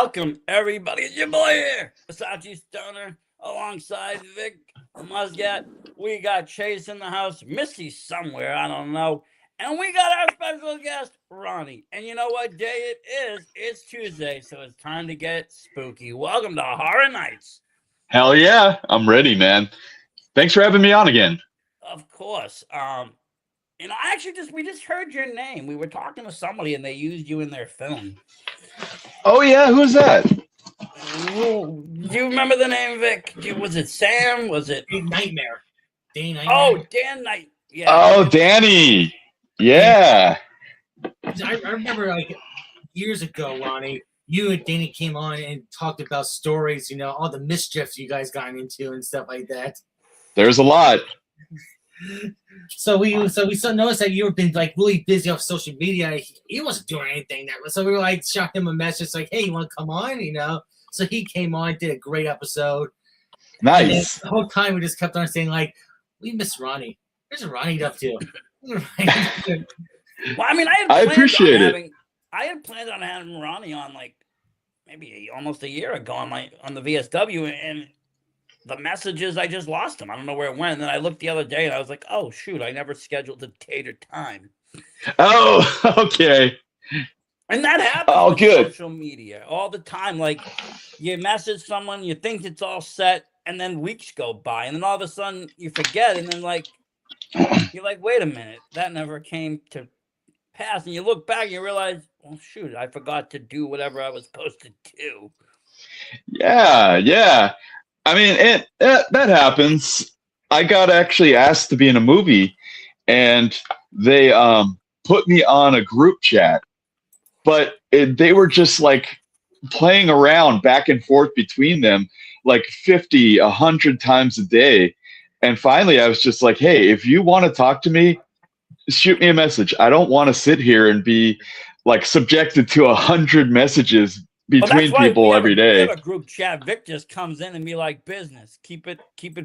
Welcome, everybody. It's your boy here, Versace Stoner, alongside Vic Muscat. We got Chase in the house, Missy somewhere, I don't know. And we got our special guest, Ronnie. And you know what day it is? It's Tuesday, so it's time to get spooky. Welcome to Horror Nights. Hell yeah, I'm ready, man. Thanks for having me on again. Of course. I actually we just heard your name. We were talking to somebody and they used you in their film. Oh yeah, who's that? Do you remember the name, Vic? Was it Sam? Was it Nightmare? Danny Nightmare. Oh, Dan Knight. Yeah. Oh, Danny. Yeah. I remember like years ago, Ronnie, you and Danny came on and talked about stories, all the mischief you guys got into and stuff like that. There's a lot. So we noticed that you've been like really busy off social media. He wasn't doing anything so we were like shot him a message like, hey, you want to come on? So he came on, did a great episode. Nice. The whole time we just kept on saying like, we miss Ronnie. Where's Ronnie up to? Well, I mean, I appreciate it. I had planned on having Ronnie on like maybe almost a year ago on the VSW, and the messages, I just lost them. I don't know where it went. And then I looked the other day and I was like, oh, shoot, I never scheduled a date or time. Oh, okay. And that happens with social media all the time. Like, you message someone, you think it's all set, and then weeks go by. And then all of a sudden you forget. And then, like, you're like, wait a minute, that never came to pass. And you look back and you realize, well, shoot, I forgot to do whatever I was supposed to do. Yeah. I mean, that happens. I got actually asked to be in a movie, and they put me on a group chat, but they were just like playing around back and forth between them like 50, 100 times a day. And finally, I was just like, hey, if you want to talk to me, shoot me a message. I don't want to sit here and be like subjected to 100 messages between people every day. We have a group chat. Vic just comes in and be like, business, keep it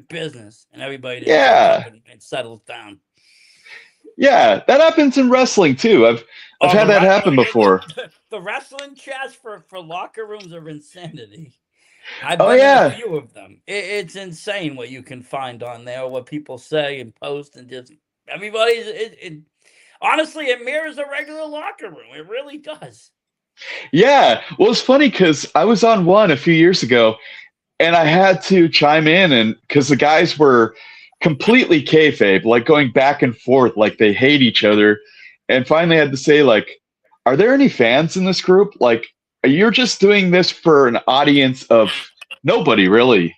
business, and everybody and settles down. Yeah, that happens in wrestling too. I've had that happen before. The wrestling chats for locker rooms are insanity. I've been in a few of them. It's insane what you can find on there, what people say and post, and just everybody's. Honestly, it mirrors a regular locker room. It really does. Yeah, well, it's funny because I was on one a few years ago, and I had to chime in, and because the guys were completely kayfabe, like going back and forth, like they hate each other, and finally I had to say, like, are there any fans in this group? Like, you're just doing this for an audience of nobody, really.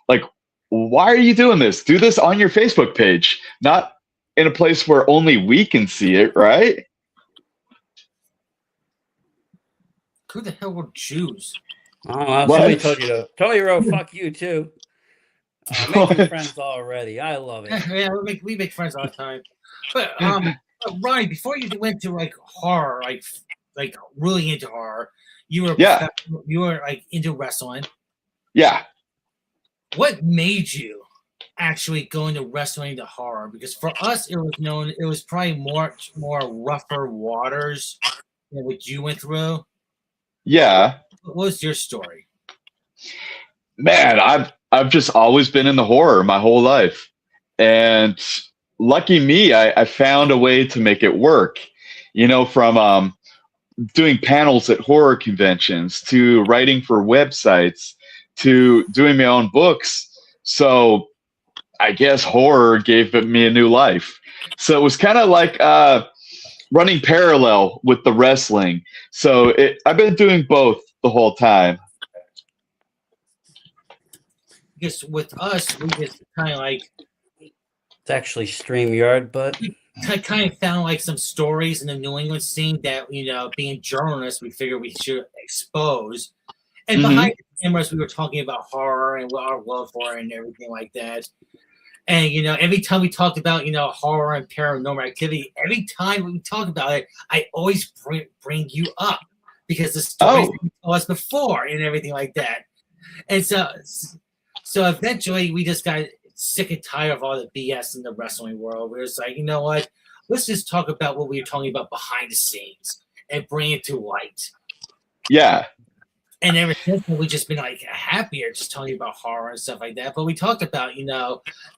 Like, why are you doing this? Do this on your Facebook page, not in a place where only we can see it, right? Who the hell were Jews? Oh, somebody told you to. Tony wrote, fuck you, too. Making friends already. I love it. Yeah, we make friends all the time. But, Ronnie, before you went to, like, horror, like really into horror, you were like, into wrestling. Yeah. What made you actually go into wrestling to horror? Because for us, it was probably more rougher waters than what you went through. Yeah. What was your story? Man, I've just always been in the horror my whole life. And lucky me, I found a way to make it work. From doing panels at horror conventions to writing for websites to doing my own books. So I guess horror gave me a new life. So it was kind of like running parallel with the wrestling. So I've been doing both the whole time. Because with us, we just kind of like... It's actually StreamYard, but... I kind of found like some stories in the New England scene that, being journalists, we figured we should expose. And behind the cameras, we were talking about horror and our love for it and everything like that. And, every time we talked about, horror and paranormal activity, every time we talk about it, I always bring you up because the stories you told us before and everything like that. And so eventually we just got sick and tired of all the BS in the wrestling world. We're just like, you know what? Let's just talk about what we were talking about behind the scenes and bring it to light. Yeah. And ever since then, we've just been like happier just telling about horror and stuff like that. But we talked about,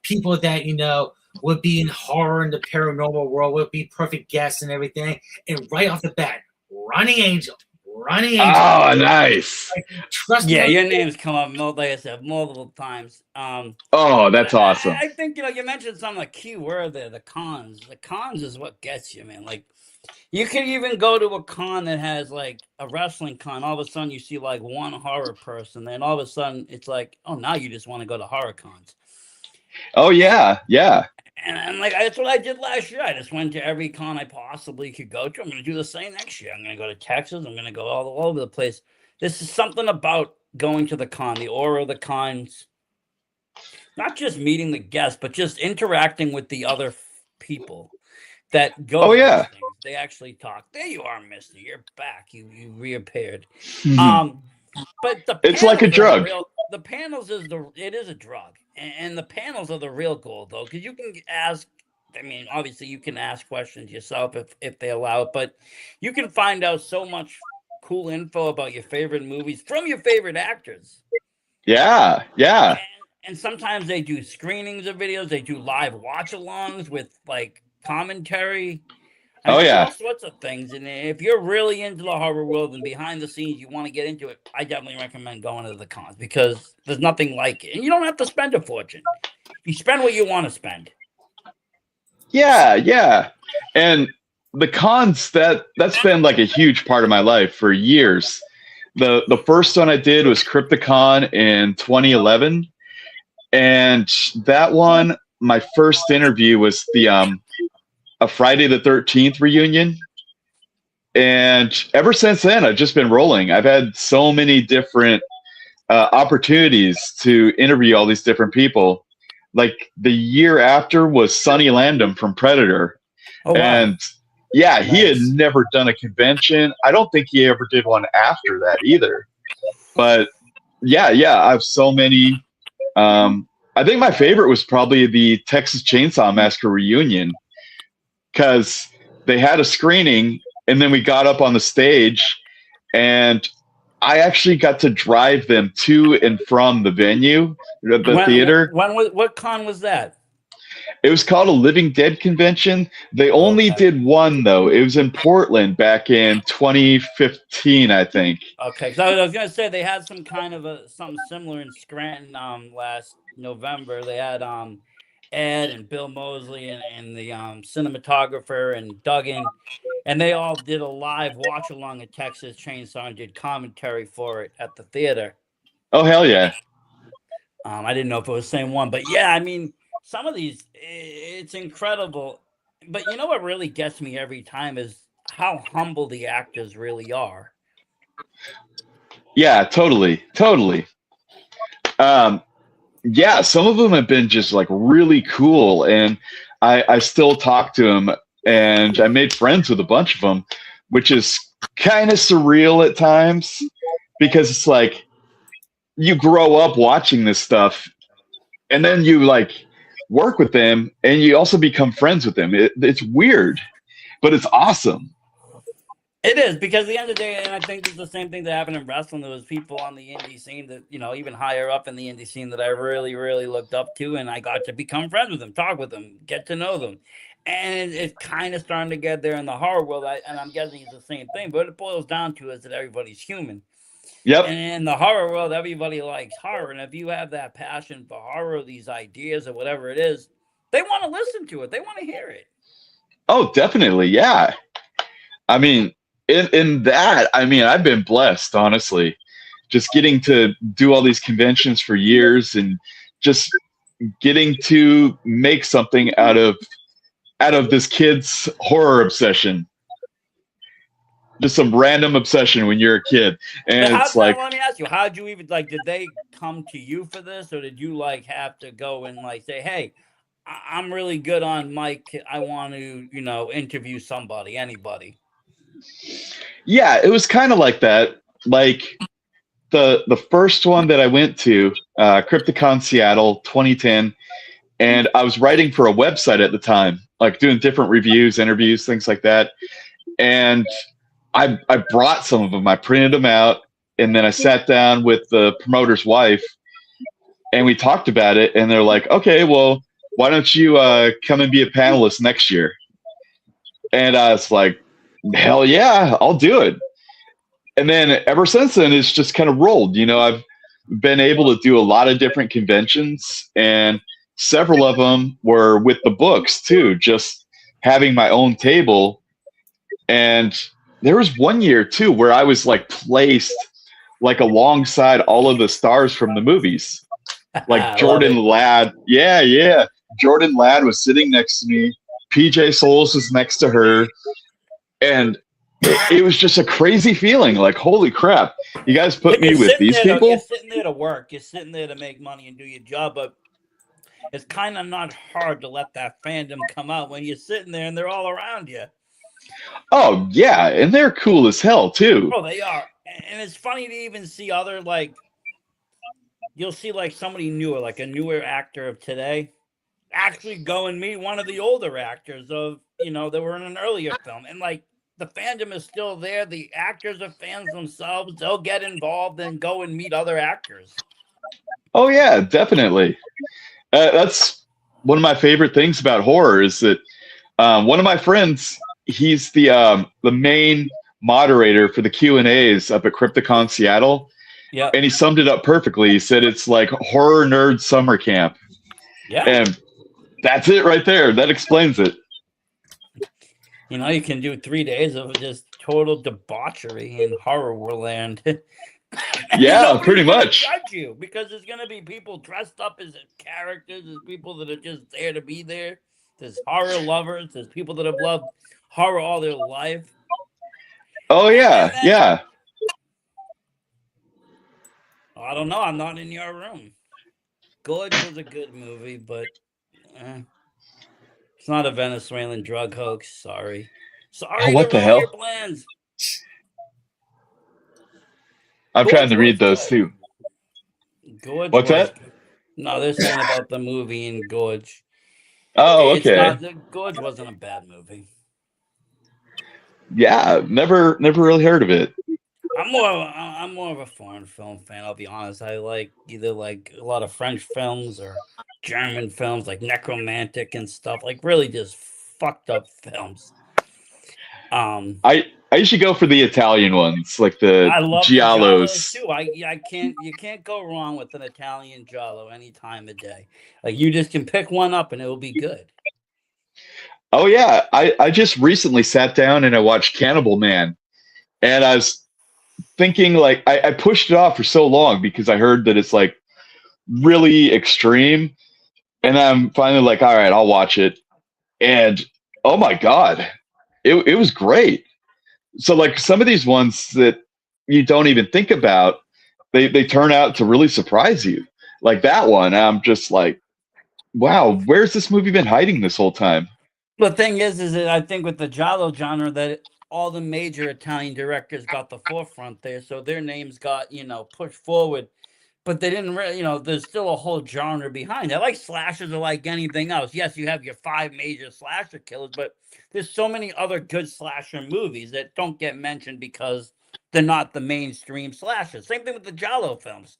people that, would be in horror in the paranormal world, would be perfect guests and everything. And right off the bat, Ronnie Angel. Oh, nice. Trust yeah, your name's come up, like I said, multiple times. Oh, that's awesome. I think, you mentioned some like key word there, the cons. The cons is what gets you, man. Like, you can even go to a con that has like a wrestling con. All of a sudden, you see like one horror person. Then all of a sudden, it's like, oh, now you just want to go to horror cons. Oh, yeah. Yeah. And like, that's what I did last year. I just went to every con I possibly could go to. I'm going to do the same next year. I'm going to go to Texas. I'm going to go all over the place. This is something about going to the con, the aura of the cons. Not just meeting the guests, but just interacting with the other people that go. Oh, yeah. Things. They actually talk. There you are, mister. You're back. You reappeared. But it's like a drug. The panels is a drug. And the panels are the real goal, though, because you can ask. I mean, obviously, you can ask questions yourself if they allow it, but you can find out so much cool info about your favorite movies from your favorite actors. Yeah, yeah. And sometimes they do screenings of videos. They do live watch-alongs with like commentary. Oh yeah, all sorts of things. And if you're really into the horror world and behind the scenes, you want to get into it, I definitely recommend going to the cons because there's nothing like it. And you don't have to spend a fortune. You spend what you want to spend. Yeah, yeah. And the cons, that's been like a huge part of my life for years. The first one I did was Crypticon in 2011. And that one, my first interview was a Friday the 13th reunion. And ever since then, I've just been rolling. I've had so many different opportunities to interview all these different people. Like the year after was Sonny Landham from Predator. Oh, wow. And yeah, nice. He had never done a convention. I don't think he ever did one after that either. But yeah, I have so many. I think my favorite was probably the Texas Chainsaw Massacre reunion, because they had a screening and then we got up on the stage and I actually got to drive them to and from the venue, the theater. What con was that? It was called a Living Dead convention. They only did one, though. It was in Portland back in 2015, I think. Okay, so I was going to say they had some kind of something similar in Scranton last November. They had Ed and Bill Mosley and the cinematographer and Duggan, and they all did a live watch along at Texas Chainsaw and did commentary for it at the theater. Oh, hell yeah. I didn't know if it was the same one, but yeah, I mean, some of these, it's incredible. But you know what really gets me every time is how humble the actors really are. Yeah, totally. Yeah, some of them have been just like really cool, and I still talk to them, and I made friends with a bunch of them, which is kind of surreal at times, because it's like you grow up watching this stuff, and then you like work with them, and you also become friends with them. It's weird, but it's awesome. It is, because at the end of the day, and I think it's the same thing that happened in wrestling. There was people on the indie scene that, even higher up in the indie scene that I really, really looked up to, and I got to become friends with them, talk with them, get to know them. And it's kind of starting to get there in the horror world, and I'm guessing it's the same thing, but it boils down to is that everybody's human. Yep. And in the horror world, everybody likes horror, and if you have that passion for horror, these ideas or whatever it is, they want to listen to it. They want to hear it. Oh, definitely, yeah. I mean, in that, I mean, I've been blessed, honestly, just getting to do all these conventions for years and just getting to make something out of this kid's horror obsession. Just some random obsession when you're a kid. And it's like, let me ask you, how'd you even, like, did they come to you for this, or did you like have to go and like say, hey, I'm really good on mic, I want to, interview somebody, anybody? Yeah, it was kind of like that. Like the first one that I went to, Crypticon Seattle 2010, and I was writing for a website at the time, like doing different reviews, interviews, things like that. And I brought some of them. I printed them out, and then I sat down with the promoter's wife, and we talked about it. And they're like, "Okay, well, why don't you come and be a panelist next year?" And I was like, "Hell yeah, I'll do it." And then ever since then, it's just kind of rolled. I've been able to do a lot of different conventions, and several of them were with the books too, just having my own table. And there was one year too where I was like placed like alongside all of the stars from the movies. Like Jordan Ladd. Yeah, yeah. Jordan Ladd was sitting next to me. PJ Souls was next to her. And it was just a crazy feeling. Like, holy crap. You guys put me with these people? You're sitting there to work. You're sitting there to make money and do your job. But it's kind of not hard to let that fandom come out when you're sitting there and they're all around you. Oh, yeah. And they're cool as hell, too. Oh, they are. And it's funny to even see other, like, you'll see, like, somebody newer, like a newer actor of today, actually go and meet one of the older actors of, that were in an earlier film. And, like, the fandom is still there. The actors are fans themselves. They'll get involved and go and meet other actors. Oh, yeah, definitely. That's one of my favorite things about horror is that one of my friends, he's the main moderator for the Q&As up at Crypticon Seattle. Yeah. And he summed it up perfectly. He said it's like horror nerd summer camp. Yeah. And that's it right there. That explains it. You can do 3 days of just total debauchery in horror land. Yeah, pretty much. Judge you because there's going to be people dressed up as characters. There's people that are just there to be there. There's horror lovers. There's people that have loved horror all their life. Oh, yeah. Yeah. I don't know. I'm not in your room. Gorge was a good movie, but it's not a Venezuelan drug hoax. Sorry. Oh, what the hell? Your plans. I'm trying to read those too. Gorge. What's that? No, they're saying about the movie in Gorge. Oh, okay. Gorge wasn't a bad movie. Yeah, never really heard of it. I'm more of a foreign film fan. I'll be honest. I like either like a lot of French films or German films, like Necromantic and stuff. Like really just fucked up films. I usually go for the Italian ones, like the giallos too. You can't go wrong with an Italian giallo any time of day. Like you just can pick one up and it will be good. Oh yeah, I just recently sat down and I watched Cannibal Man, and I was thinking like I pushed it off for so long because I heard that it's like really extreme, and I'm finally like, all right, I'll watch it, and oh my god, it was great. So like some of these ones that you don't even think about, they turn out to really surprise you. Like that one, I'm just like, wow, where's this movie been hiding this whole time? The thing is that I think with the giallo genre that all the major Italian directors got the forefront there, so their names got pushed forward, but they didn't really there's still a whole genre behind it. Like slashers are like anything else. Yes, you have your 5 major slasher killers, but there's so many other good slasher movies that don't get mentioned because they're not the mainstream slashers. Same thing with the giallo films.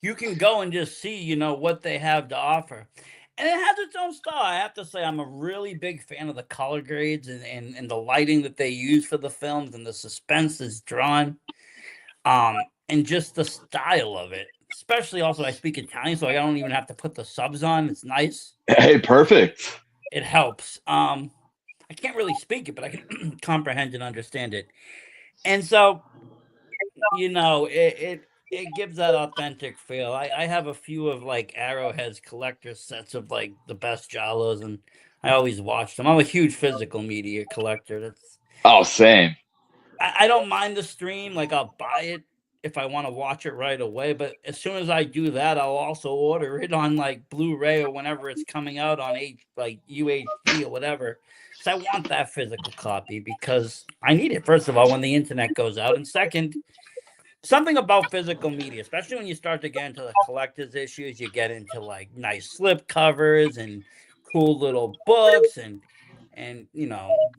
You can go and just see what they have to offer. And it has its own style. I have to say, I'm a really big fan of the color grades and the lighting that they use for the films and the suspense is drawn. And just the style of it. Especially also, I speak Italian, so I don't even have to put the subs on. It's nice. Hey, perfect. It helps. I can't really speak it, but I can comprehend and understand it. And so, it gives that authentic feel. I have a few of like Arrowhead's collector sets of like the best giallos, and I always watch them. I'm a huge physical media collector. Same. I don't mind the stream. Like I'll buy it if I want to watch it right away. But as soon as I do that, I'll also order it on like Blu-ray or whenever it's coming out on UHD or whatever. Because I want that physical copy because I need it. First of all, when the internet goes out, and second, something about physical media, especially when you start to get into the collector's issues, you get into like nice slip covers and cool little books and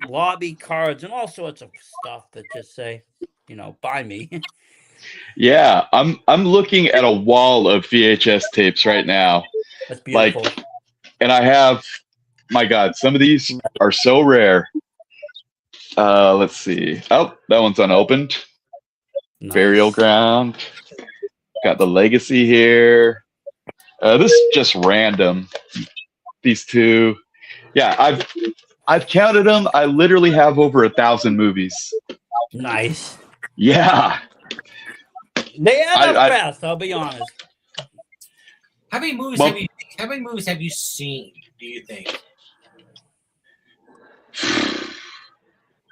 lobby cards and all sorts of stuff that just say, buy me. Yeah, I'm looking at a wall of VHS tapes right now. That's beautiful. Like, and I have, my God, some of these are so rare. Let's see. Oh, that one's unopened. Nice. Burial Ground. Got the Legacy here. This is just random. These two. Yeah, I've counted them. I literally have over 1,000 movies. Nice. Yeah. They add up fast, I'll be honest. How many movies have you seen, do you think?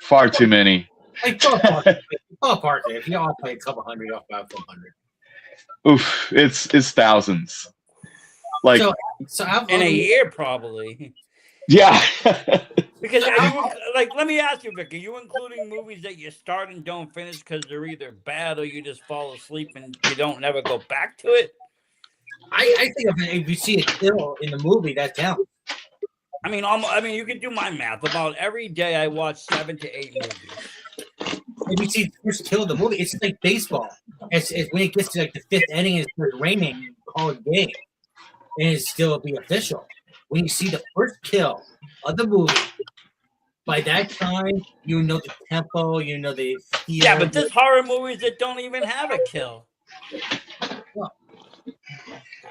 Far too many. Like ballpark. If you all play a couple hundred, off about 400. Oof, it's thousands. Like so in a year, probably. Yeah. Because like, let me ask you, Vic, are you including movies that you start and don't finish because they're either bad or you just fall asleep and you don't never go back to it? I think if you see a kill in the movie, that counts. I mean, you can do my math. About every day, I watch 7 to 8 movies. If you see the first kill of the movie, it's like baseball. It's when it gets to like the 5th inning, it's raining, you call it game, and it still be official. When you see the first kill of the movie, by that time, you know the tempo, you know the feel. Yeah, but there's horror movies that don't even have a kill. Well,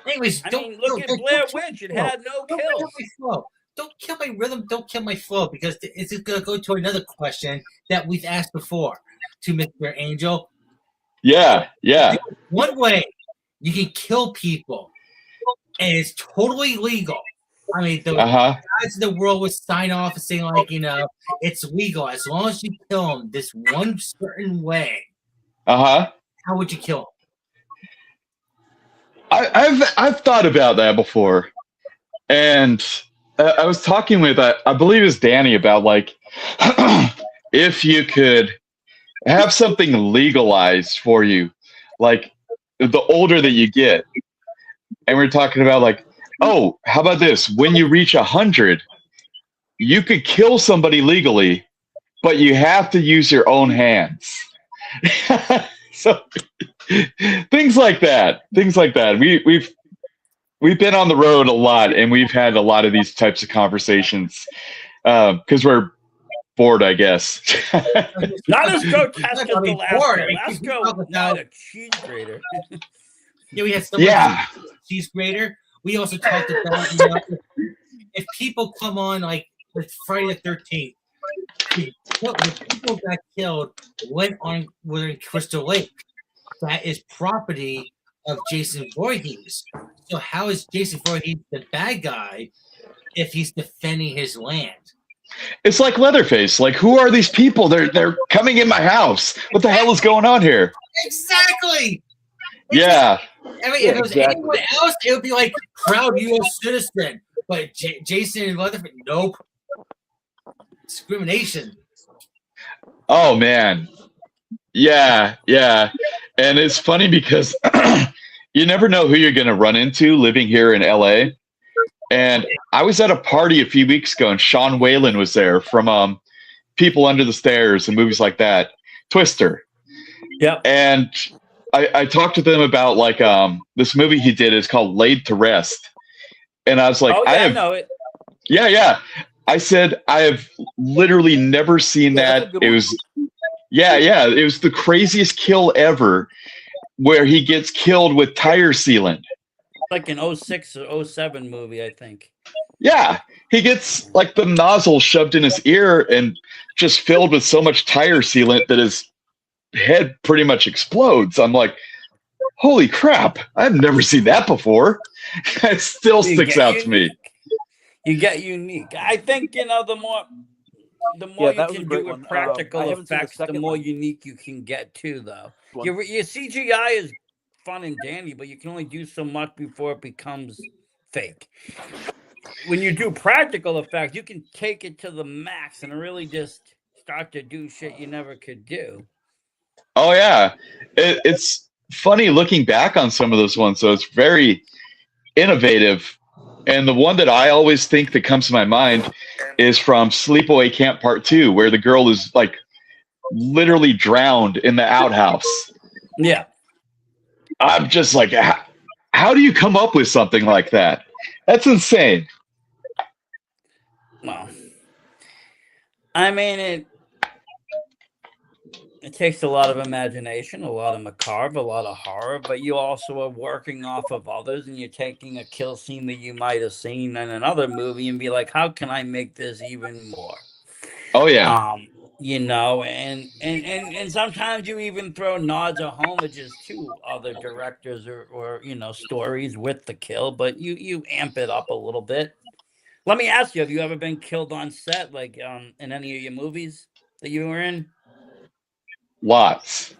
anyways, look at Blair Witch. It had no kills. Don't kill my rhythm. Don't kill my flow, because it's going to go to another question that we've asked before to Mr. Angel. Yeah. One way you can kill people, and it's totally legal. I mean, the guys in the world would sign off and say, like, it's legal as long as you kill them this one certain way. How would you kill them? I've thought about that before, and I was talking with I believe it's Danny about, like, if you could have something legalized for you, like the older that you get, and we're talking about, like, oh, how about this? When you reach 100, you could kill somebody legally, but you have to use your own hands. So things like that. We've been on the road a lot, and we've had a lot of these types of conversations because we're bored, I guess. Not as grotesque as the last one. Last go not a cheese grater. Yeah, we had cheese grater. We also talked about, if people come on, like, Friday the 13th, when people got killed were in Crystal Lake. That is property of Jason Voorhees. So how is Jason Voorhees the bad guy if he's defending his land? It's like Leatherface. Like, who are these people? They're coming in my house. What the hell is going on here? Exactly. Yeah. I mean, if it was anyone else, it would be like proud U.S. citizen. But Jason and Leatherface, nope. Discrimination. Oh, man. Yeah. And it's funny because you never know who you're going to run into living here in L.A. And I was at a party a few weeks ago, and Sean Whalen was there from People Under the Stairs and movies like that. Twister. Yeah. And I talked to them about, like, this movie he did is called Laid to Rest. And I was like, I know it. Yeah. I said, I have literally never seen that. It was, it was the craziest kill ever, where he gets killed with tire sealant. Like an 06 or 07 movie, I think. Yeah. He gets, like, the nozzle shoved in his ear and just filled with so much tire sealant that his head pretty much explodes. I'm like, holy crap, I've never seen that before. It still sticks out to me. You get unique. I think, the more you can do with practical effects, the more unique you can get too, though. Your CGI is fun and dandy, but you can only do so much before it becomes fake. When you do practical effects, you can take it to the max and really just start to do shit you never could do. Oh, yeah. It's funny looking back on some of those ones. So it's very innovative. And the one that I always think that comes to my mind is from Sleepaway Camp Part 2, where the girl is, like, literally drowned in the outhouse. Yeah. I'm just like, how do you come up with something like that? That's insane. Well, I mean, it takes a lot of imagination, a lot of macabre, a lot of horror, but you also are working off of others, and you're taking a kill scene that you might have seen in another movie and be like, how can I make this even more? Oh yeah. You know, and sometimes you even throw nods or homages to other directors or you know, stories with the kill, but you amp it up a little bit. Let me ask you, have you ever been killed on set, like in any of your movies that you were in? Lots.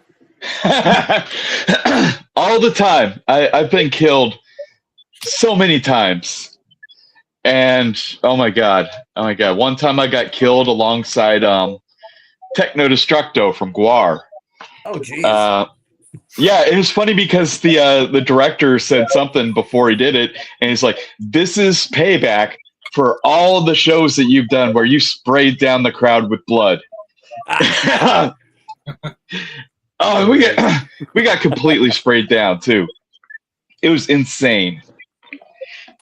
All the time. I've been killed so many times. And oh my god. One time I got killed alongside Techno Destructo from Guar. Oh jeez. Yeah, it was funny because the director said something before he did it, and he's like, "This is payback for all the shows that you've done where you sprayed down the crowd with blood." Oh, we got completely sprayed down too. It was insane.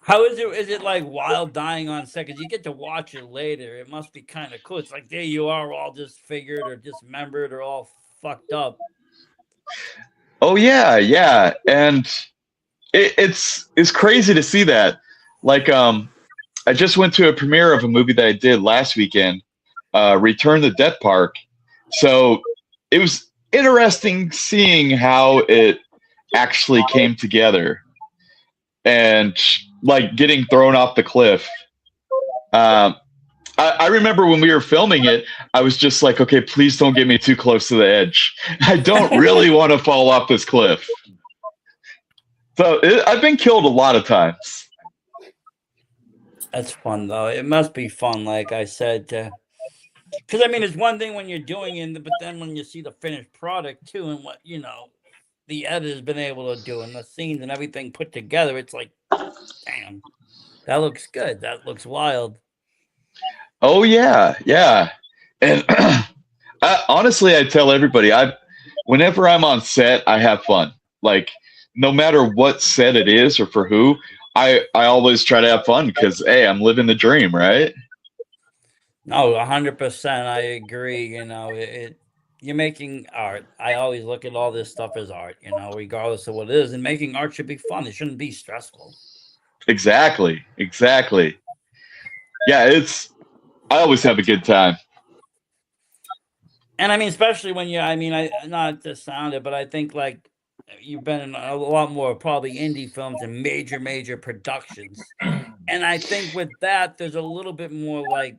How is it? Is it like wild dying on set? 'Cause you get to watch it later. It must be kind of cool. It's like there you are, all disfigured or dismembered or all fucked up. Oh yeah, yeah, and it's crazy to see that. Like, I just went to a premiere of a movie that I did last weekend, Return to Death Park. So it was interesting seeing how it actually came together, and like getting thrown off the cliff. I remember when we were filming it, I was just like, okay, please don't get me too close to the edge. I don't really want to fall off this cliff. So I've been killed a lot of times. That's fun though. It must be fun, like I said, because I mean, it's one thing when you're doing it, but then when you see the finished product too, and what you know, the editor's been able to do, and the scenes and everything put together, it's like, damn, that looks good. That looks wild. Oh yeah, yeah. And honestly, I tell everybody, whenever I'm on set, I have fun. Like no matter what set it is or for who, I always try to have fun because hey, I'm living the dream, right? No, 100%. I agree. You know, you're making art. I always look at all this stuff as art. You know, regardless of what it is, and making art should be fun. It shouldn't be stressful. Exactly, exactly. Yeah, I always have a good time. And I mean, especially when I mean, I not to sound it, but I think like you've been in a lot more probably indie films and major productions. And I think with that, there's a little bit more like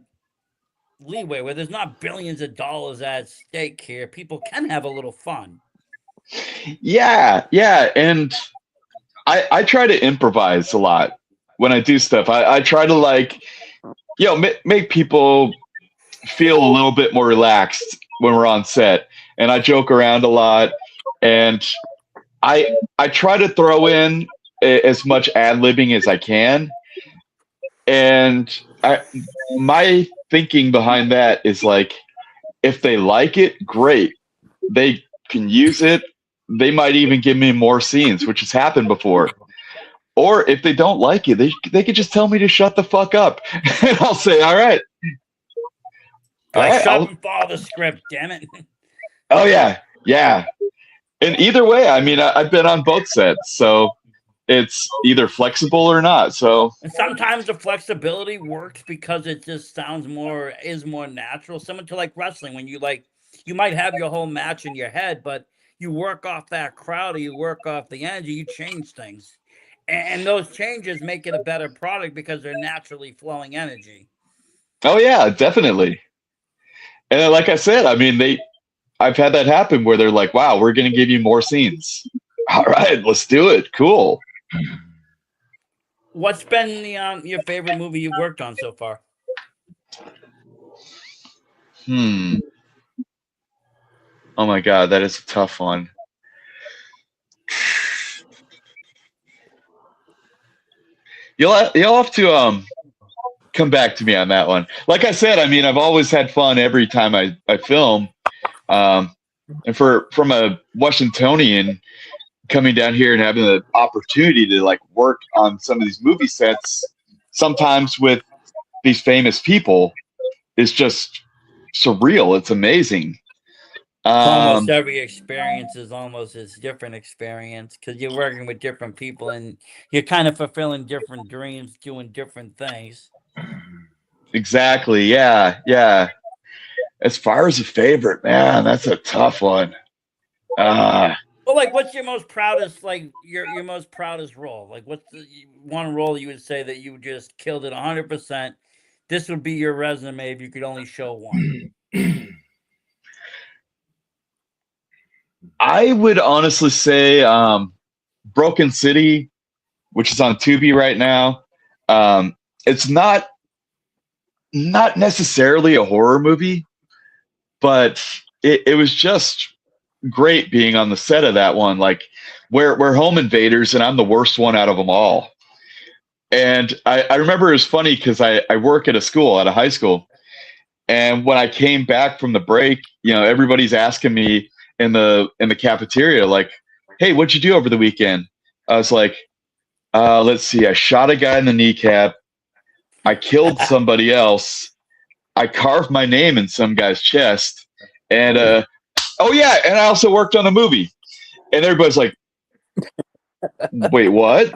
leeway where there's not billions of dollars at stake here. People can have a little fun. Yeah, yeah. And I try to improvise a lot when I do stuff. I try to like, make people feel a little bit more relaxed when we're on set. And I joke around a lot. And I try to throw in as much ad-libbing as I can. And my thinking behind that is like, if they like it, great. They can use it. They might even give me more scenes, which has happened before. Or if they don't like it, they could just tell me to shut the fuck up, and I'll say, all right. Like, shut up and follow the script, damn it. Oh yeah, yeah. And either way, I mean, I've been on both sets, so it's either flexible or not. So and sometimes the flexibility works because it just is more natural, similar to like wrestling when you might have your whole match in your head, but you work off that crowd or you work off the energy, you change things, and those changes make it a better product because they're naturally flowing energy. Oh yeah, definitely. And like I said, I mean, I've had that happen where they're like, wow, we're going to give you more scenes. All right, let's do it. Cool. What's been your favorite movie you've worked on so far? Oh my God, that is a tough one. You'll have to come back to me on that one. Like I said, I mean, I've always had fun every time I film. And from a Washingtonian coming down here and having the opportunity to like work on some of these movie sets, sometimes with these famous people, is just surreal. It's amazing. Almost every experience is almost a different experience because you're working with different people and you're kind of fulfilling different dreams, doing different things. Exactly. Yeah. Yeah. As far as a favorite, man, that's a tough one. Well, like, what's your most proudest, like your most proudest role? Like, what's the one role you would say that you just killed it 100%? This would be your resume if you could only show one. I would honestly say Broken City, which is on Tubi right now. It's not necessarily a horror movie, but it was just great being on the set of that one. Like we're home invaders and I'm the worst one out of them all. And I remember it was funny because I work at a high school. And when I came back from the break, everybody's asking me in the cafeteria, like, hey, what'd you do over the weekend? I was like, let's see, I shot a guy in the kneecap. I killed somebody else. I carved my name in some guy's chest. And oh yeah, and I also worked on a movie. And everybody's like, wait, what?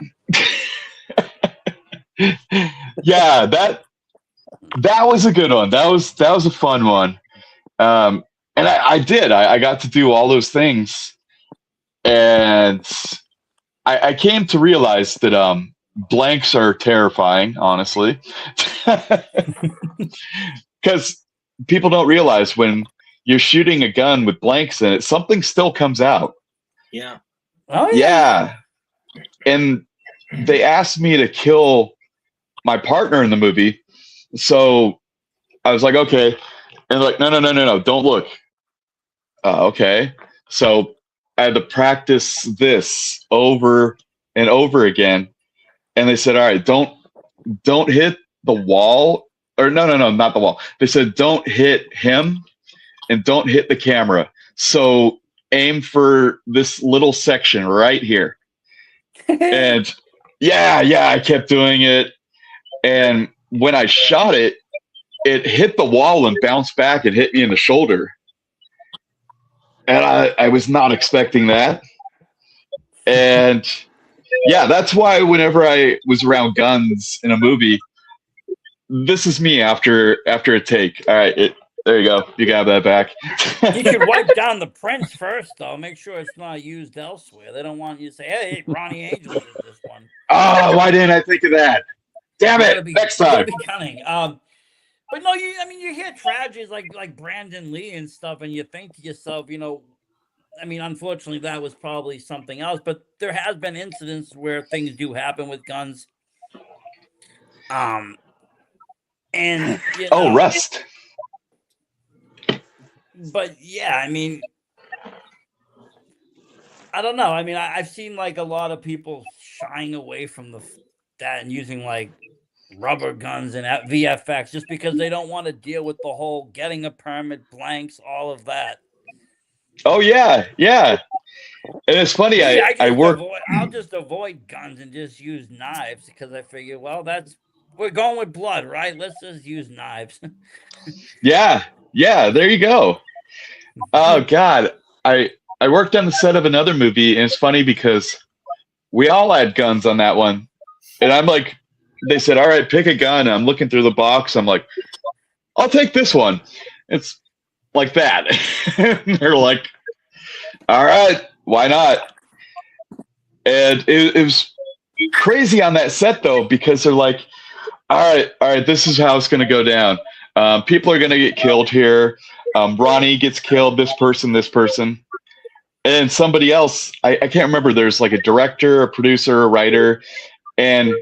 Yeah, that was a good one. That was a fun one. And I got to do all those things. And I came to realize that blanks are terrifying, honestly. Because people don't realize when you're shooting a gun with blanks in it, something still comes out. Yeah. Oh, yeah. And they asked me to kill my partner in the movie. So I was like, okay. And they're like, no, don't look. Okay. So I had to practice this over and over again. And they said, all right, don't hit the wall. Or no, not the wall. They said, don't hit him and don't hit the camera. So aim for this little section right here. And yeah, I kept doing it. And when I shot it, it hit the wall and bounced back and hit me in the shoulder. And I was not expecting that. And yeah, that's why whenever I was around guns in a movie, this is me after a take. All right, there you go. You got that back. You should wipe down the prints first, though. Make sure it's not used elsewhere. They don't want you to say, hey, Ronnie Angel did this one. Oh, why didn't I think of that? Damn it! Next time. Be cunning. But no, you hear tragedies like Brandon Lee and stuff, and you think to yourself, unfortunately, that was probably something else. But there has been incidents where things do happen with guns. And Rust. But yeah, I don't know. I've seen like a lot of people shying away from that and using like rubber guns and VFX just because they don't want to deal with the whole getting a permit, blanks, all of that. Oh yeah. And it's funny. I'll just avoid guns and just use knives because I figure, well, we're going with blood, right? Let's just use knives. Yeah. There you go. Oh God, I worked on the set of another movie, and it's funny because we all had guns on that one, and I'm like, they said, all right, pick a gun. I'm looking through the box. I'm like, I'll take this one. It's like that. And they're like, all right, why not? And it was crazy on that set though, because they're like, all right, this is how it's going to go down. People are going to get killed here. Ronnie gets killed, this person. And somebody else, I can't remember, there's like a director, a producer, a writer, and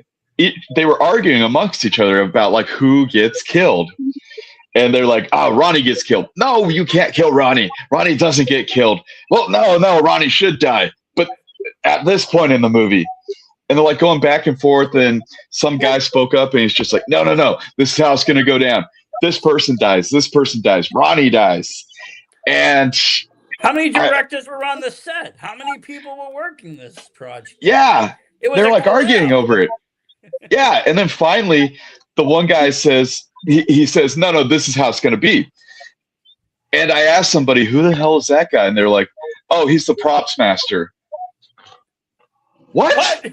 they were arguing amongst each other about like who gets killed. And they're like, Ronnie gets killed. No, you can't kill Ronnie. Ronnie doesn't get killed. Well, no, Ronnie should die. But at this point in the movie, and they're like going back and forth, and some guy spoke up and he's just like, no, this is how it's going to go down. This person dies. Ronnie dies. And How many directors were on the set? How many people were working this project? Yeah, they're like arguing over it. Yeah, and then finally, the one guy says, he says, no, this is how it's going to be. And I asked somebody, who the hell is that guy? And they're like, oh, he's the props master. What?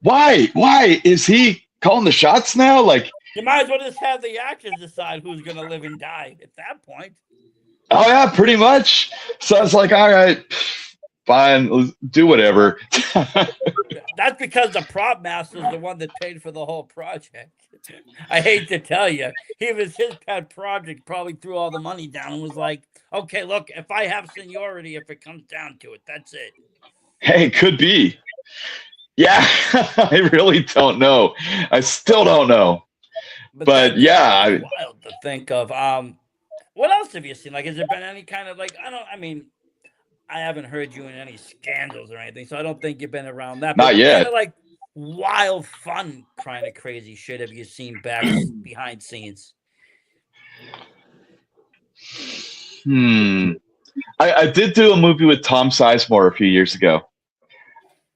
Why is he calling the shots now? Like, you might as well just have the actors decide who's going to live and die at that point. Oh yeah, pretty much. So I was like, all right, fine, let's do whatever. That's because the prop master is the one that paid for the whole project. I hate to tell you, he was his pet project, probably threw all the money down and was like, okay, look, if I have seniority, if it comes down to it, that's it. Hey, could be. Yeah, I really don't know. I still don't know. But yeah. Wild to think of. What else have you seen? Like, has there been any kind of, like, I haven't heard you in any scandals or anything, so I don't think you've been around that. Not yet. Kind of like wild, fun, kind of crazy shit have you seen behind scenes? I did do a movie with Tom Sizemore a few years ago.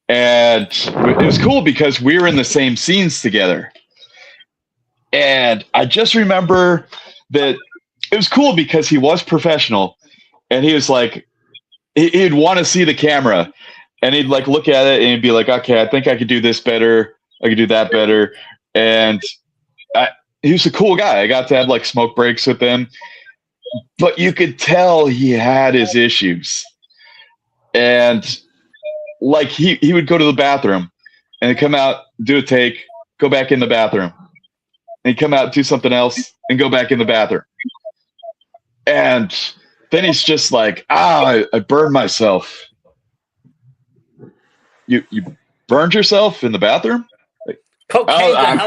And it was cool because we were in the same scenes together. And I just remember that it was cool because he was professional. And he was like, he'd want to see the camera. And he'd like look at it and he'd be like, okay, I think I could do this better. I could do that better. And he was a cool guy. I got to have like smoke breaks with him. But you could tell he had his issues. And like he would go to the bathroom and he'd come out, do a take, go back in the bathroom. And he'd come out, do something else, and go back in the bathroom. And then he's just like, I burned myself. You burned yourself in the bathroom? Like, cocaine's a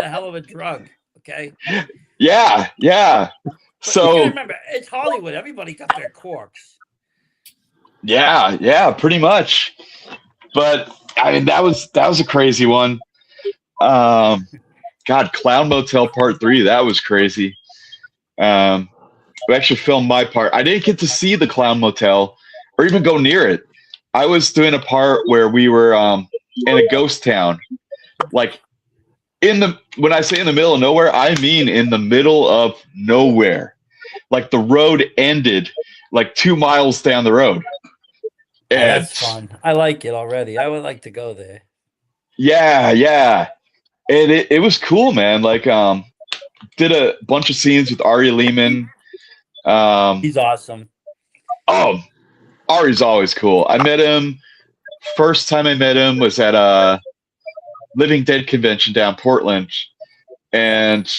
hell of a drug, okay? Yeah. But so remember, it's Hollywood. Everybody got their quirks. Yeah, pretty much. But I mean, that was a crazy one. God, Clown Motel Part 3, that was crazy. We actually filmed my part. I didn't get to see the Clown Motel or even go near it. I was doing a part where we were in a ghost town. Like when I say in the middle of nowhere, I mean in the middle of nowhere. Like the road ended like 2 miles down the road. And that's fun. I like it already. I would like to go there. Yeah. And it was cool, man. Like did a bunch of scenes with Ari Lehman. He's awesome. Oh, Ari's always cool. I met him. First time I met him was at a Living Dead convention down Portland. And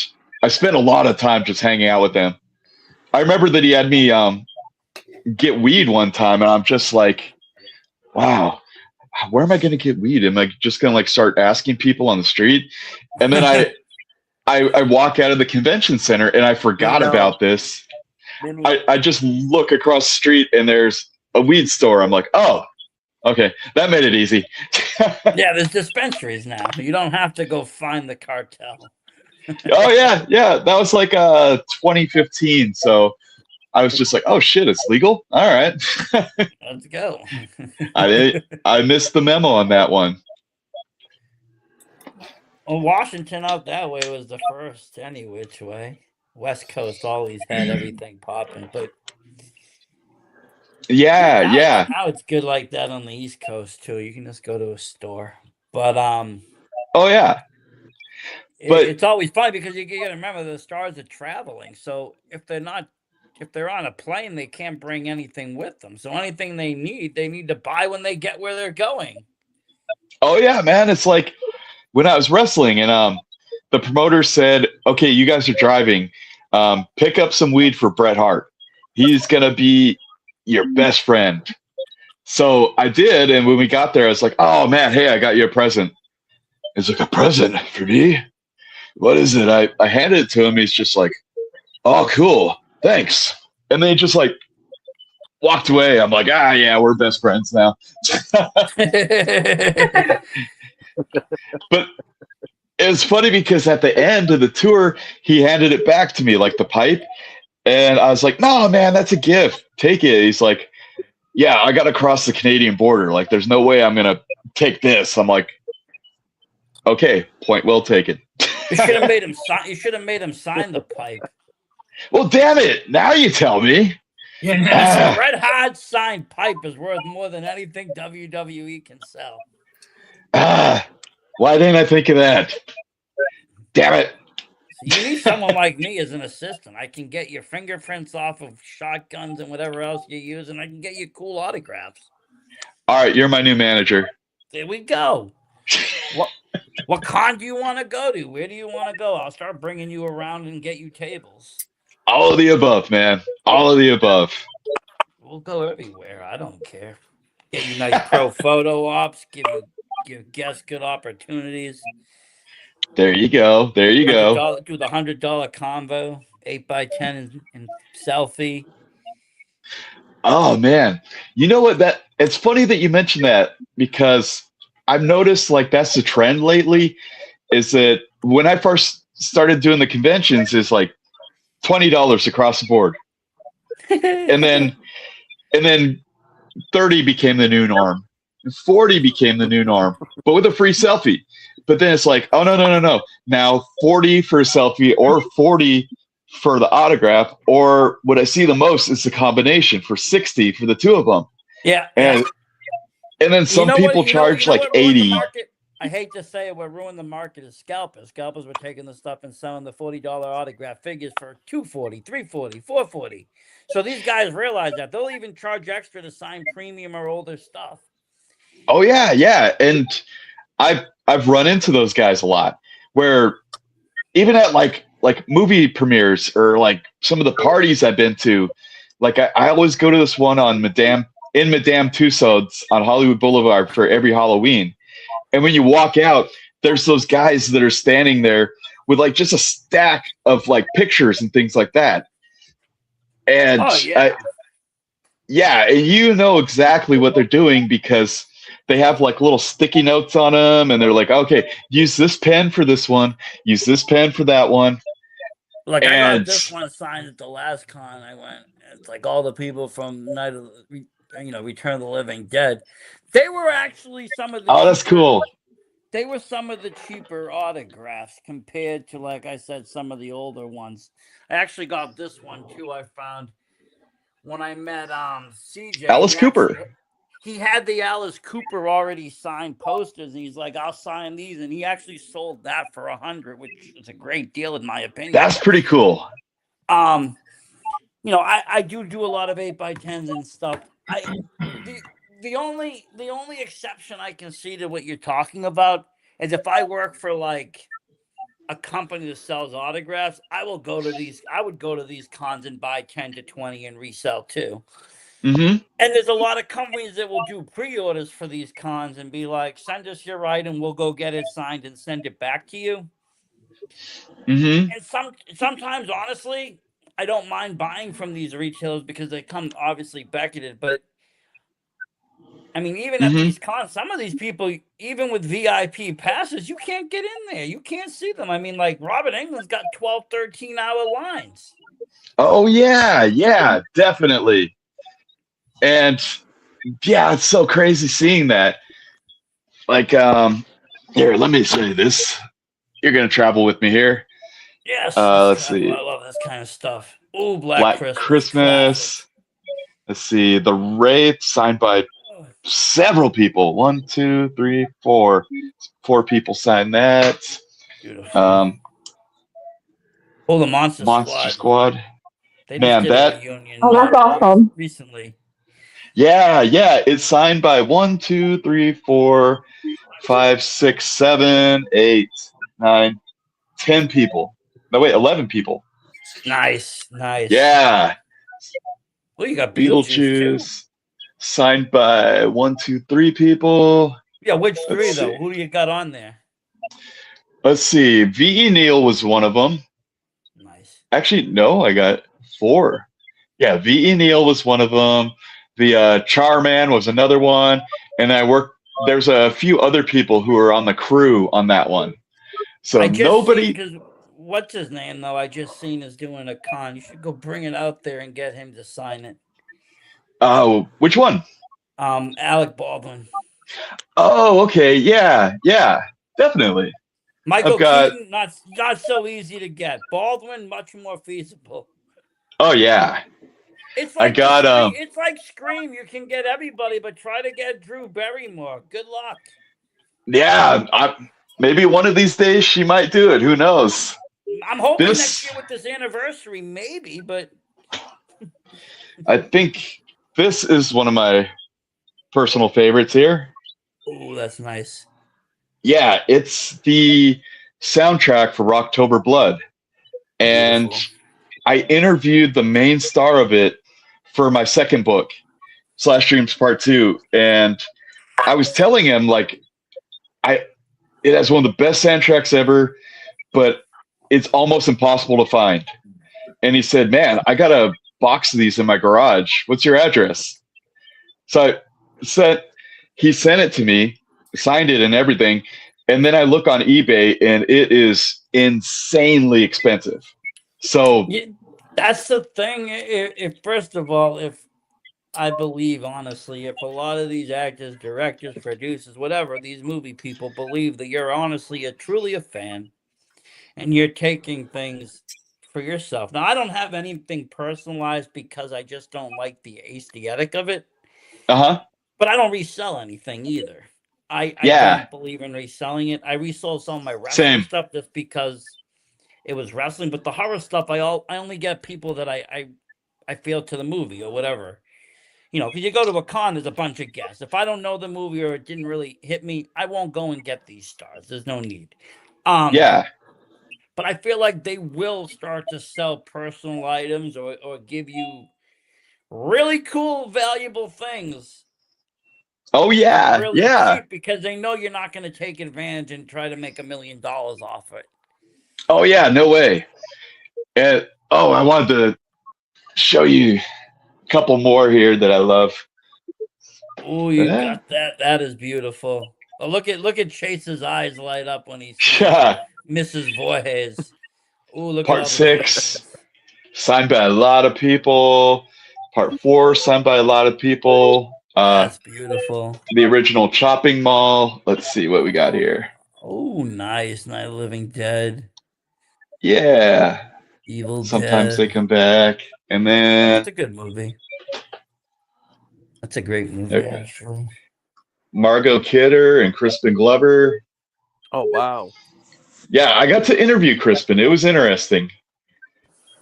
I spent a lot of time just hanging out with him. I remember that he had me get weed one time, and I'm just like, wow, where am I going to get weed? Am I just going to like start asking people on the street? And then I walk out of the convention center and I forgot about this. I just look across the street and there's a weed store. I'm like, oh, okay, that made it easy. Yeah, there's dispensaries now. You don't have to go find the cartel. Oh yeah, that was like 2015. So I was just like, oh shit, it's legal. All right, let's go. I missed the memo on that one. Well, Washington out that way was the first any which way. West Coast always had everything popping, but yeah. Now it's good like that on the East Coast too. You can just go to a store, but oh yeah. But it's always fun because you got to remember the stars are traveling. So if they're on a plane, they can't bring anything with them. So anything they need to buy when they get where they're going. Oh yeah, man. It's like when I was wrestling and the promoter said, okay, you guys are driving. Pick up some weed for Bret Hart. He's going to be your best friend. So I did. And when we got there, I was like, oh man, hey, I got you a present. It's like, a present for me? What is it? I handed it to him. He's just like, oh, cool. Thanks. And then he just like walked away. I'm like, yeah, we're best friends now. But it's funny because at the end of the tour, he handed it back to me, like the pipe. And I was like, no, man, that's a gift. Take it. He's like, yeah, I got to cross the Canadian border. Like, there's no way I'm going to take this. I'm like, okay, point well taken. You should have made him sign. You should have made him sign the pipe. Well, damn it. Now you tell me. Yeah, a red hot signed pipe is worth more than anything WWE can sell. Why didn't I think of that? Damn it. So you need someone like me as an assistant. I can get your fingerprints off of shotguns and whatever else you use, and I can get you cool autographs. All right, you're my new manager. There we go. What con do you want to go to? Where do you want to go? I'll start bringing you around and get you tables. All of the above, man. All of the above. We'll go everywhere. I don't care. Get you nice pro photo ops. Give guests good opportunities. There you go. There you go. Do the $100 convo, 8x10 and selfie. Oh man, you know what? It's funny that you mentioned that, because I've noticed like that's the trend lately. Is that when I first started doing the conventions, is like $20 across the board, and then 30 became the new norm, and 40 became the new norm, but with a free selfie. But then it's like, oh no! Now 40 for a selfie, or 40 for the autograph, or what I see the most is the combination for 60 for the two of them. Yeah, and then some people charge like 80. I hate to say it, what ruined the market is scalpers. Scalpers were taking the stuff and selling the $40 autograph figures for $240, $340, $440. So these guys realize that they'll even charge extra to sign premium or older stuff. Oh yeah, and I've run into those guys a lot, where even at like movie premieres or like some of the parties I've been to, like I always go to this one on Madame Tussauds on Hollywood Boulevard for every Halloween. And when you walk out, there's those guys that are standing there with like just a stack of like pictures and things like that. And and you know exactly what they're doing, because they have like little sticky notes on them, and they're like, okay, use this pen for this one, use this pen for that one. Like, I got this one signed at the last con I went. It's like all the people from Return of the Living Dead. They were actually some of the. Oh, that's cool. They were some of the cheaper autographs compared to, like I said, some of the older ones. I actually got this one too. I found when I met CJ. Alice Cooper. He had the Alice Cooper already signed posters, and he's like, I'll sign these. And he actually sold that for $100, which is a great deal in my opinion. That's pretty cool. I do a lot of 8x10s and stuff. The only exception I can see to what you're talking about is if I work for like a company that sells autographs, I would go to these cons and buy 10 to 20 and resell too. Mm-hmm. And there's a lot of companies that will do pre-orders for these cons and be like, send us your item, we'll go get it signed and send it back to you. Mm-hmm. And sometimes, honestly, I don't mind buying from these retailers because they come obviously becketed. But I mean, even at these cons, some of these people, even with VIP passes, you can't get in there. You can't see them. I mean, like Robert Englund's got 12, 13-hour lines. Oh yeah, definitely. And yeah, it's so crazy seeing that. Like, here, let me say this. You're gonna travel with me here. Yes. Let's see. I love this kind of stuff. Oh, Black Christmas. Let's see. The Wraith, signed by several people. 1, 2, 3, 4. 4 people signed that. Beautiful. The Monster Squad. They Man, that reunion, that's awesome. Recently. Yeah. It's signed by 1, 2, 3, 4, 5, 6, 7, 8, 9, 10 people. No, wait, 11 people. Nice. Yeah. Well, you got Beetlejuice. Signed by 1, 2, 3 people. Yeah, which 3 though? Who do you got on there? Let's see. V.E. Neal was one of them. Nice. Actually, no, I got 4. Yeah, V.E. Neal was one of them. The Charman was another one. And there's a few other people who are on the crew on that one. So nobody. Because what's his name though? I just seen is doing a con. You should go bring it out there and get him to sign it. Oh, which one? Alec Baldwin. Oh, okay. Yeah, definitely. Michael Keaton, not so easy to get. Baldwin, much more feasible. Oh yeah. It's like it's like Scream. You can get everybody, but try to get Drew Barrymore. Good luck. Yeah, maybe one of these days she might do it. Who knows? I'm hoping next year with this anniversary, maybe, but I think this is one of my personal favorites here. Oh, that's nice. Yeah, it's the soundtrack for Rocktober Blood. And I interviewed the main star of it for my second book, Slash Dreams Part 2. And I was telling him, like, it has one of the best soundtracks ever, but it's almost impossible to find. And he said, man, I got a box of these in my garage. What's your address? So he sent it to me, signed it and everything. And then I look on eBay and it is insanely expensive. So that's the thing. If first of all, if I believe honestly, if a lot of these actors, directors, producers, whatever, these movie people believe that you're honestly truly a fan and you're taking things for yourself. Now, I don't have anything personalized because I just don't like the aesthetic of it. But I don't resell anything either. I don't believe in reselling it. I resold some of my wrestling stuff just because it was wrestling. But the horror stuff, I only get people that I feel to the movie or whatever. You know, because you go to a con, there's a bunch of guests. If I don't know the movie or it didn't really hit me, I won't go and get these stars. There's no need. But I feel like they will start to sell personal items or give you really cool, valuable things. Oh yeah, really cheap because they know you're not going to take advantage and try to make $1 million off it. Oh yeah, no way. And I wanted to show you a couple more here that I love. Oh, you got that. That is beautiful. Oh, look at Chase's eyes light up when he sees Mrs. Voorhees. Oh, look Part 6, signed by a lot of people. Part 4, signed by a lot of people. That's beautiful. The original Chopping Mall. Let's see what we got here. Oh, nice. Night of the Living Dead. Yeah. Evil Dead. Sometimes they come back. And then... That's a good movie. That's a great movie, actually. Margot Kidder and Crispin Glover. Oh, wow. Yeah, I got to interview Crispin. It was interesting.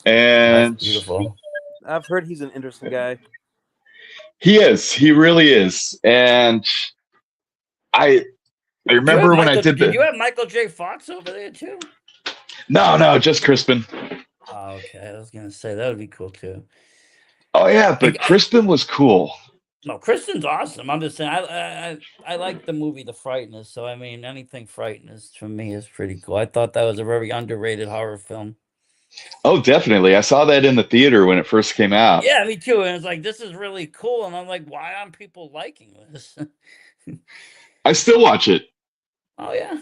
And... That's beautiful. I've heard he's an interesting guy. He is. He really is. And I remember when I did Did you have Michael J. Fox over there too? No, just Crispin. Oh, okay. I was gonna say that would be cool too. Oh yeah, but Crispin was cool. No, Crispin's awesome. I'm just saying I like the movie The Frighteners, so I mean anything Frighteners for me is pretty cool. I thought that was a very underrated horror film. Oh, definitely. I saw that in the theater when it first came out. Yeah, me too. And it's like, this is really cool. And I'm like, why aren't people liking this? I still watch it. Oh, yeah.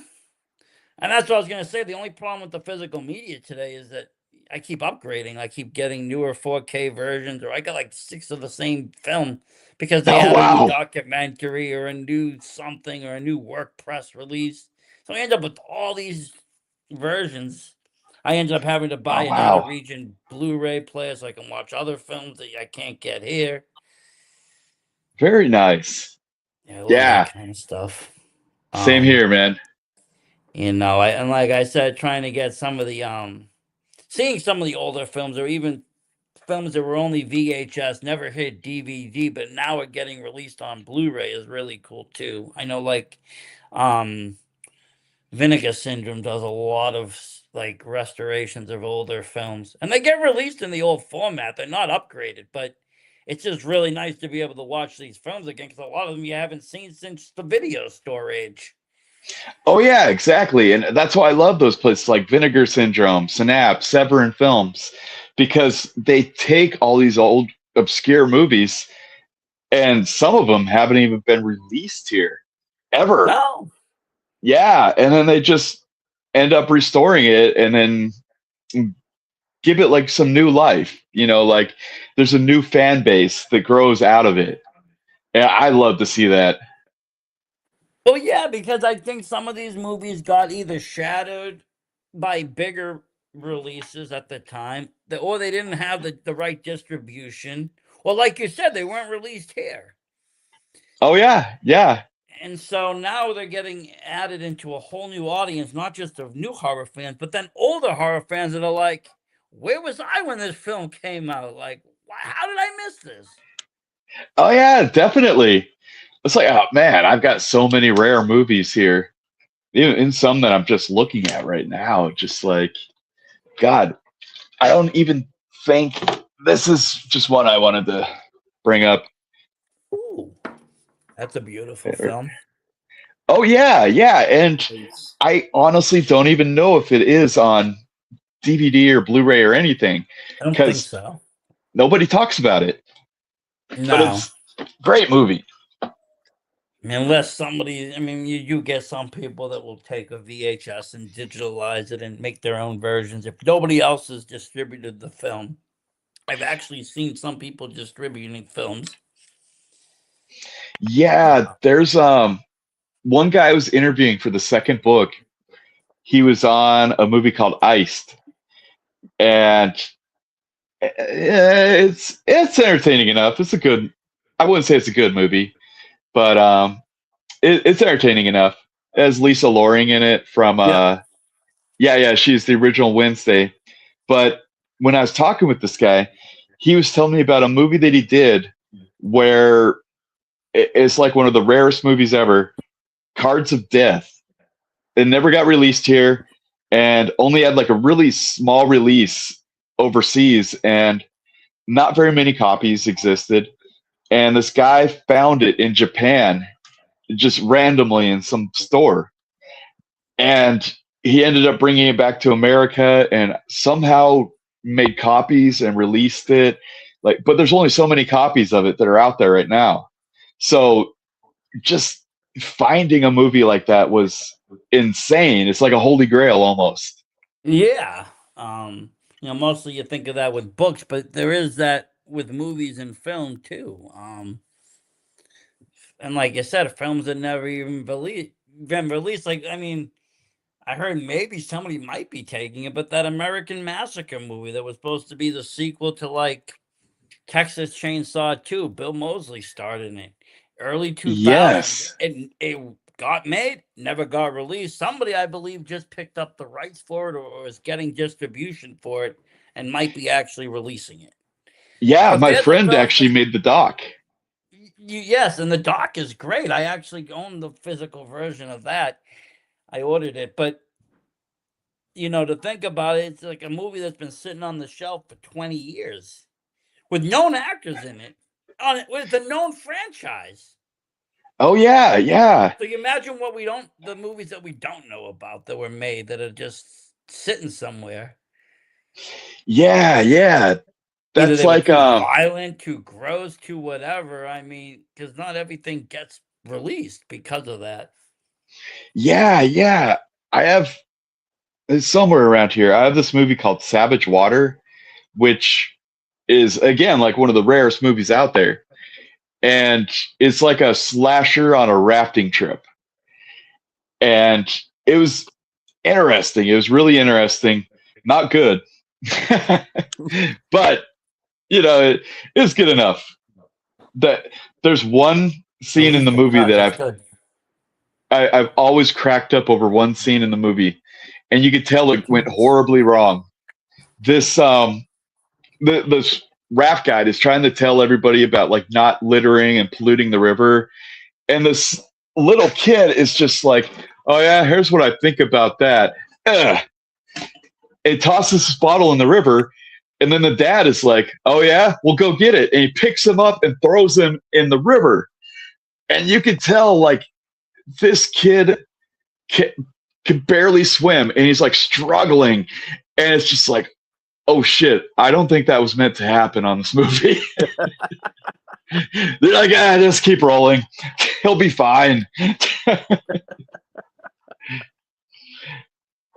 And that's what I was going to say. The only problem with the physical media today is that I keep upgrading. I keep getting newer 4K versions, or I got like 6 of the same film because they had a new documentary or a new something or a new work press release. So I end up with all these versions. I ended up having to buy another region Blu-ray player so I can watch other films that I can't get here. Very nice. Yeah, that kind of stuff. Same here, man. You know, and like I said, trying to get some of the seeing some of the older films or even films that were only VHS, never hit DVD, but now are getting released on Blu-ray is really cool too. I know, like Vinegar Syndrome does a lot of like restorations of older films, and they get released in the old format. They're not upgraded, but it's just really nice to be able to watch these films again because a lot of them you haven't seen since the video store age. Oh yeah, exactly. And that's why I love those places like Vinegar Syndrome, Synapse, Severin Films, because they take all these old obscure movies and some of them haven't even been released here ever. No. Yeah, and then they just end up restoring it and then give it like some new life. Like there's a new fan base that grows out of it. And I love to see that. Well, yeah, because I think some of these movies got either shadowed by bigger releases at the time, or they didn't have the right distribution. Well, like you said, they weren't released here. Oh, yeah. Yeah. And so now they're getting added into a whole new audience, not just of new horror fans, but then older horror fans that are like, where was I when this film came out? Like, how did I miss this? Oh, yeah, definitely. It's like, oh, man, I've got so many rare movies here. In some that I'm just looking at right now. Just like, God, I don't even think this is just one I wanted to bring up. Ooh, that's a beautiful film. Oh, yeah, yeah. And I honestly don't even know if it is on DVD or Blu-ray or anything. I don't think so. Nobody talks about it. No. But it's a great movie. Unless somebody, I mean, you get some people that will take a VHS and digitalize it and make their own versions. If nobody else has distributed the film, I've actually seen some people distributing films. Yeah, there's one guy I was interviewing for the second book. He was on a movie called Iced, and it's entertaining enough. I wouldn't say it's a good movie, but it's entertaining enough. It has Lisa Loring in it from yeah, she's the original Wednesday. But when I was talking with this guy, he was telling me about a movie that he did where it's like one of the rarest movies ever, Cards of Death. It never got released here and only had like a really small release overseas, and not very many copies existed. And this guy found it in Japan just randomly in some store. And he ended up bringing it back to America and somehow made copies and released it. But there's only so many copies of it that are out there right now. So just finding a movie like that was insane. It's like a holy grail almost. Yeah. Mostly you think of that with books, but there is that with movies and film too. And like you said, films that never even been released. Like, I mean, I heard maybe somebody might be taking it, but that American Massacre movie that was supposed to be the sequel to like Texas Chainsaw 2, Bill Moseley starred in it. Early 2000s. Yes. It got made, never got released. Somebody, I believe, just picked up the rights for it or is getting distribution for it and might be actually releasing it. Yeah, my friend actually made the doc. Yes, and the doc is great. I actually own the physical version of that. I ordered it, but to think about it, it's like a movie that's been sitting on the shelf for 20 years with known actors in it, with a known franchise. Oh yeah, yeah. So you imagine the movies that we don't know about that were made that are just sitting somewhere. Yeah, yeah. That's like too violent, too gross, too whatever. I mean, because not everything gets released because of that. Yeah, yeah. It's somewhere around here. I have this movie called Savage Water, which is again like one of the rarest movies out there. And it's like a slasher on a rafting trip. And it was interesting. It was really interesting. Not good. But it is good enough. That there's one scene in the movie that I've always cracked up over one scene in the movie, and you could tell it went horribly wrong. This this raft guide is trying to tell everybody about like not littering and polluting the river, and this little kid is just like, oh yeah, here's what I think about that. It tosses this bottle in the river, and then the dad is like, oh yeah, we'll go get it, and he picks him up and throws him in the river. And you can tell like this kid can barely swim, and he's like struggling, and it's just like, oh shit, I don't think that was meant to happen on this movie. They're like, just keep rolling. He'll be fine.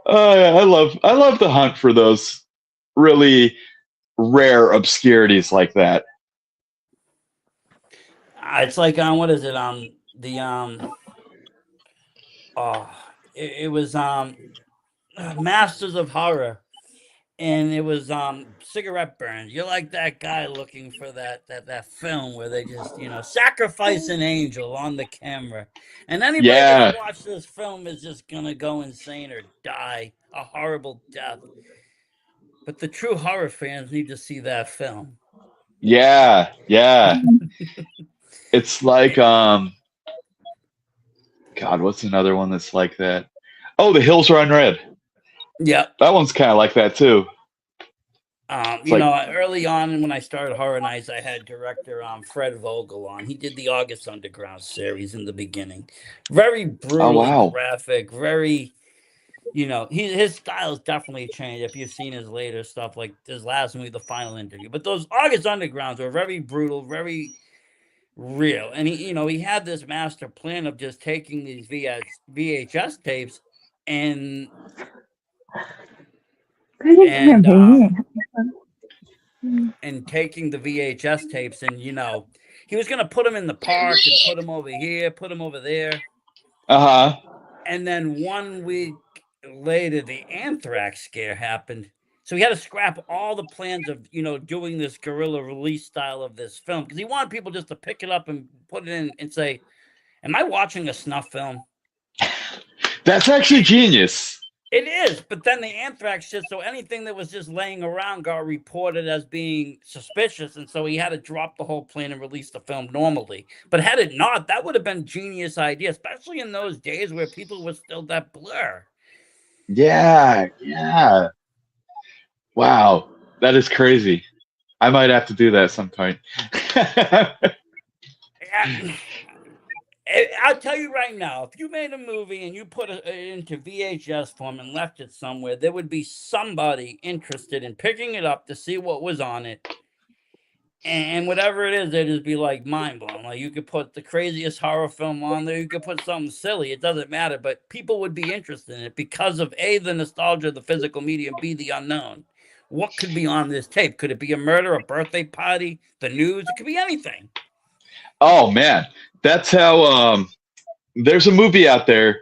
Oh yeah, I love the hunt for those really rare obscurities like that. It's like what is it? The oh, it was Masters of Horror, and it was cigarette burns. You're like that guy looking for that film where they just sacrifice an angel on the camera, and anybody Yeah, that watched this film is just gonna go insane or die a horrible death. But the true horror fans need to see that film. yeah. It's like God, what's another one that's like that? Oh, The Hills Run Red. Yeah. That one's kind of like that too. Early on when I started Horror Nights, I had director Fred Vogel on. He did the August Underground series in the beginning. Very brutally graphic, very, his style's definitely changed if you've seen his later stuff, like his last movie, The Final Interview. But those August Undergrounds were very brutal, very real. And he had this master plan of just taking these VHS tapes and taking the VHS tapes and he was gonna put them in the park and put them over here, put them over there. And then 1 week later, the anthrax scare happened. So he had to scrap all the plans of doing this guerrilla release style of this film because he wanted people just to pick it up and put it in and say, "Am I watching a snuff film?" That's actually genius. It is, but then the anthrax shit, so anything that was just laying around got reported as being suspicious, and so he had to drop the whole plan and release the film normally. But had it not, that would have been a genius idea, especially in those days where people were still that blur. Yeah. Wow, that is crazy. I might have to do that some point. I'll tell you right now, if you made a movie and you put it into VHS form and left it somewhere, there would be somebody interested in picking it up to see what was on it. And whatever it is, they'd just be like mind blown. Like you could put the craziest horror film on there, you could put something silly, it doesn't matter, but people would be interested in it because of A, the nostalgia of the physical media, and B, the unknown. What could be on this tape? Could it be a murder, a birthday party, the news? It could be anything. Oh man, that's how there's a movie out there.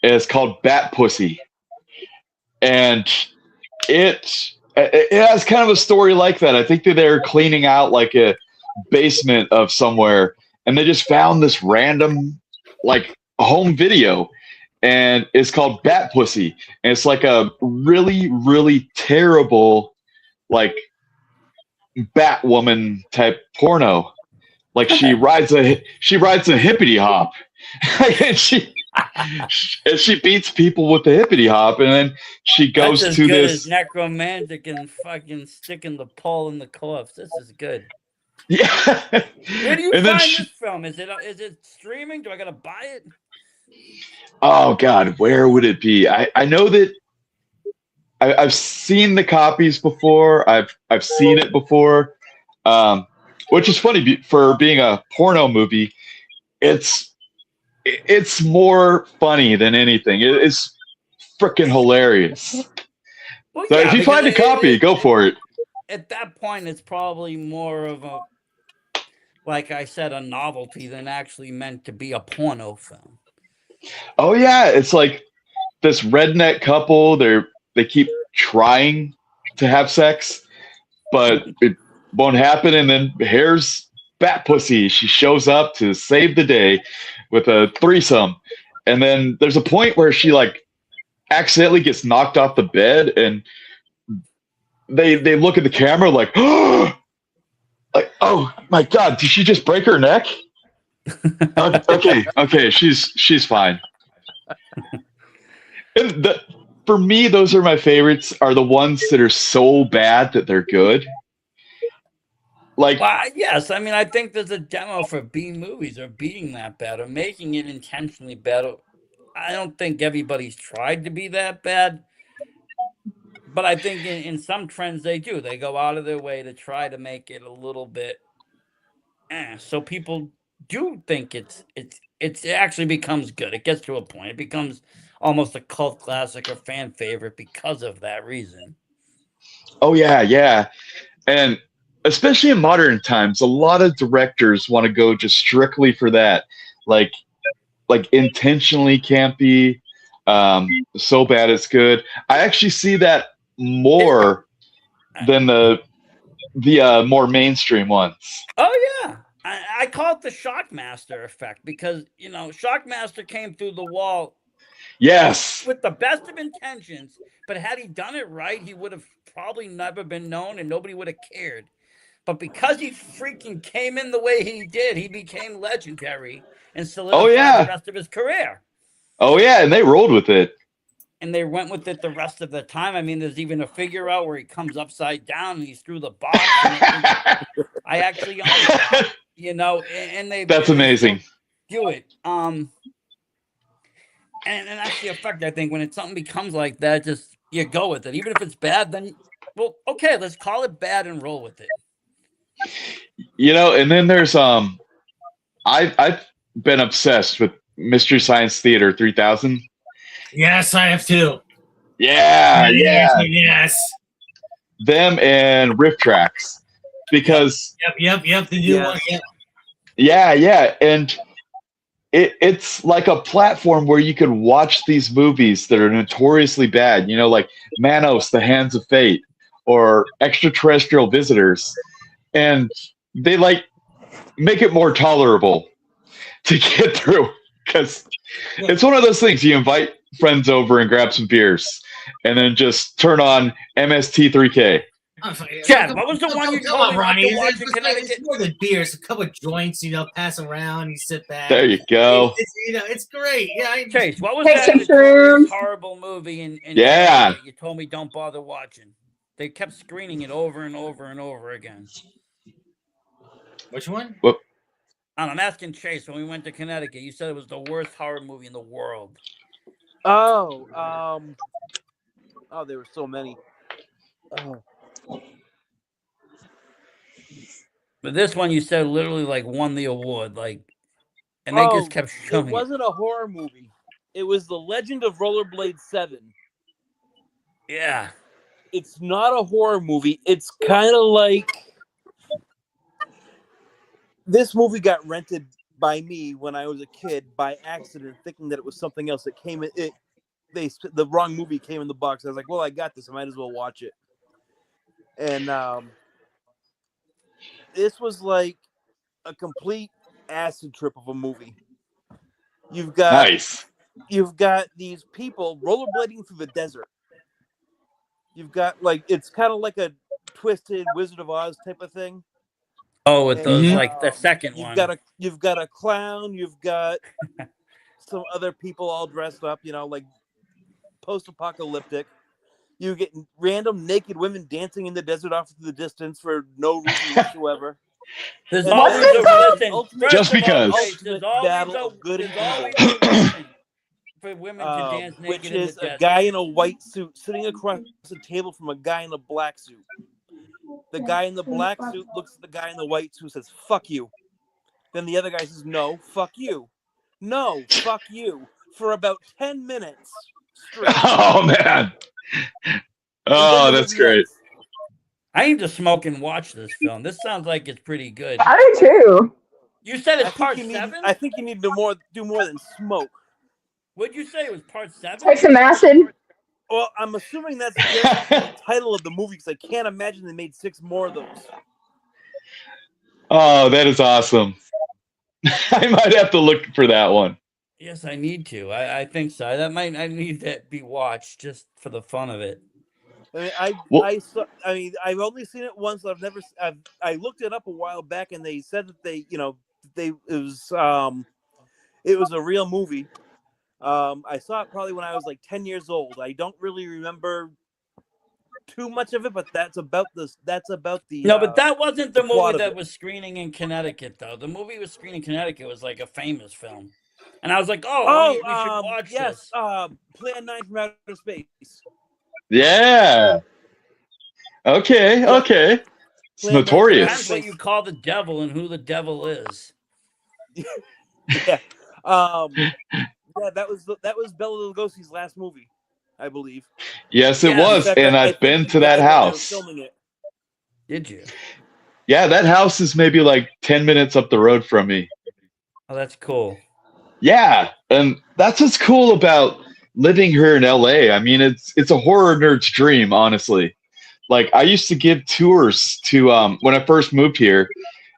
It's called Bat Pussy, and it has kind of a story like that. I think that they're cleaning out like a basement of somewhere, and they just found this random like home video, and it's called Bat Pussy, and it's like a really really terrible like Batwoman type porno. Like she rides a hippity hop, and she beats people with the hippity hop, and then she goes That's as to good this as necromantic and fucking sticking the pole in the corpse. This is good. Yeah. Where do you find this film? Is it streaming? Do I gotta buy it? Oh God, where would it be? I know that I've seen the copies before. I've seen it before. Which is funny for being a porno movie. It's more funny than anything. It's freaking hilarious. Well, so if you find a copy, go for it. At that point, it's probably more of a, like I said, a novelty than actually meant to be a porno film. Oh yeah, it's like this redneck couple. They keep trying to have sex, but it won't happen, and then here's Bat Pussy. She shows up to save the day with a threesome, and then there's a point where she like accidentally gets knocked off the bed, and they look at the camera like, like, oh my God, did she just break her neck? Okay, she's fine. And for me, those are my favorites. Are the ones that are so bad that they're good. Like, well, yes, I mean, I think there's a demo for B movies or being that bad or making it intentionally better. I don't think everybody's tried to be that bad, but I think in some trends they do. They go out of their way to try to make it a little bit, so people do think it actually becomes good. It gets to a point. It becomes almost a cult classic or fan favorite because of that reason. Oh yeah, yeah. And especially in modern times, a lot of directors want to go just strictly for that. Like intentionally campy, so bad it's good. I actually see that more than the more mainstream ones. Oh yeah, I call it the Shockmaster effect because Shockmaster came through the wall Yes. with the best of intentions, but had he done it right, he would have probably never been known and nobody would have cared. But because he freaking came in the way he did, he became legendary and Oh solidified the yeah. rest of his career. Oh yeah, and they rolled with it. And they went with it the rest of the time. I mean, there's even a figure out where he comes upside down and he's through the box. I actually own it, and That's amazing. Do it. And that's the effect, I think, when something becomes like that, just you go with it. Even if it's bad, then, well, okay, let's call it bad and roll with it. And then there's I've been obsessed with Mystery Science Theater 3000. Yes, I have too. Yeah. Yes. Them and Riff Tracks, because Yep. The new one. Yep. Yeah, and it's like a platform where you could watch these movies that are notoriously bad. Like Manos, The Hands of Fate, or Extraterrestrial Visitors, and they make it more tolerable to get through, because it's one of those things you invite friends over and grab some beers and then just turn on MST3K. Chad, what was the one you told me Ronnie? to watch in Connecticut? It's more than beers, a couple of joints, pass around, you sit back. There you go. It's great. Yeah. Chase, what was that horrible movie in you told me don't bother watching? They kept screening it over and over and over again. Which one? What? I'm asking Chase, when we went to Connecticut, you said it was the worst horror movie in the world. Oh, there were so many. Oh. But this one you said literally won the award, and they just kept showing it. Wasn't a horror movie. It was The Legend of Rollerblade 7. Yeah. It's not a horror movie. It's kind of like this movie got rented by me when I was a kid by accident, thinking that it was something else. It came in the wrong movie came in the box. I was like, well, I got this. I might as well watch it. And this was like a complete acid trip of a movie. You've got these people rollerblading through the desert. You've got it's kind of like a twisted Wizard of Oz type of thing. Oh, with those the second one. You've got a clown. You've got some other people all dressed up. Post-apocalyptic. You get random naked women dancing in the desert off to the distance for no reason whatsoever. There's always a just because. Ultimate battle of good and evil. For women to dance naked which in is the desert. a guy in a white suit sitting across the table from a guy in a black suit. The guy in the black suit looks at the guy in the white suit and says, "Fuck you." Then the other guy says, "No, fuck you." "No, fuck you." For about 10 minutes straight. Oh, man. Oh, that's great. I need to smoke and watch this film. This sounds like it's pretty good. I do too. You said it's part 7? I think you need to do more than smoke. What'd you say? It was part 7? Take some acid. Well, I'm assuming that's the title of the movie, because I can't imagine they made 6 more of those. Oh, that is awesome. I might have to look for that one. Yes, I need to. I think so. I need to be watched just for the fun of it. I've only seen it once. I looked it up a while back, and they said that it was a real movie. I saw it probably when I was 10 years old. I don't really remember too much of it, but that's about the. No, but that wasn't the movie that was screening in Connecticut, though. The movie was screening in Connecticut was a famous film, and I was like, we should watch this. Plan 9 from Outer Space. Yeah. Okay. It's notorious. That's what you call the devil and who the devil is. Yeah. Yeah, that was Bela Lugosi's last movie. I believe. Yes, it Yeah, was, In fact, and I I've think been he to that died while they were house. filming it. Did you? Yeah, that house is maybe like 10 minutes up the road from me. Oh, that's cool. Yeah, and that's what's cool about living here in LA. I mean, it's a horror nerd's dream, honestly. Like I used to give tours to when I first moved here,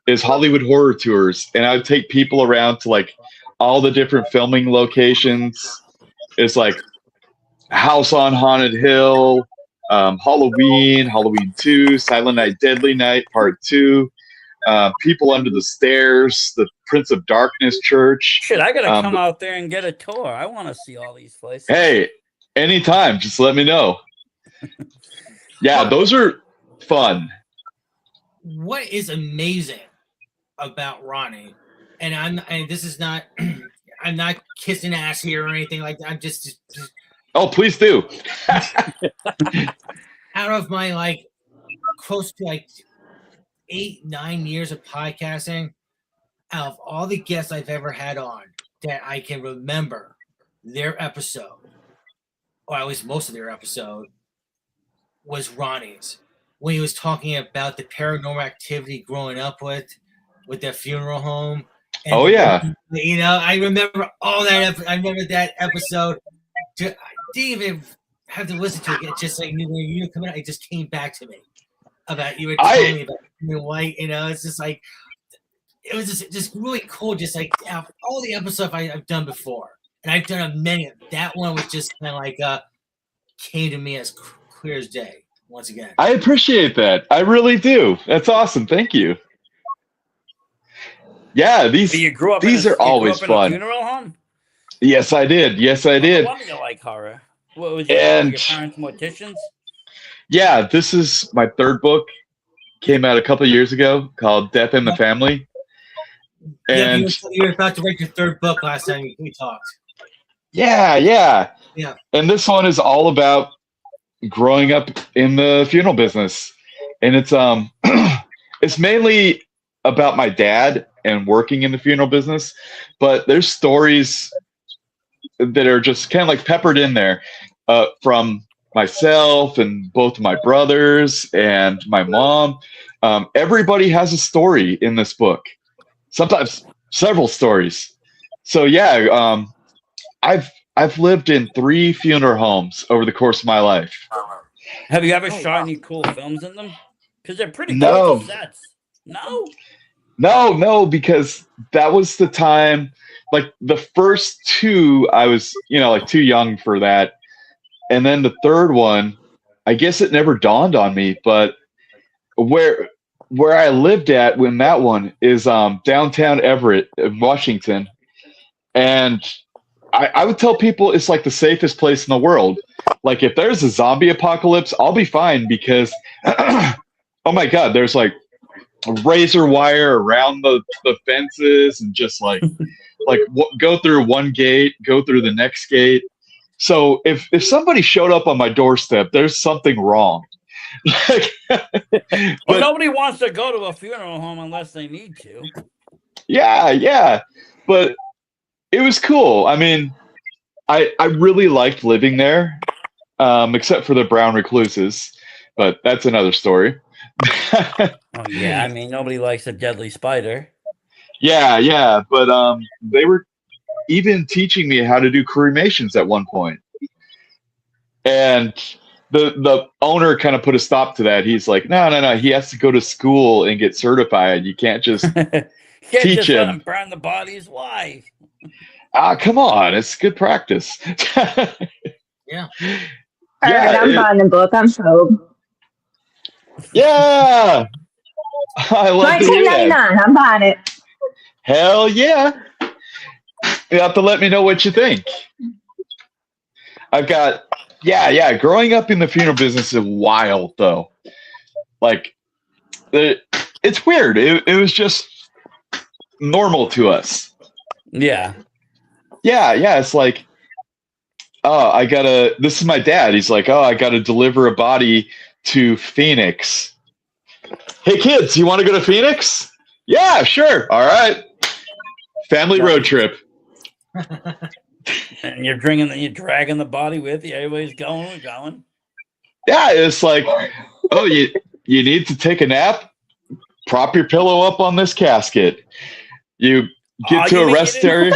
is Hollywood horror tours, and I would take people around to like all the different filming locations. It's like House on Haunted Hill, Halloween 2, Silent Night, Deadly Night Part 2, People Under the Stairs, the Prince of Darkness Church. Shit, I gotta come out there and get a tour. I want to see all these places. Hey, anytime, just let me know. Yeah, those are fun. What is amazing about Ronnie, and this is not, I'm not kissing ass here or anything like that. I'm just Oh, please do. out of my like close to like 8-9 years of podcasting, out of all the guests I've ever had on that I can remember their episode, or at least most of their episode, was Ronnie's, when he was talking about the paranormal activity growing up with their funeral home. And Oh yeah, you know, I remember all that. I remember that episode. I didn't even have to listen to it. Just like when you were coming out, it just came back to me about you were telling me about white. You know, it's just like it was just really cool. Just like all the episodes I've done before, and I've done a many. That one was just kind of like came to me as clear as day. Once again, I appreciate that. I really do. That's awesome. Thank you. Yeah, these are always fun. A funeral home? Yes, I did. Yes, I did. Why do you like horror? What was your parents morticians? Yeah, this is my third book. Came out a couple of years ago called Death in the Family. And you were about to write your third book last time we talked. Yeah. Yeah. And this one is all about growing up in the funeral business. And it's it's mainly about my dad and working in the funeral business, but there's stories that are just kind of like peppered in there from myself and both my brothers and my mom. Everybody has a story in this book, sometimes several stories. So yeah, I've lived in 3 funeral homes over the course of my life. Have you ever shot any cool films in them? Because they're pretty cool sets. No? No, because that was the time, like the first 2, I was, like too young for that. And then the third one, I guess it never dawned on me, but where I lived at when that one is downtown Everett, Washington. And I would tell people it's like the safest place in the world. Like if there's a zombie apocalypse, I'll be fine because, oh my God, there's like razor wire around the fences and just like go through one gate, go through the next gate. So if somebody showed up on my doorstep, there's something wrong. Well, nobody wants to go to a funeral home unless they need to. Yeah. But it was cool. I mean, I really liked living there, except for the brown recluses, but that's another story. Oh, yeah, I mean, nobody likes a deadly spider. Yeah, but they were even teaching me how to do cremations at one point. And the owner kind of put a stop to that. He's like, no, he has to go to school and get certified. You can't just teach him. Let him burn the bodies. Why? Come on, it's good practice. Yeah. All right, I'm buying the book. I'm sold. Yeah. I love $19.99. I'm buying it. Hell yeah. You have to let me know what you think. I've got, growing up in the funeral business is wild, though. Like, it's weird. It was just normal to us. Yeah. Yeah, it's like, this is my dad. He's like, I got to deliver a body to Phoenix. Hey, kids, you want to go to Phoenix? Yeah, sure. All right. Family road trip. And you're dragging the body with you. Everybody's going. Yeah, it's like, oh, you need to take a nap? Prop your pillow up on this casket. You get to a rest area.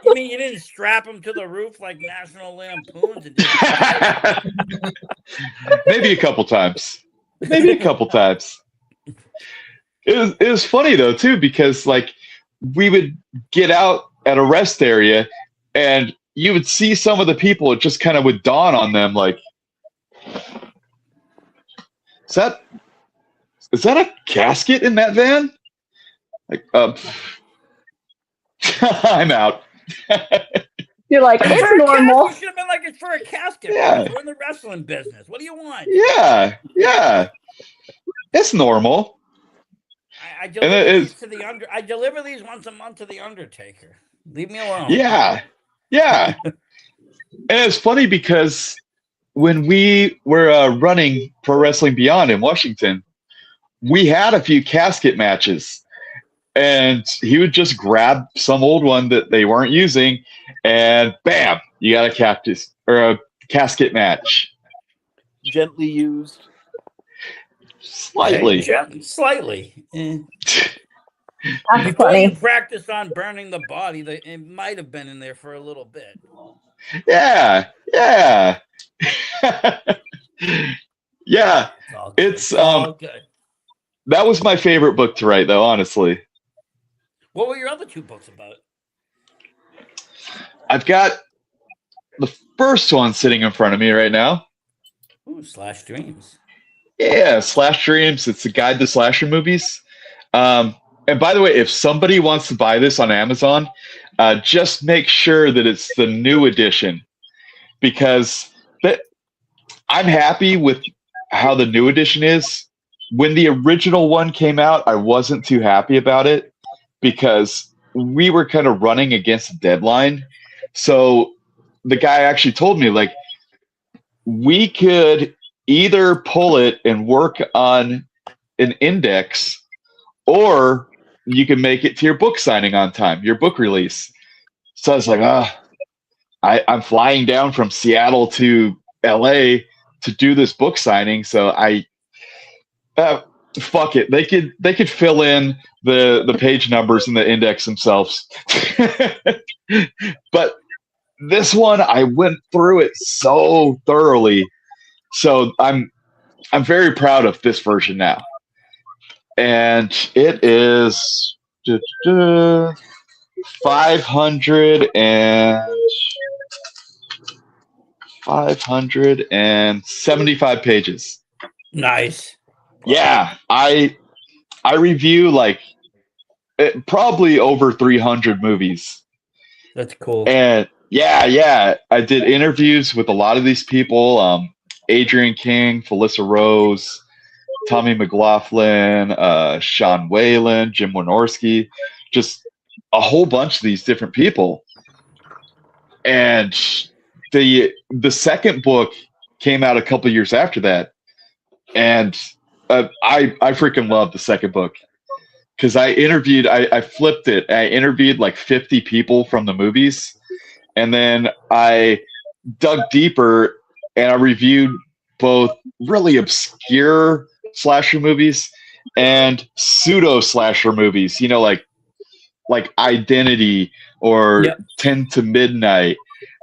You mean you didn't strap them to the roof like National Lampoons? And just Maybe a couple times. It was funny though too, because like we would get out at a rest area and you would see some of the people, it just kind of would dawn on them like, is that a casket in that van? Like, I'm out. You're like, it's normal. You should have been like, it's for a casket. Yeah. We're in the wrestling business. What do you want? Yeah. It's normal. I deliver these once a month to the Undertaker. Leave me alone. Yeah. And it's funny because when we were running Pro Wrestling Beyond in Washington, we had a few casket matches. And he would just grab some old one that they weren't using, and bam, you got a casket match. Gently used. Slightly. Slightly. That's Before you funny. practice on burning the body, it might have been in there for a little bit. Yeah. Yeah. It's all good. That was my favorite book to write, though, honestly. What were your other two books about? I've got the first one sitting in front of me right now. Ooh, Slash Dreams. Yeah, Slash Dreams. It's a guide to slasher movies. And by the way, if somebody wants to buy this on Amazon, just make sure that it's the new edition, because I'm happy with how the new edition is. When the original one came out, I wasn't too happy about it because we were kind of running against a deadline. So the guy actually told me, like, we could either pull it and work on an index, or you can make it to your book signing on time, your book release. So I was like, I'm flying down from Seattle to LA to do this book signing. So fuck it. They could fill in the page numbers in the index themselves. But this one, I went through it so thoroughly. So I'm very proud of this version now. And it is 575 pages. Nice. Yeah, I review like probably over 300 movies. That's cool. And yeah, I did interviews with a lot of these people. Adrian King, Felissa Rose, Tommy McLaughlin, Sean Whalen, Jim Wynorski, just a whole bunch of these different people. And the second book came out a couple years after that, and I freaking love the second book because I flipped it. I interviewed like 50 people from the movies, and then I dug deeper and I reviewed both really obscure slasher movies and pseudo slasher movies, you know, like Identity or 10 to Midnight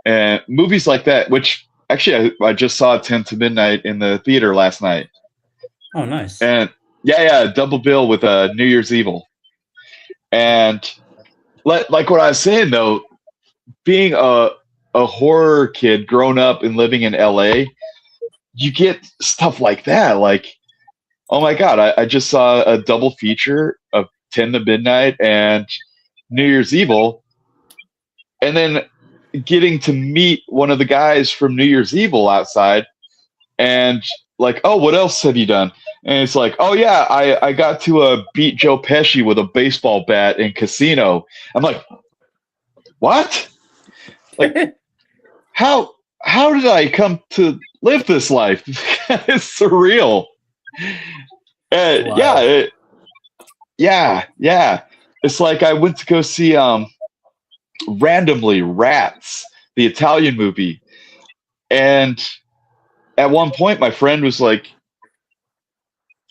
and movies like that, which actually I just saw 10 to Midnight in the theater last night. Oh, nice. And yeah, double bill with New Year's Evil. And like what I was saying though, being a horror kid growing up and living in LA, you get stuff like that. Like, oh my God, I just saw a double feature of 10 to Midnight and New Year's Evil. And then getting to meet one of the guys from New Year's Evil outside and like, oh, what else have you done? And it's like, oh yeah, I got to beat Joe Pesci with a baseball bat in Casino. I'm like, what? Like, how did I come to live this life? It's surreal. Wow. Yeah. It's like I went to go see randomly Rats the Italian movie. And at one point, my friend was like,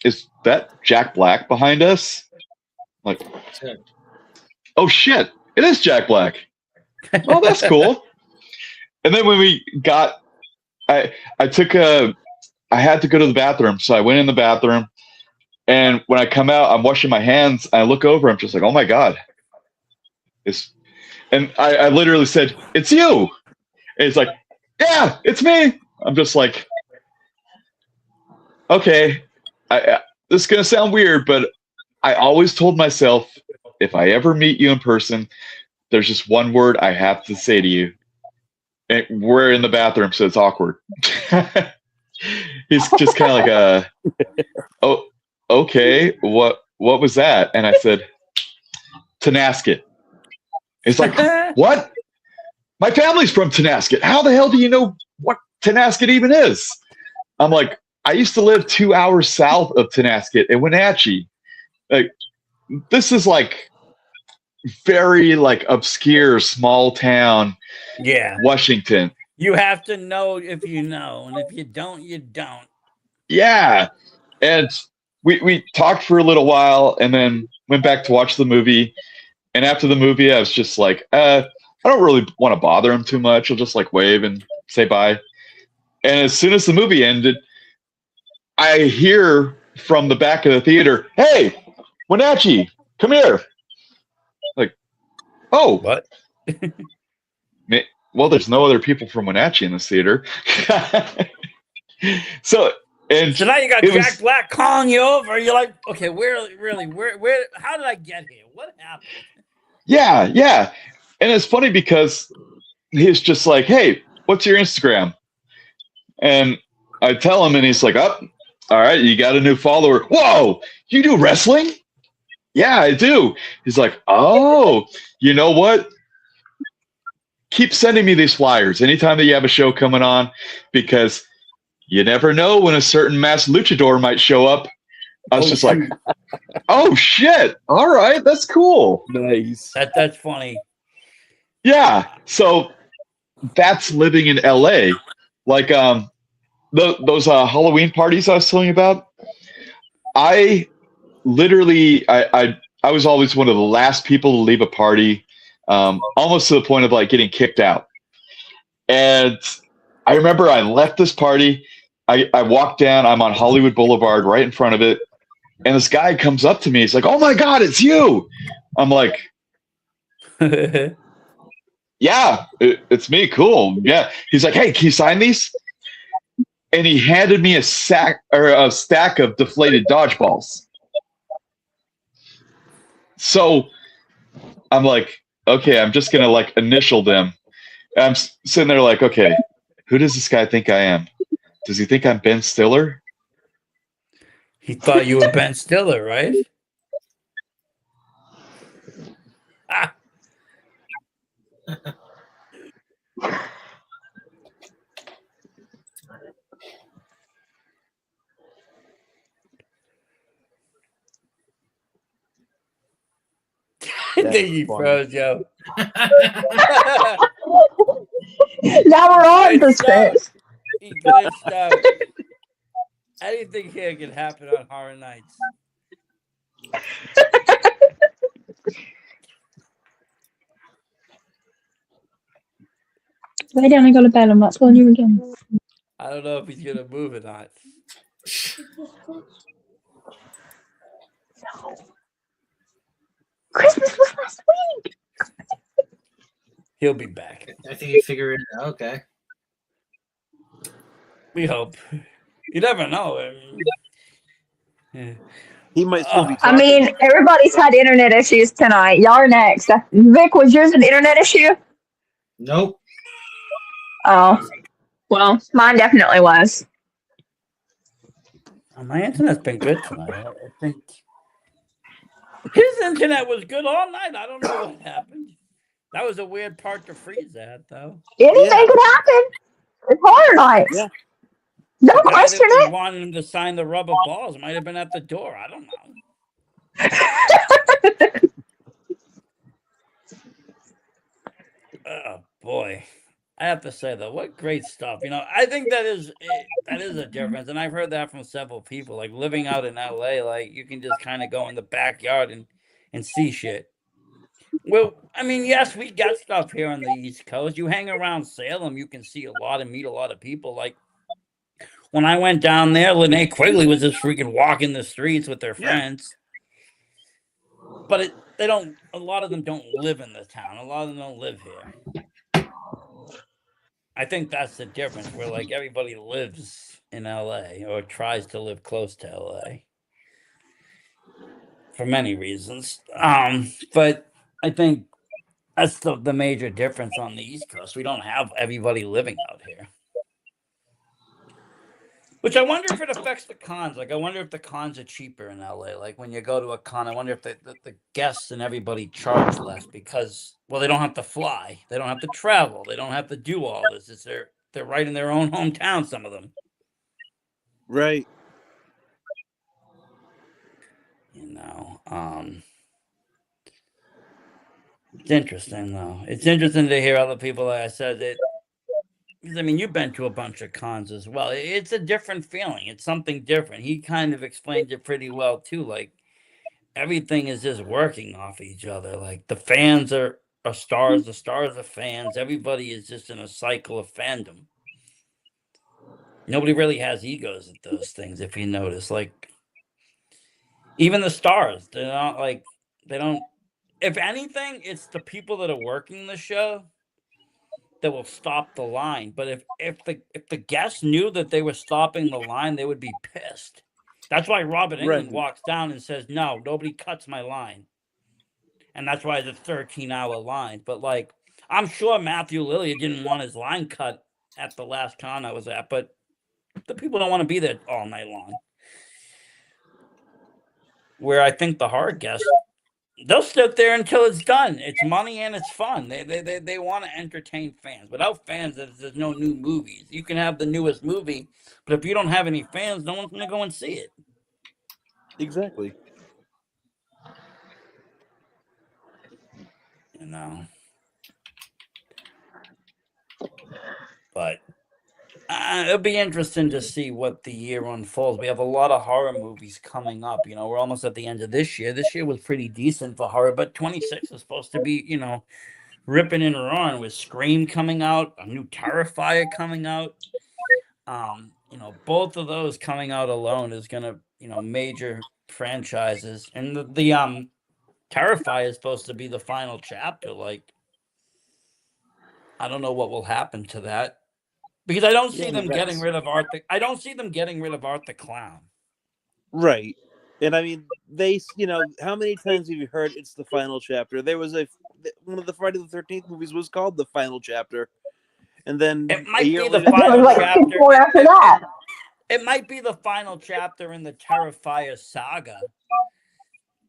"Is that Jack Black behind us?" I'm like, oh shit, it is Jack Black. Oh, that's cool. And then when we got, I had to go to the bathroom, so I went in the bathroom. And when I come out, I'm washing my hands. I look over. I'm just like, oh my god, and I literally said, "It's you." And he's like, "Yeah, it's me." I'm just like, okay, this is gonna sound weird, but I always told myself, if I ever meet you in person, there's just one word I have to say to you. And we're in the bathroom, so it's awkward. He's just kind of like, oh, okay, what was that? And I said, Tenasket. He's like, what? My family's from Tenasket. How the hell do you know what Tenasket even is? I'm like, I used to live 2 hours south of Tenasket in Wenatchee. Like, this is like very like obscure small town. Yeah, Washington. You have to know if you know, and if you don't, you don't. Yeah, and we talked for a little while, and then went back to watch the movie. And after the movie, I was just like, I don't really want to bother him too much. I'll just like wave and say bye. And as soon as the movie ended, I hear from the back of the theater, "Hey, Wenatchee, come here." Like, oh, what? Well, there's no other people from Wenatchee in this theater. So now you got Jack Black calling you over. You're like, okay, where? How did I get here? What happened? Yeah. And it's funny because he's just like, "Hey, what's your Instagram?" And I tell him, and he's like, "Oh, all right, you got a new follower." "Whoa, you do wrestling?" "Yeah, I do." He's like, "Oh, you know what? Keep sending me these flyers anytime that you have a show coming on, because you never know when a certain mass luchador might show up." I was just like, oh shit, all right, that's cool. Nice. That's funny. Yeah, so that's living in LA. Like those Halloween parties I was telling you about, I literally I was always one of the last people to leave a party, almost to the point of like getting kicked out. And I remember I left this party. I walked down. I'm on Hollywood Boulevard, right in front of it, and this guy comes up to me. He's like, "Oh my god, it's you!" I'm like, "Yeah, it's me. Cool. Yeah." He's like, "Hey, can you sign these?" And he handed me a stack of deflated dodgeballs. So I'm like, okay, I'm just gonna like initial them. And I'm sitting there like, okay, who does this guy think I am? Does he think I'm Ben Stiller? He thought you were Ben Stiller, right? I think he froze, yo. Now we're on the spit. He glitched out. Anything here can happen on Horror Nights. Lay down and go to bed. I'm not calling you again. I don't know if he's gonna move or not. No. Christmas was last week. He'll be back. I think you figure it out. Okay. We hope. You never know. He might still be. I mean, everybody's had internet issues tonight. Y'all are next. Vic, was yours an internet issue? Nope. Oh, well, mine definitely was. My internet's been good tonight. I think his internet was good all night. I don't know what happened. That was a weird part to freeze at, though. Anything could happen. It's Horror Nights. Yeah. No question it. Wanted him to sign the rubber balls. Might have been at the door. I don't know. Oh boy, I have to say though, what great stuff. I think that is a difference, and I've heard that from several people. Like living out in LA, like you can just kind of go in the backyard and see shit. Well, I mean, yes, we got stuff here on the East Coast. You hang around Salem, you can see a lot and meet a lot of people. Like when I went down there, Linnea Quigley was just freaking walking the streets with their friends. But they don't. A lot of them don't live in the town. A lot of them don't live here. I think that's the difference. Where like everybody lives in LA or tries to live close to LA for many reasons. But I think that's the major difference on the East Coast. We don't have everybody living out here. Which I wonder if it affects the cons. Like, I wonder if the cons are cheaper in LA. Like, when you go to a con, I wonder if the guests and everybody charge less because, well, they don't have to fly. They don't have to travel. They don't have to do all this. They're right in their own hometown, some of them. Right. It's interesting, though. It's interesting to hear other people, like I said, that. I mean, you've been to a bunch of cons as well. It's a different feeling. It's something different. He kind of explained it pretty well, too. Like, everything is just working off each other. Like, the fans are stars. The stars are fans. Everybody is just in a cycle of fandom. Nobody really has egos at those things, if you notice. Like, even the stars, they're not like, they don't. If anything, it's the people that are working the show that will stop the line. But if the guests knew that they were stopping the line, they would be pissed. That's why Robert England walks down and says, "No, nobody cuts my line." And that's why it's a 13-hour line. But like, I'm sure Matthew Lillard didn't want his line cut at the last con I was at, but the people don't want to be there all night long. Where I think the hard guests, they'll sit there until it's done. It's money and it's fun. They want to entertain fans. Without fans, there's no new movies. You can have the newest movie, but if you don't have any fans, no one's going to go and see it. Exactly. But it'll be interesting to see what the year unfolds. We have a lot of horror movies coming up. We're almost at the end of this year. This year was pretty decent for horror, but 26 is supposed to be, ripping and roaring with Scream coming out, a new Terrifier coming out. Both of those coming out alone is gonna, major franchises. And the Terrifier is supposed to be the final chapter. Like, I don't know what will happen to that. Because I don't see them getting rid of Art. I don't see them getting rid of Art the Clown. Right. And I mean, how many times have you heard it's the final chapter? There was one of the Friday the 13th movies was called The Final Chapter. And then it might be the final chapter. After that. It might be the final chapter in the Terrifier saga.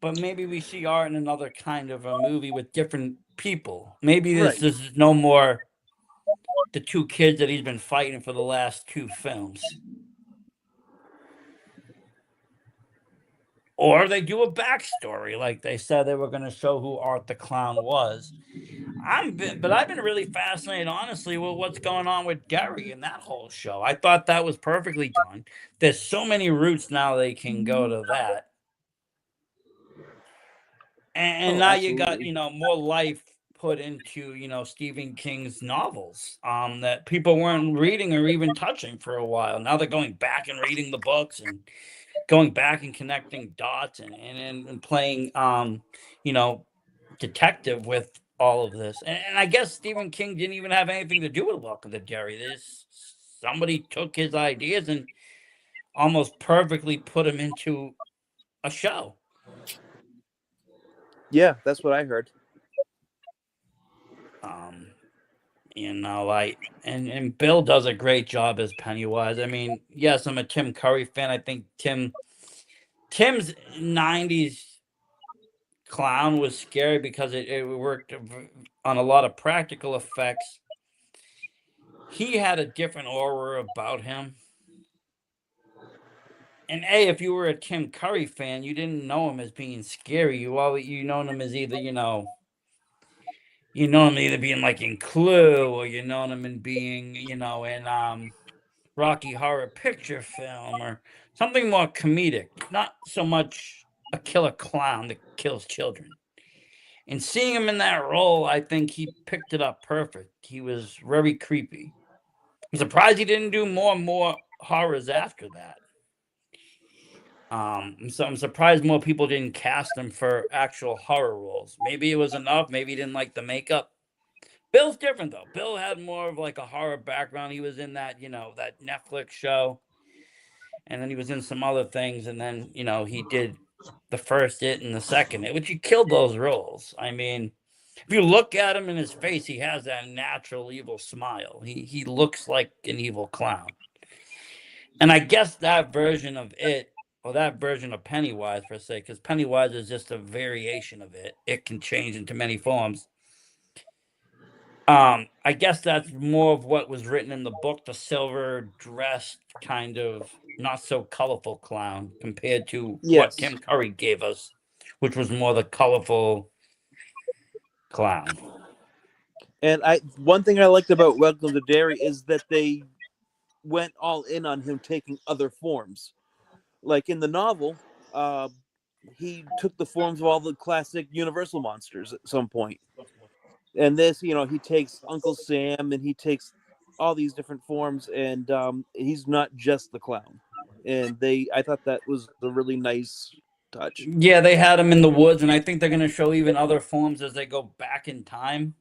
But maybe we see Art in another kind of a movie with different people. Maybe this is no more the two kids that he's been fighting for the last two films. Or they do a backstory, like they said they were going to show who Art the Clown was. But I've been really fascinated, honestly, with what's going on with Gary in that whole show. I thought that was perfectly done. There's so many routes now they can go to that. And now absolutely. You got, more life put into, Stephen King's novels that people weren't reading or even touching for a while. Now they're going back and reading the books and going back and connecting dots and playing, detective with all of this. And I guess Stephen King didn't even have anything to do with Welcome to Derry. Somebody took his ideas and almost perfectly put them into a show. Yeah, that's what I heard. And Bill does a great job as Pennywise. I mean, yes, I'm a Tim Curry fan. I think Tim's 90s clown was scary because it worked on a lot of practical effects. He had a different aura about him. And if you were a Tim Curry fan, you didn't know him as being scary. You known him as either, You know him either being like in Clue, or you know him in being, in Rocky Horror Picture Film, or something more comedic, not so much a killer clown that kills children. And seeing him in that role, I think he picked it up perfect. He was very creepy. I'm surprised he didn't do more and more horrors after that. So I'm surprised more people didn't cast him for actual horror roles. Maybe it was enough. Maybe he didn't like the makeup. Bill's different though. Bill had more of like a horror background. He was in that, that Netflix show, and then he was in some other things, and then he did the first It and the second It, which he killed those roles. I mean, if you look at him in his face, he has that natural evil smile. He looks like an evil clown. And I guess that version of It, or that version of Pennywise, per se, because Pennywise is just a variation of It. It can change into many forms. I guess that's more of what was written in the book, the silver dressed kind of not so colorful clown, compared to what Tim Curry gave us, which was more the colorful clown. And one thing I liked about Welcome to Derry is that they went all in on him taking other forms. Like in the novel, he took the forms of all the classic Universal monsters at some point. And this, he takes Uncle Sam, and he takes all these different forms, and he's not just the clown. And I thought that was a really nice touch. Yeah, they had him in the woods, and I think they're going to show even other forms as they go back in time.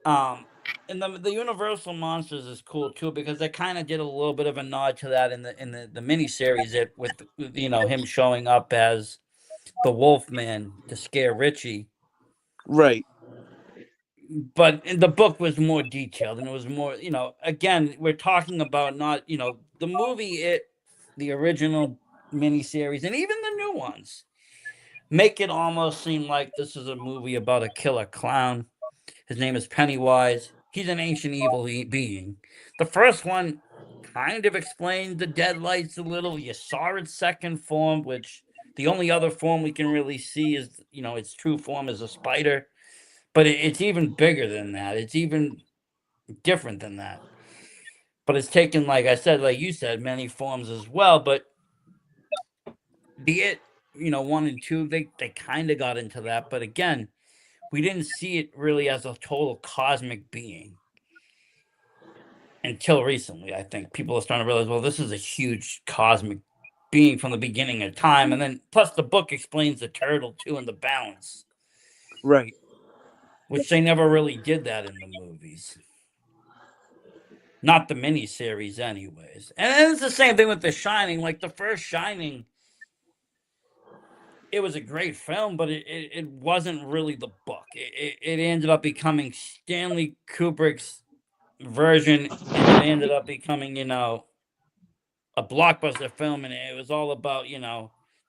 And the Universal monsters is cool too, because they kind of did a little bit of a nod to that in the miniseries, with him showing up as the Wolfman to scare Richie. Right. But the book was more detailed, and it was more, again, we're talking about not, the movie, the original miniseries, and even the new ones make it almost seem like this is a movie about a killer clown. His name is Pennywise. He's an ancient evil being. The first one kind of explained the deadlights a little. You saw its second form, which the only other form we can really see is, its true form is a spider. But it's even bigger than that. It's even different than that. But it's taken, like I said, like you said, many forms as well. But the 1 and 2, they kind of got into that. But again, we didn't see it really as a total cosmic being until recently. I think people are starting to realize, well, this is a huge cosmic being from the beginning of time. And then plus the book explains the turtle too, and the balance. Right. Which they never really did that in the movies. Not the miniseries anyways. And it's the same thing with The Shining. Like the first Shining, it was a great film, but it wasn't really the book. It ended up becoming Stanley Kubrick's version, and it ended up becoming, a blockbuster film, and it was all about,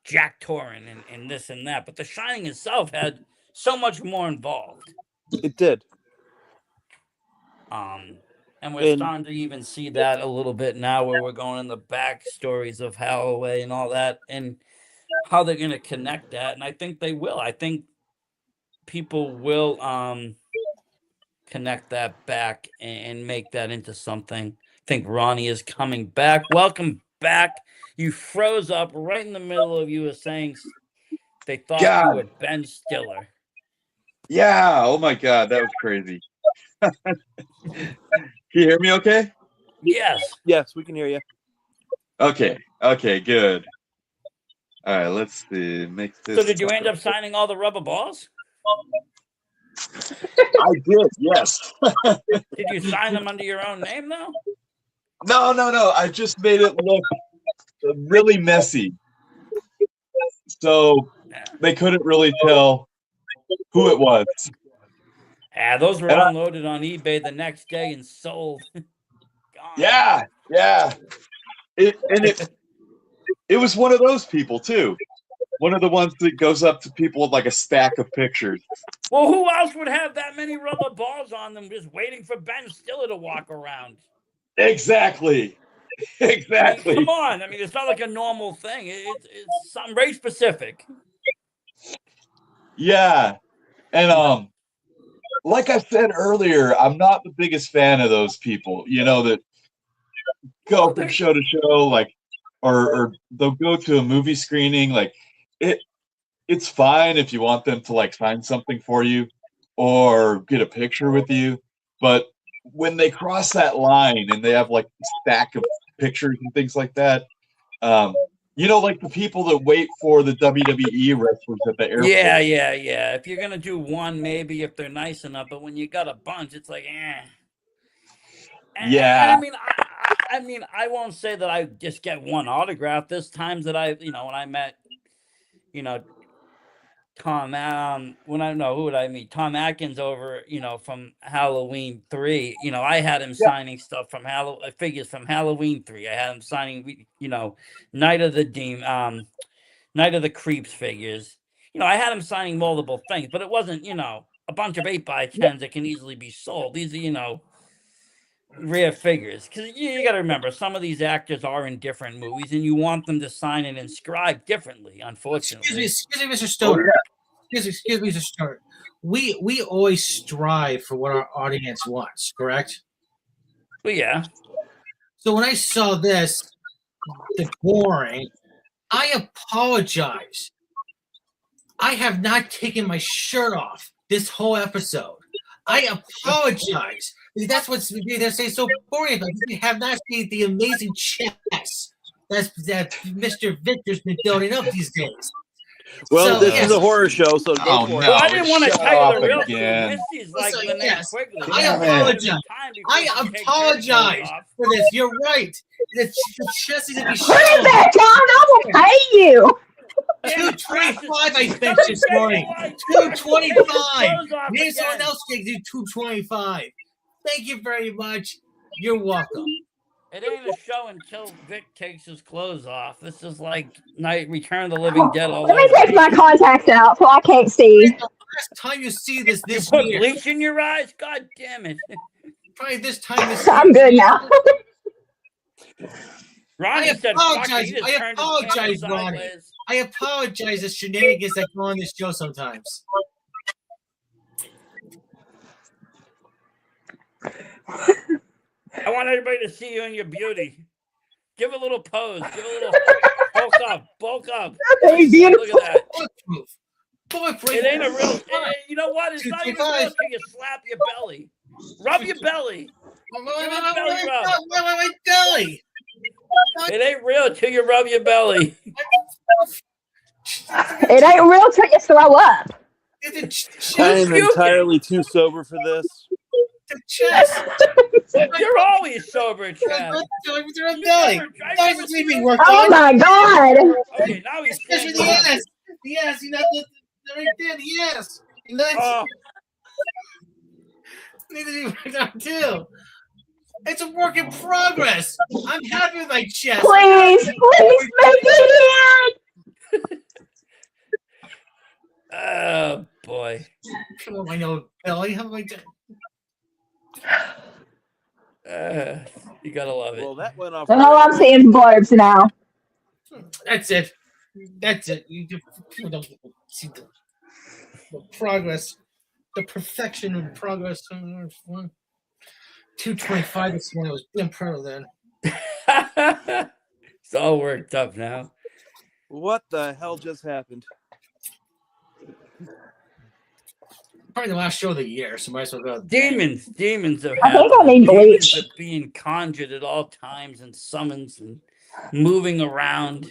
Jack Torrance and this and that. But The Shining itself had so much more involved. It did. And we're starting to even see that a little bit now, where we're going in the backstories of Holloway and all that, and how they're going to connect that. And I think they will. I think people will connect that back and make that into something. I think Ronnie is coming back. Welcome back. You froze up right in the middle of you were saying they thought you were Ben Stiller. Yeah. Oh my God, that was crazy. Can you hear me okay? Yes. Yes, we can hear you. Okay, good. All right, let's see. Make this. So did you end up signing all the rubber balls? I did, yes. Did you sign them under your own name, though? No. I just made it look really messy. So they couldn't really tell who it was. Those were unloaded on eBay the next day and sold. Yeah. It was one of those people too. One of the ones that goes up to people with like a stack of pictures. Well, who else would have that many rubber balls on them just waiting for Ben Stiller to walk around? Exactly. I mean, come on. I mean, it's not like a normal thing. It's something very specific. Yeah. And like I said earlier, I'm not the biggest fan of those people, that go from show to show, like, or they'll go to a movie screening. Like, it's fine if you want them to like sign something for you or get a picture with you, but when they cross that line and they have like a stack of pictures and things like that, like the people that wait for the WWE wrestlers at the airport. Yeah. If you're gonna do one, maybe if they're nice enough, but when you got a bunch, it's like, eh. Yeah. And I won't say that I just get one autograph. There's times that when I met, Tom, who would I meet? Tom Atkins over, from Halloween 3. I had him signing stuff from figures from Halloween 3. I had him signing, Night of the Creeps figures. I had him signing multiple things, but it wasn't, a bunch of 8x10s that can easily be sold. These are, rare figures. Because you got to remember, some of these actors are in different movies, and you want them to sign and inscribe differently, unfortunately. Excuse me, Mr. Stoner. Excuse me, Mr. Stoner. We always strive for what our audience wants, correct? Well, yeah. So when I saw this, the boring, I apologize. I have not taken my shirt off this whole episode. I apologize. That's what's so boring about it. We have not seen the amazing chess that Mr. Victor's been building up these days. Well, this is a horror show, so go for it. I didn't want to tell you the real again. Misty's like Linnea Quigley. I apologize for this. You're right. The chess is to be shown. Put it back down. I will pay you. 225 I spent this morning. 225. Maybe someone else can do 225. Thank you very much. You're welcome. It ain't a show until Vic takes his clothes off. This is like Return of the Living Dead. Let me take my contacts out so I can't see. The last time you see this You put year. bleach in your eyes? God damn it. Probably this time this year. I'm good now. Ronnie said, I apologize, Ronnie. I apologize the shenanigans that go on this show sometimes. I want everybody to see you in your beauty. Give a little pose. Give a little bulk up. Hey, beautiful. Look at that. Bulletproof. It ain't a real. You know what? It's not even real until you slap your belly. Rub your belly. My belly. It ain't real until you rub your belly. It ain't real till you throw up. I am entirely too sober for this. The chest. You're always sober, Chad. Oh my God. Okay, now he's Especially the ass. The ass, right there, the ass. Need to be worked on too. It's a work in progress. I'm happy with my chest. Please make it in. Oh boy. Come on, my nose belly. How am I doing? You gotta love it. Well, that went off. All I'm seeing is blurbs now. That's it. People don't see the progress, the perfection of progress. 225 this morning. I was being proud then. It's all worked up now. What the hell just happened? Probably the last show of the year, so might as well go. Demons have I think I need bleach. Demons are being conjured at all times and summons and moving around.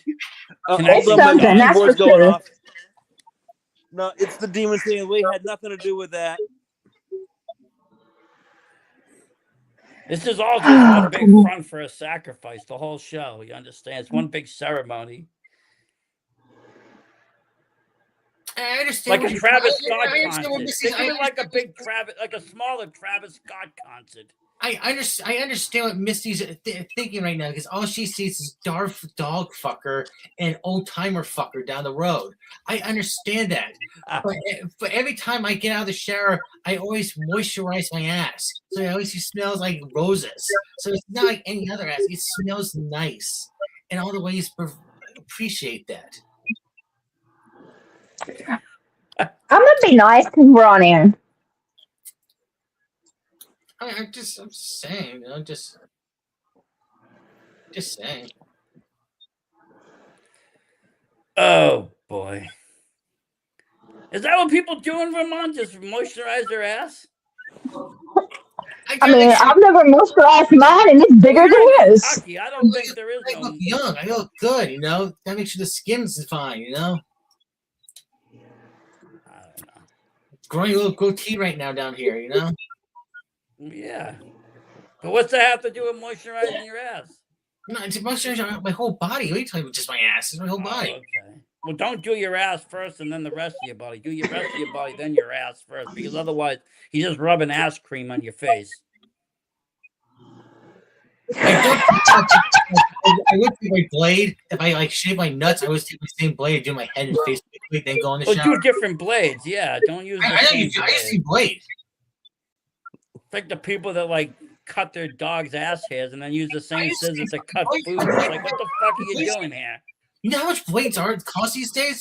It's something, that's for sure. No, it's the demon thing. We had nothing to do with that. This is all just one big front for a sacrifice, the whole show. You understand? It's one big ceremony. I understand. Like a Travis Scott concert. Think of it like a big like a smaller Travis Scott concert. I understand what Misty's thinking right now because all she sees is Darth dog fucker and old timer fucker down the road. I understand that, but every time I get out of the shower, I always moisturize my ass, so it always smells like roses. So it's not like any other ass; it smells nice, and all the ways appreciate that. I'm gonna be nice because we're on air. I'm just saying, just saying. Oh boy. Is that what people do in Vermont? Just moisturize their ass? I mean, I've never moisturized mine, and it's bigger than his. Kentucky. I don't think there is I look young. I look good, That makes sure the skin's fine, I don't know. Growing a little goatee right now down here, Yeah. But what's that have to do with moisturizing your ass? No, it's moisturizing my whole body. What are you talking about? Just my ass. It's my whole body. Okay. Well, don't do your ass first and then the rest of your body. Do your rest of your body, then your ass first, because otherwise you're just rubbing ass cream on your face. I would take my blade. If I shave my nuts, I always take the same blade and do my head and face quickly, then go in the shower. Do different blades. Yeah, don't use the same blade. It's like the people that cut their dog's ass hairs and then use the same scissors to cut food. It's like, what the fuck are you doing here? You know how much blades cost these days?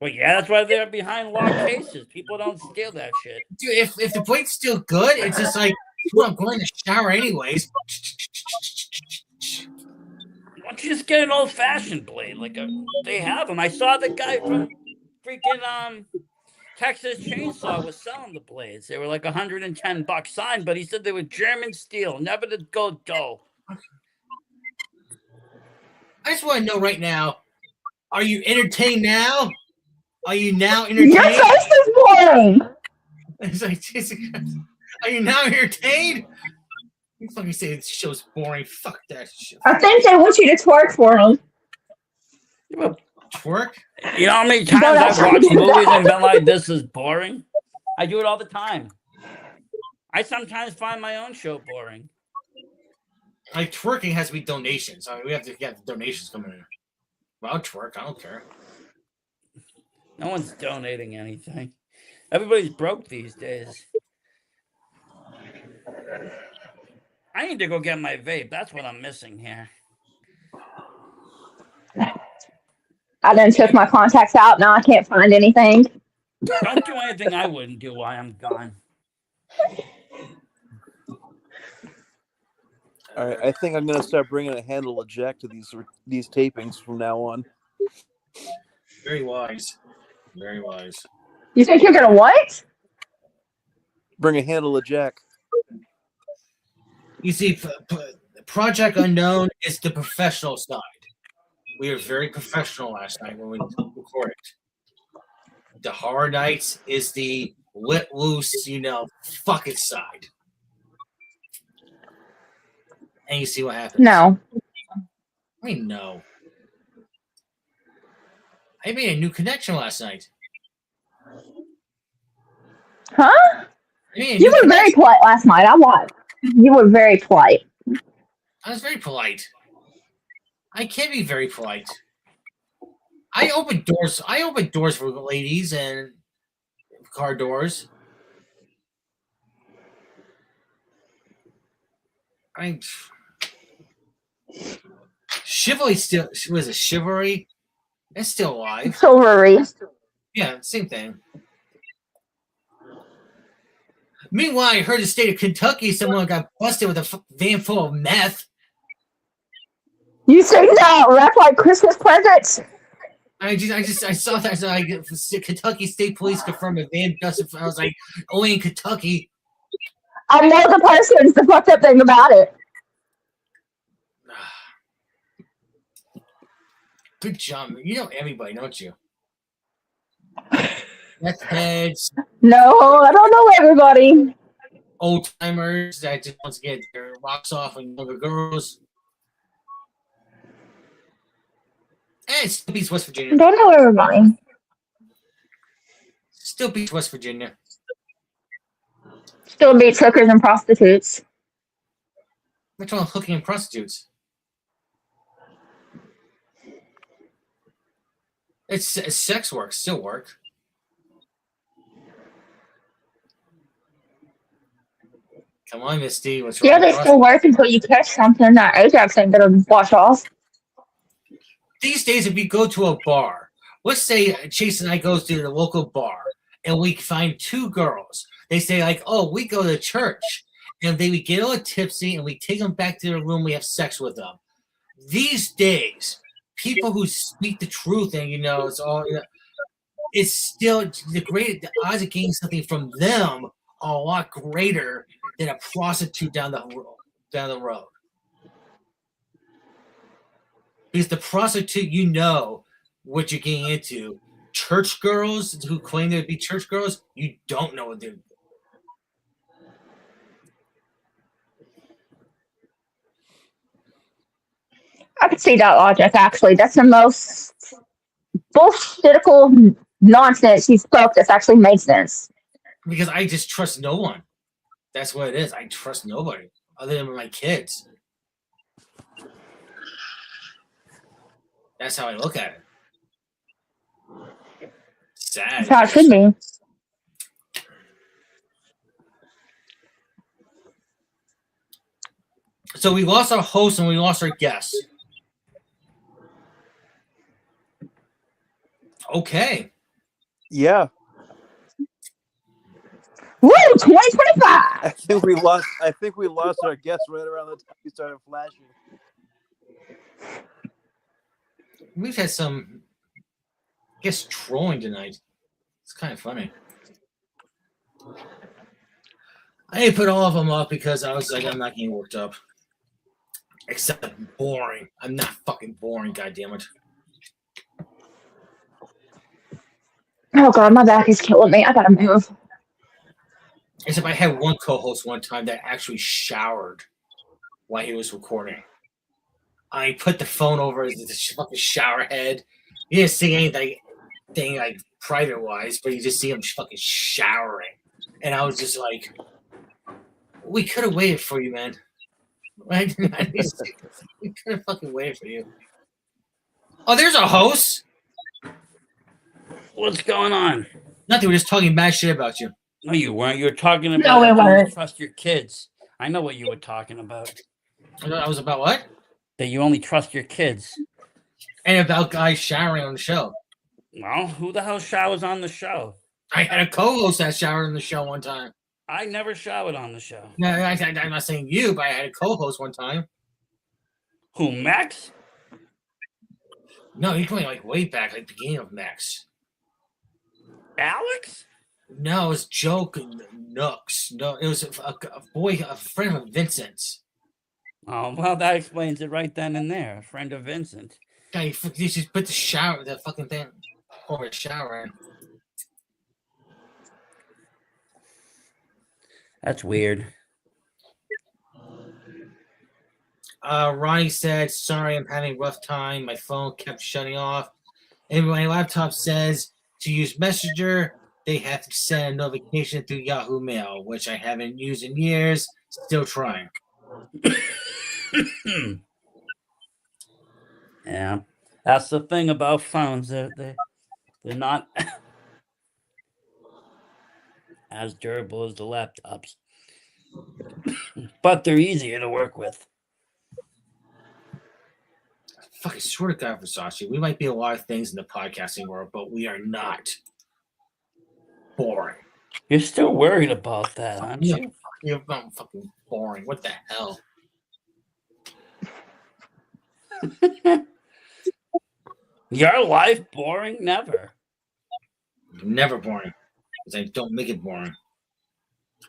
Well, yeah, that's why they're behind locked cases. People don't steal that shit. Dude, if the blade's still good, it's just like, well, I'm going to the shower anyways. Why don't you just get an old-fashioned blade? They have them. I saw the guy from freaking Texas Chainsaw was selling the blades. They were like $110 signed, but he said they were German steel, never to go dull. I just want to know right now, are you entertained now? Are you now entertained? Your face is boring. It's like, Jesus Christ. Are you now entertained? You fucking say this show's boring. Fuck that shit. I think they want you to twerk for them. Twerk? You know how many times I've watched movies and been like, this is boring? I do it all the time. I sometimes find my own show boring. Like, twerking has to be donations. I mean, we have to get donations coming in. Well, I'll twerk. I don't care. No one's donating anything. Everybody's broke these days. I need to go get my vape. That's what I'm missing here. I then took my contacts out. Now I can't find anything. Don't do anything I wouldn't do while I'm gone. All right, I think I'm going to start bringing a handle of Jack to these tapings from now on. Very wise. Very wise. You think you're going to what? Bring a handle of Jack. You see, Project Unknown is the professional side. We were very professional last night when we recorded. The Horror Nights is the let loose, fuck it side. And you see what happens. No. I mean, no. I made a new connection last night. Huh? You were very polite last night. I watched. You were very polite. I was very polite. I can be very polite. I open doors. I open doors for ladies and car doors. Chivalry still was a chivalry. It's still alive. Chivalry. Yeah, same thing. Meanwhile, I heard in the state of Kentucky, someone got busted with a van full of meth. You say no, wrap like Christmas presents. I saw that. So Kentucky State Police confirmed a van busted. I was like, only in Kentucky. I know the person's the fucked up thing about it. Good job. You know everybody, don't you? Meth heads. No, I don't know everybody. Old timers that just want to get their rocks off on younger girls. And Still Beach, West Virginia. I don't know everybody. Still Beach, West Virginia. Still beats hookers and prostitutes. What's wrong with hooking and prostitutes? It's sex work, still work. Come on, Misty. What's wrong? Yeah, they still work until you catch something that Ajax ain't gonna wash off. These days, if you go to a bar, let's say Chase and I go to the local bar, and we find two girls. They say like, "Oh, we go to church," and they would get all tipsy, and we take them back to their room. We have sex with them. These days, people who speak the truth, and it's all, it's still the odds of getting something from them are a lot greater than a prostitute down the road. Because the prostitute, what you're getting into. Church girls who claim to be church girls, you don't know what they're doing. I could see that logic, actually. That's the most bullshitical nonsense you spoke that's actually made sense. Because I just trust no one. That's what it is. I trust nobody other than my kids. That's how I look at it. Sad. That's how it should be. So we lost our host and we lost our guests. Okay. Yeah. Woo! 2025. I think we lost our guest right around the time we started flashing. We've had some guest trolling tonight. It's kind of funny. I didn't put all of them up because I was like, I'm not getting worked up. Except boring. I'm not fucking boring, goddammit. Oh god, my back is killing me. I gotta move. Except I had one co-host one time that actually showered while he was recording. I put the phone over the fucking shower head. You didn't see anything like private wise, but you just see him fucking showering. And I was just like, we could have waited for you, man. We could have fucking waited for you. Oh, there's a host. What's going on? Nothing. We're just talking bad shit about you. No, you weren't. You were talking about No, we weren't. trust your kids. I know what you were talking about. I was about what? That you only trust your kids. And about guys showering on the show. Well, who the hell showers on the show? I had a co-host that showered on the show one time. I never showered on the show. No, I'm not saying you, but I had a co-host one time. Who, Max? No, you're going like way back, like beginning of Max. Alex? No, it was Joke Nooks. No, it was a friend of Vincent's. Oh, well, that explains it right then and there. A friend of Vincent. Yeah, you just put the fucking thing over the shower. That's weird. Ronnie said, sorry, I'm having a rough time. My phone kept shutting off. And my laptop says to use Messenger, they have to send a notification through Yahoo Mail, which I haven't used in years. Still trying. Yeah. That's the thing about phones. They're not as durable as the laptops. But they're easier to work with. Fucking swear to God, Versace, we might be a lot of things in the podcasting world, but we are not boring. You're still worried about that, aren't you? You're fucking boring. What the hell? Your life boring? Never. Never boring. Because I don't make it boring.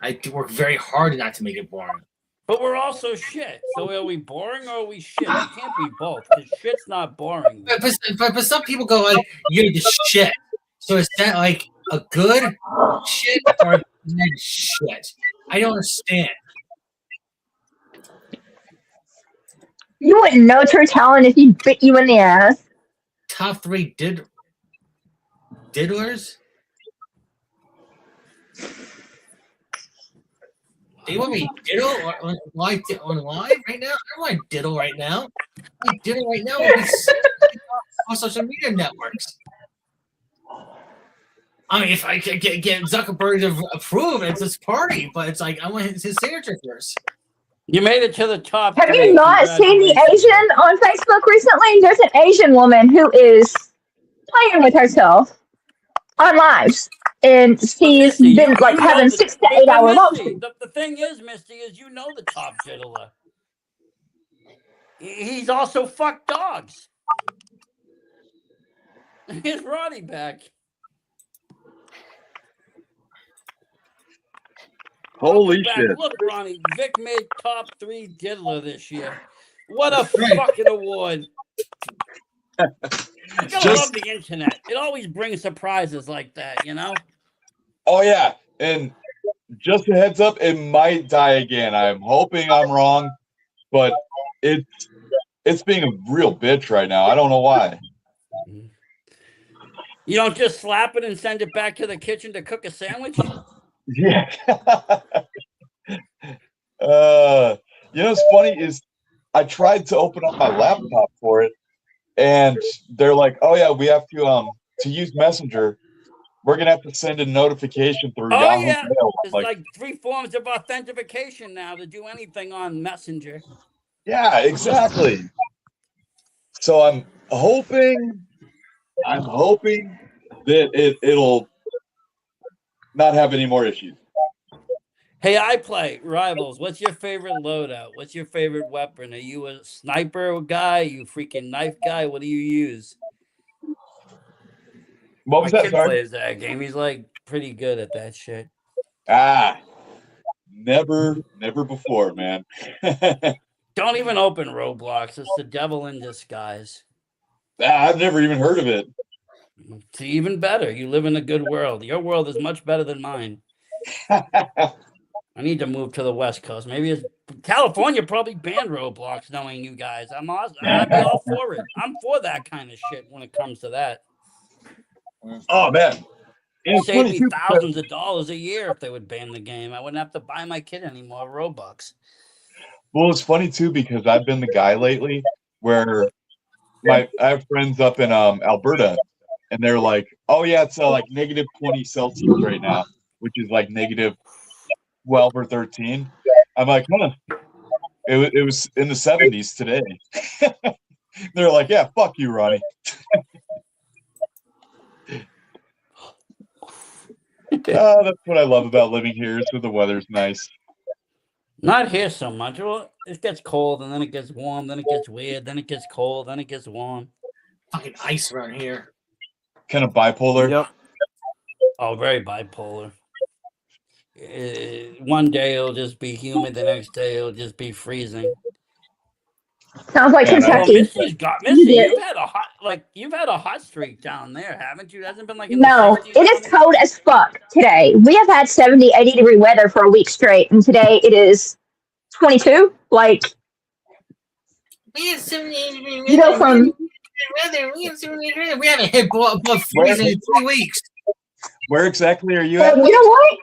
I work very hard not to make it boring. But we're also shit. So are we boring or are we shit? It can't be both. Because shit's not boring. But some people go like, you're the shit. So is that like a good shit or a bad shit? I don't understand. You wouldn't know true talent if he bit you in the ass. Top 3 diddlers? Do you want me to diddle on live right now? I don't want to diddle right now. I diddle right now on social media networks. I mean, if I could get Zuckerberg to approve, it's this party, but it's like I want his signature first. You made it to the top. Have you not seen the Asian on Facebook recently? There's an Asian woman who is playing with herself. on lives, and he's Misty, been like having 6 to 8 hour long Misty, streams. the thing is, Misty, is you know the top diddler. He's also fucked dogs. Here's Ronnie back. Holy shit. Look, Ronnie, Vic made top 3 diddler this year. What a fucking award. You gotta love the internet. It always brings surprises like that, you know? Oh, yeah. And just a heads up, it might die again. I'm hoping I'm wrong, but it's being a real bitch right now. I don't know why. You don't just slap it and send it back to the kitchen to cook a sandwich? Yeah. You know what's funny is I tried to open up my laptop for it, and they're like, "Oh yeah, we have to use Messenger. We're gonna have to send a notification through Yahoo Mail." There's like 3 forms of authentication now to do anything on Messenger. Yeah, exactly. So I'm hoping that it'll not have any more issues. Hey, I play Rivals. What's your favorite loadout? What's your favorite weapon? Are you a sniper guy? You freaking knife guy? What do you use? What was My that? kid Sorry? plays that game. He's like pretty good at that shit. Never before, man. Don't even open Roblox. It's the devil in disguise. I've never even heard of it. It's even better. You live in a good world. Your world is much better than mine. I need to move to the West Coast. Maybe it's California probably banned Roblox, knowing you guys. I'd be all for it. I'm for that kind of shit when it comes to that. Oh man. It'd save me thousands of dollars a year if they would ban the game. I wouldn't have to buy my kid any more Robux. Well, it's funny too because I've been the guy lately where I have friends up in Alberta, and they're like, "Oh yeah, it's like negative 20 Celsius right now, which is like negative 12 or 13." I'm like, "Huh." It was in the 70s today. They're like, "Yeah, fuck you, Ronnie." That's what I love about living here. So the weather's nice. Not here so much. Well, it gets cold and then it gets warm, then it gets weird, then it gets cold, then it gets warm. Fucking ice around here. Kind of bipolar. Yep. Oh, very bipolar. One day it'll just be humid, the next day it'll just be freezing. Sounds like Kentucky. Missy, you've had a hot streak down there, haven't you? It hasn't been like in No, the 60s, it is cold as fuck today. We have had 70, 80 degree weather for a week straight, and today it is 22. Like, We have 70, 80 degree weather. you know, from We have 70 degree weather. We haven't hit above freezing in 3 weeks. Where exactly are you at? you know what?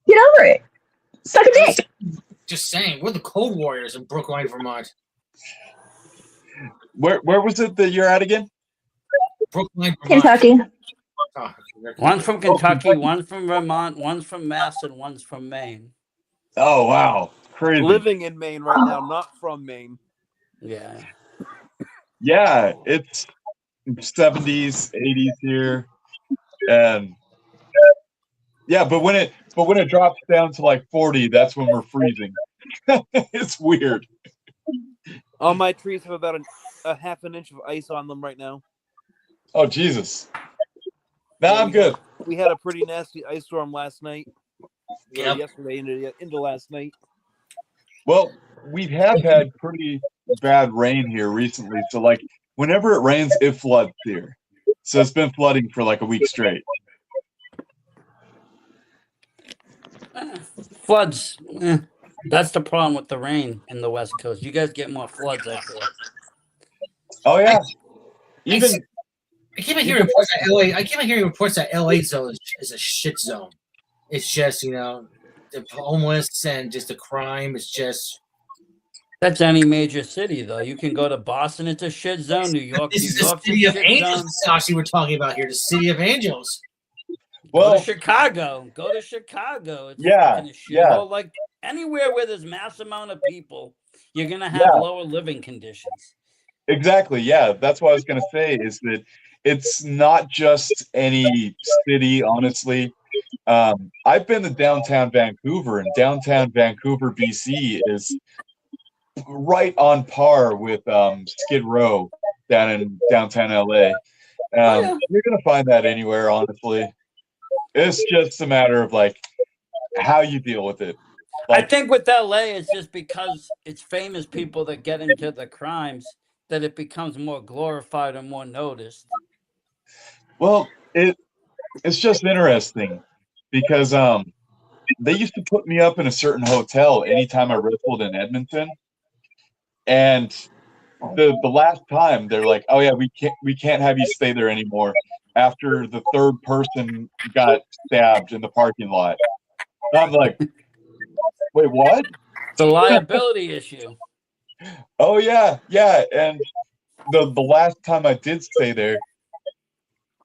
Get over it. Suck a dick. Just saying, we're the cold warriors in Brookline, Vermont. Where was it that you're at again? Brookline, Vermont. Kentucky. Oh, one's from Kentucky, one's from Vermont, one's from Mass, and one's from Maine. Oh wow, crazy! Living in Maine right now, not from Maine. Yeah. Yeah, it's 70s, 80s here, and yeah, but when it drops down to like 40, that's when we're freezing. It's weird. All my trees have about a half an inch of ice on them right now. Oh Jesus! No, I'm good. We had a pretty nasty ice storm last night. Yep. Yesterday into last night. Well, we have had pretty bad rain here recently, so like whenever it rains, it floods here. So it's been flooding for like a week straight. Floods. That's the problem with the rain in the West Coast. You guys get more floods out there. Oh yeah. I keep on hearing reports that LA. I keep on hearing reports that LA zone is a shit zone. It's just, you know, the homeless and just the crime is just. That's any major city, though. You can go to Boston; it's a shit zone. New York, This is New the York's city a of shit angels. zone. Sashi, we're talking about here, the city of angels. Well, go to Chicago. Go to Chicago. It's fucking a shithole. Like anywhere where there's mass amount of people, you're gonna have lower living conditions. Exactly. Yeah, that's what I was gonna say. Is that it's not just any city, honestly. I've been to downtown Vancouver, and downtown Vancouver, BC is right on par with Skid Row down in downtown LA. You're gonna find that anywhere, honestly. It's just a matter of like how you deal with it. I think with LA, it's just because it's famous people that get into the crimes that it becomes more glorified and more noticed. Well, it's just interesting because they used to put me up in a certain hotel anytime I wrestled in Edmonton, and the last time they're like, "Oh yeah, we can't have you stay there anymore." After the third person got stabbed in the parking lot, and I'm like, "Wait, what?" It's a liability issue. Oh yeah, and the last time I did stay there,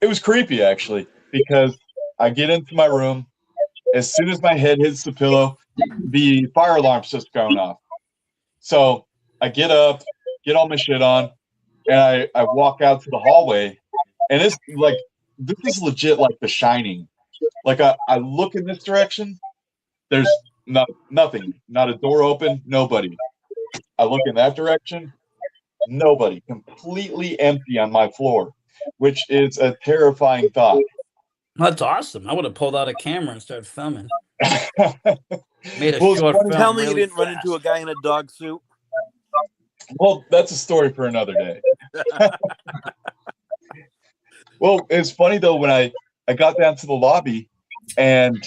it was creepy actually because I get into my room. As soon as my head hits the pillow, the fire alarm's just going off. So I get up, get all my shit on, and I walk out to the hallway, and it's like, this is legit like The Shining. Like I look in this direction, there's nothing, not a door open, nobody. I look in that direction, nobody, completely empty on my floor, which is a terrifying thought. That's awesome. I would have pulled out a camera and started filming. Made a Well, short film. Tell me really you didn't run fast. into a guy in a dog suit. Well, that's a story for another day. Well, it's funny though, when I got down to the lobby and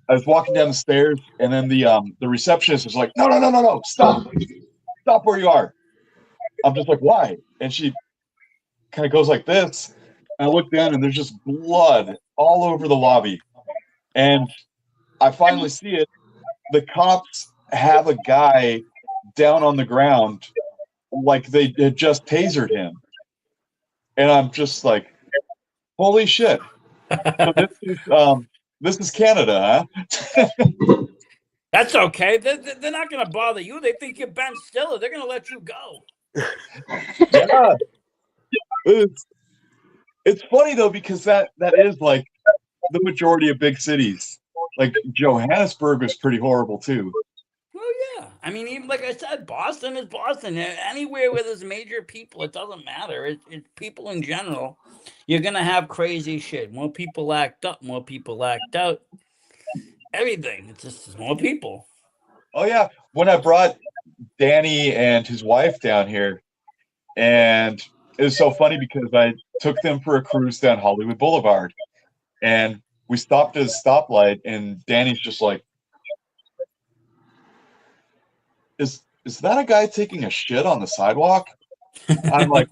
I was walking down the stairs, and then the receptionist was like, no, stop where you are. I'm just like, why? And she kind of goes like this, and I look down, and there's just blood all over the lobby. And I finally see it. The cops have a guy down on the ground like they had just tasered him. And I'm just like, holy shit. So this is Canada, huh? That's okay. They're not going to bother you. They think you're Ben Stiller. They're going to let you go. Yeah. It's funny though, because that is like the majority of big cities. Like Johannesburg was pretty horrible too. Well, yeah. I mean, even like I said, Boston is Boston. Anywhere where there's major people, it doesn't matter. It's people in general. You're going to have crazy shit. More people act up, more people act out. Everything. It's just more people. Oh yeah. When I brought Danny and his wife down here, and it was so funny because I took them for a cruise down Hollywood Boulevard, and we stopped at a stoplight, and Danny's just like, is that a guy taking a shit on the sidewalk? I'm like,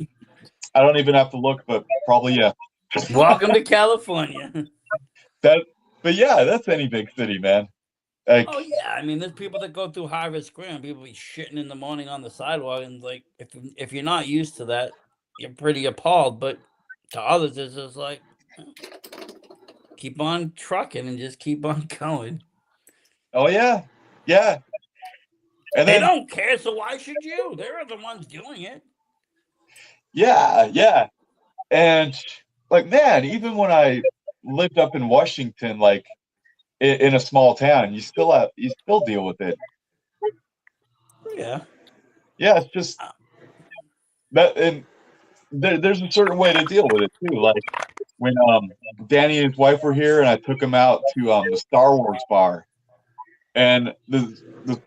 I don't even have to look, but probably yeah. Welcome to California. But yeah, that's any big city, man. Like, oh yeah, I mean, there's people that go through Harvest Square and people be shitting in the morning on the sidewalk, and like, if you're not used to that, you're pretty appalled. But to others, it's just like, keep on trucking and just keep on going. oh yeah. And they then, don't care, so why should you? They're the ones doing it. Yeah. And like, man, even when I lived up in Washington, like in a small town, you still deal with it. Yeah. Yeah, it's just that, and there's a certain way to deal with it too. Like when Danny and his wife were here, and I took them out to the Star Wars bar, and the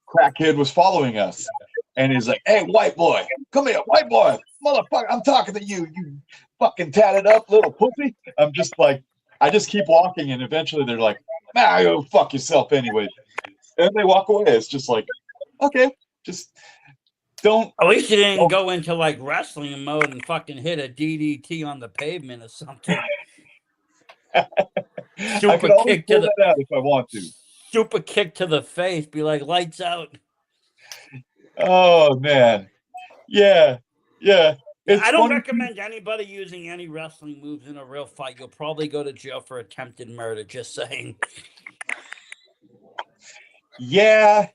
crackhead was following us, and he's like, "Hey, white boy, come here, white boy, motherfucker, I'm talking to you, you fucking tatted up little pussy." I'm just like, I just keep walking, and eventually they're like, "Ah, go fuck yourself anyway," and they walk away. It's just like, okay, just don't. At least you didn't go into like wrestling mode and fucking hit a DDT on the pavement or something. I can always pull that out if I want to. Super kick to the face, be like, lights out. Oh man, yeah. I don't recommend anybody using any wrestling moves in a real fight. You'll probably go to jail for attempted murder. Just saying. Yeah.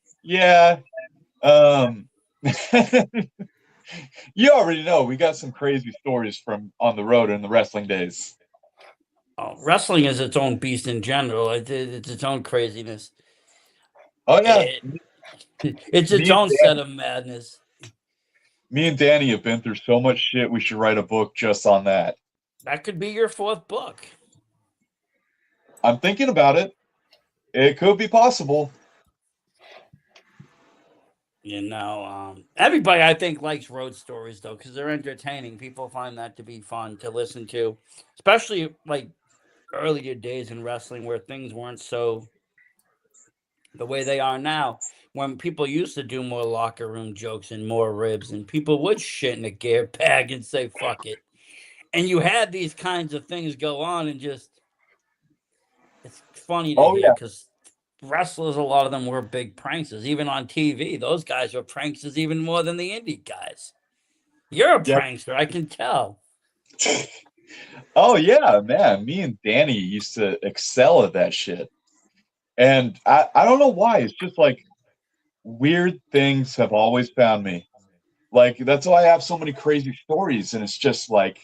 You already know we got some crazy stories from on the road in the wrestling days. Oh, wrestling is its own beast in general. It's its own craziness. Oh yeah, It's its own set of madness. me and Danny have been through so much shit. We should write a book just on that. That could be your 4th book. I'm thinking about it. It could be possible. Everybody I think likes road stories though, because they're entertaining. People find that to be fun to listen to, especially like earlier days in wrestling where things weren't so the way they are now. When people used to do more locker room jokes and more ribs, and people would shit in a gear bag and say fuck it, and you had these kinds of things go on, and just it's funny to hear because wrestlers, a lot of them were big pranksters. Even on TV, those guys were pranksters even more than the indie guys. You're a prankster, I can tell. Oh yeah, man. Me and Danny used to excel at that shit. And I don't know why. It's just like weird things have always found me. Like that's why I have so many crazy stories. And it's just like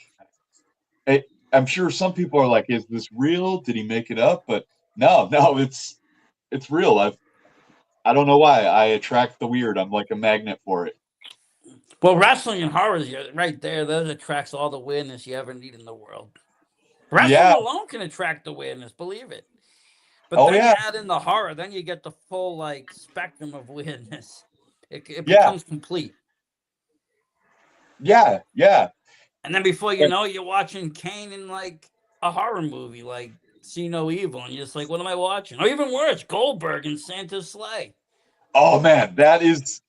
I'm sure some people are like, is this real? Did he make it up? But no, it's real. I don't know why. I attract the weird. I'm like a magnet for it. Well, wrestling and horror is right there. That attracts all the weirdness you ever need in the world. Wrestling alone can attract the weirdness, believe it. But then you add in the horror, then you get the full like spectrum of weirdness. It becomes complete. Yeah. And then before you know, you're watching Kane in like a horror movie, like See No Evil, and you're just like, what am I watching? Or even worse, Goldberg in Santa's Sleigh. Oh man, that is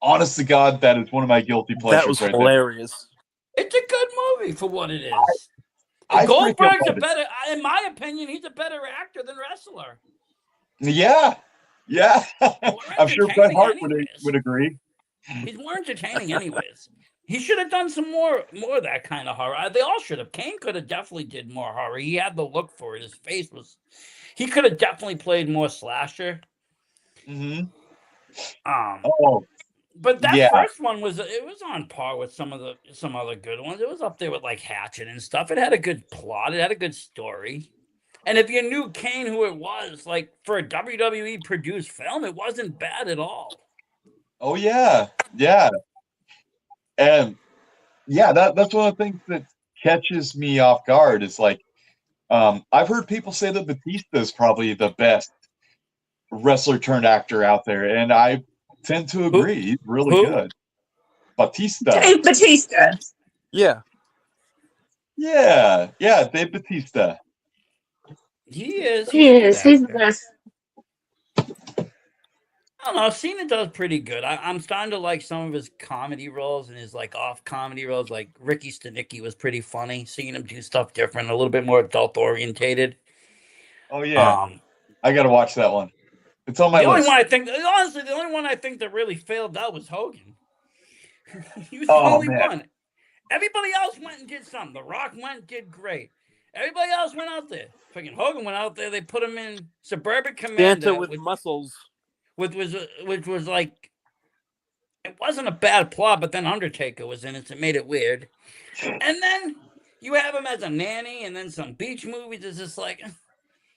honest to God, that is one of my guilty pleasures. That was right hilarious. There. It's a good movie for what it is. Goldberg's a better, in my opinion, he's a better actor than wrestler. Yeah. I'm sure Bret Hart would agree. He's more entertaining anyways. He should have done some more of that kind of horror. They all should have. Kane could have definitely did more horror. He had the look for it. His face was. He could have definitely played more slasher. Mm-hmm. But that first one was on par with some other good ones. It was up there with like Hatchet and stuff. It had a good plot. It had a good story. And if you knew Kane who it was, like for a WWE produced film, it wasn't bad at all. Oh yeah. And that's one of the things that catches me off guard. Is like, I've heard people say that Batista is probably the best wrestler turned actor out there, and I tend to agree. He's really good. Batista. Dave Batista. Yeah, Dave Batista. He is. He's the best. I don't know. Cena does pretty good. I'm starting to like some of his comedy roles and his like off comedy roles. Like Ricky Stenicki was pretty funny. Seeing him do stuff different, a little bit more adult orientated. Oh yeah, I gotta watch that one. It's on my list. The only one I think that really failed out was Hogan. He was the only one. Everybody else went and did something. The Rock went and did great. Everybody else went out there. Freaking Hogan went out there. They put him in Suburban Commander Santa with muscles. Which was like, it wasn't a bad plot, but then Undertaker was in it, so it made it weird. And then you have him as a nanny, and then some beach movies. It's just like,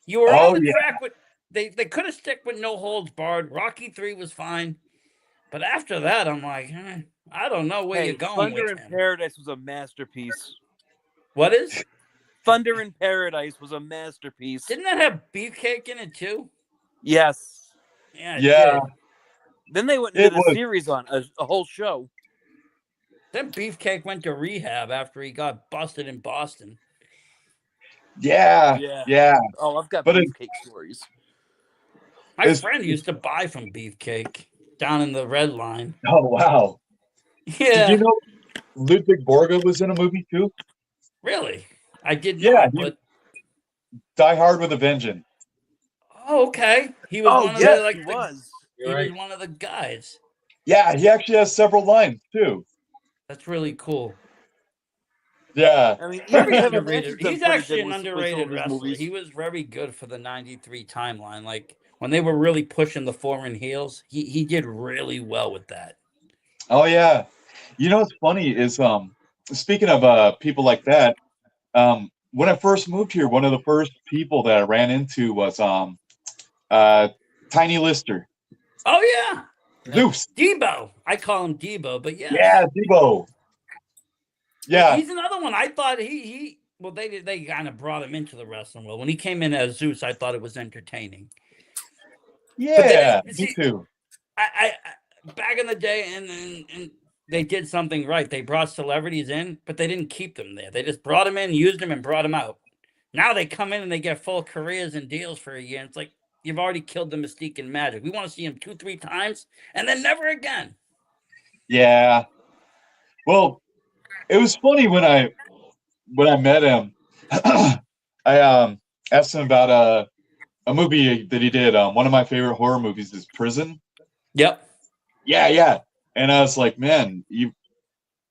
you were on the track with, they could have stuck with No Holds Barred. Rocky 3 was fine. But after that, I'm like, I don't know where you're going Thunder with in him. Paradise was a masterpiece. What is? Thunder in Paradise was a masterpiece. Didn't that have Beefcake in it too? Yes. Yeah. Then they went and did a series on a whole show. Then Beefcake went to rehab after he got busted in Boston. Yeah. Oh, I've got Beefcake stories. My friend used to buy from Beefcake down in the Red Line. Oh wow. Yeah. Did you know Ludwig Borga was in a movie too? Really? I did not. But Die Hard with a Vengeance. Oh, okay. He was one of the like. He was one of the guys. Yeah, he actually has several lines too. That's really cool. Yeah, I mean, very underrated. He's actually an underrated wrestler. He was very good for the '93 timeline. Like when they were really pushing the foreign heels, he did really well with that. Oh yeah, You know what's funny is speaking of people like that, when I first moved here, one of the first people that I ran into was Tiny Lister. Oh yeah. Zeus. Debo. I call him Debo, but yes. Yeah, Debo. Yeah. He's another one. I thought he well they kind of brought him into the wrestling world. When he came in as Zeus, I thought it was entertaining. Yeah, me too. I back in the day and they did something right. They brought celebrities in, but they didn't keep them there. They just brought them in, used them, and brought them out. Now they come in and they get full careers and deals for a year. And it's like you've already killed the mystique and magic. We want to see him 2-3 times and then never again. Yeah. Well, it was funny when I met him. I asked him about a movie that he did. One of my favorite horror movies is Prison. Yep. Yeah. And I was like, man,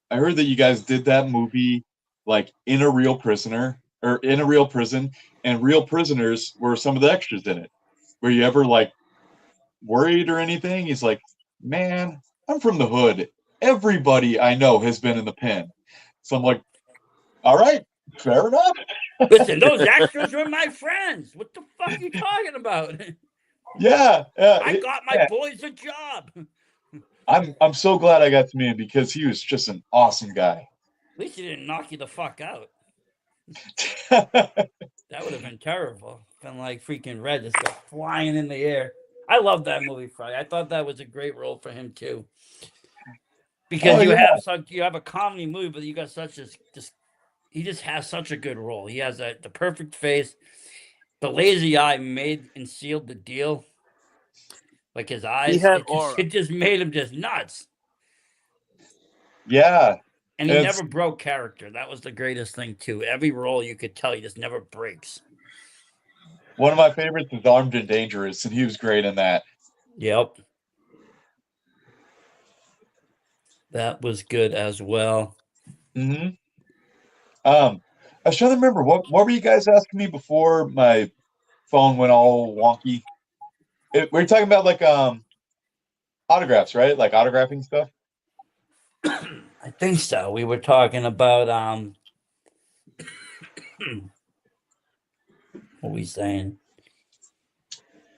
I heard that you guys did that movie like in a real prison, and real prisoners were some of the extras in it. Were you ever like worried or anything? He's like, man, I'm from the hood. Everybody I know has been in the pen. So I'm like, all right, fair enough. Listen, those extras were my friends. What the fuck are you talking about? Yeah. I got my boys a job. I'm so glad I got to meet him because he was just an awesome guy. At least he didn't knock you the fuck out. That would have been terrible. Been like freaking Red just go flying in the air. I love that movie, Friday. I thought that was a great role for him too. Because you have a comedy movie, but you got such he just has such a good role. He has the perfect face. The lazy eye made and sealed the deal. Like his eyes, it just made him just nuts. Yeah. And he never broke character. That was the greatest thing too. Every role you could tell he just never breaks. One of my favorites is Armed and Dangerous, and he was great in that. Yep. That was good as well. Mm-hmm. I was trying to remember what were you guys asking me before my phone went all wonky? We're talking about like autographs, right? Like autographing stuff. I think so. We were talking about what were we saying?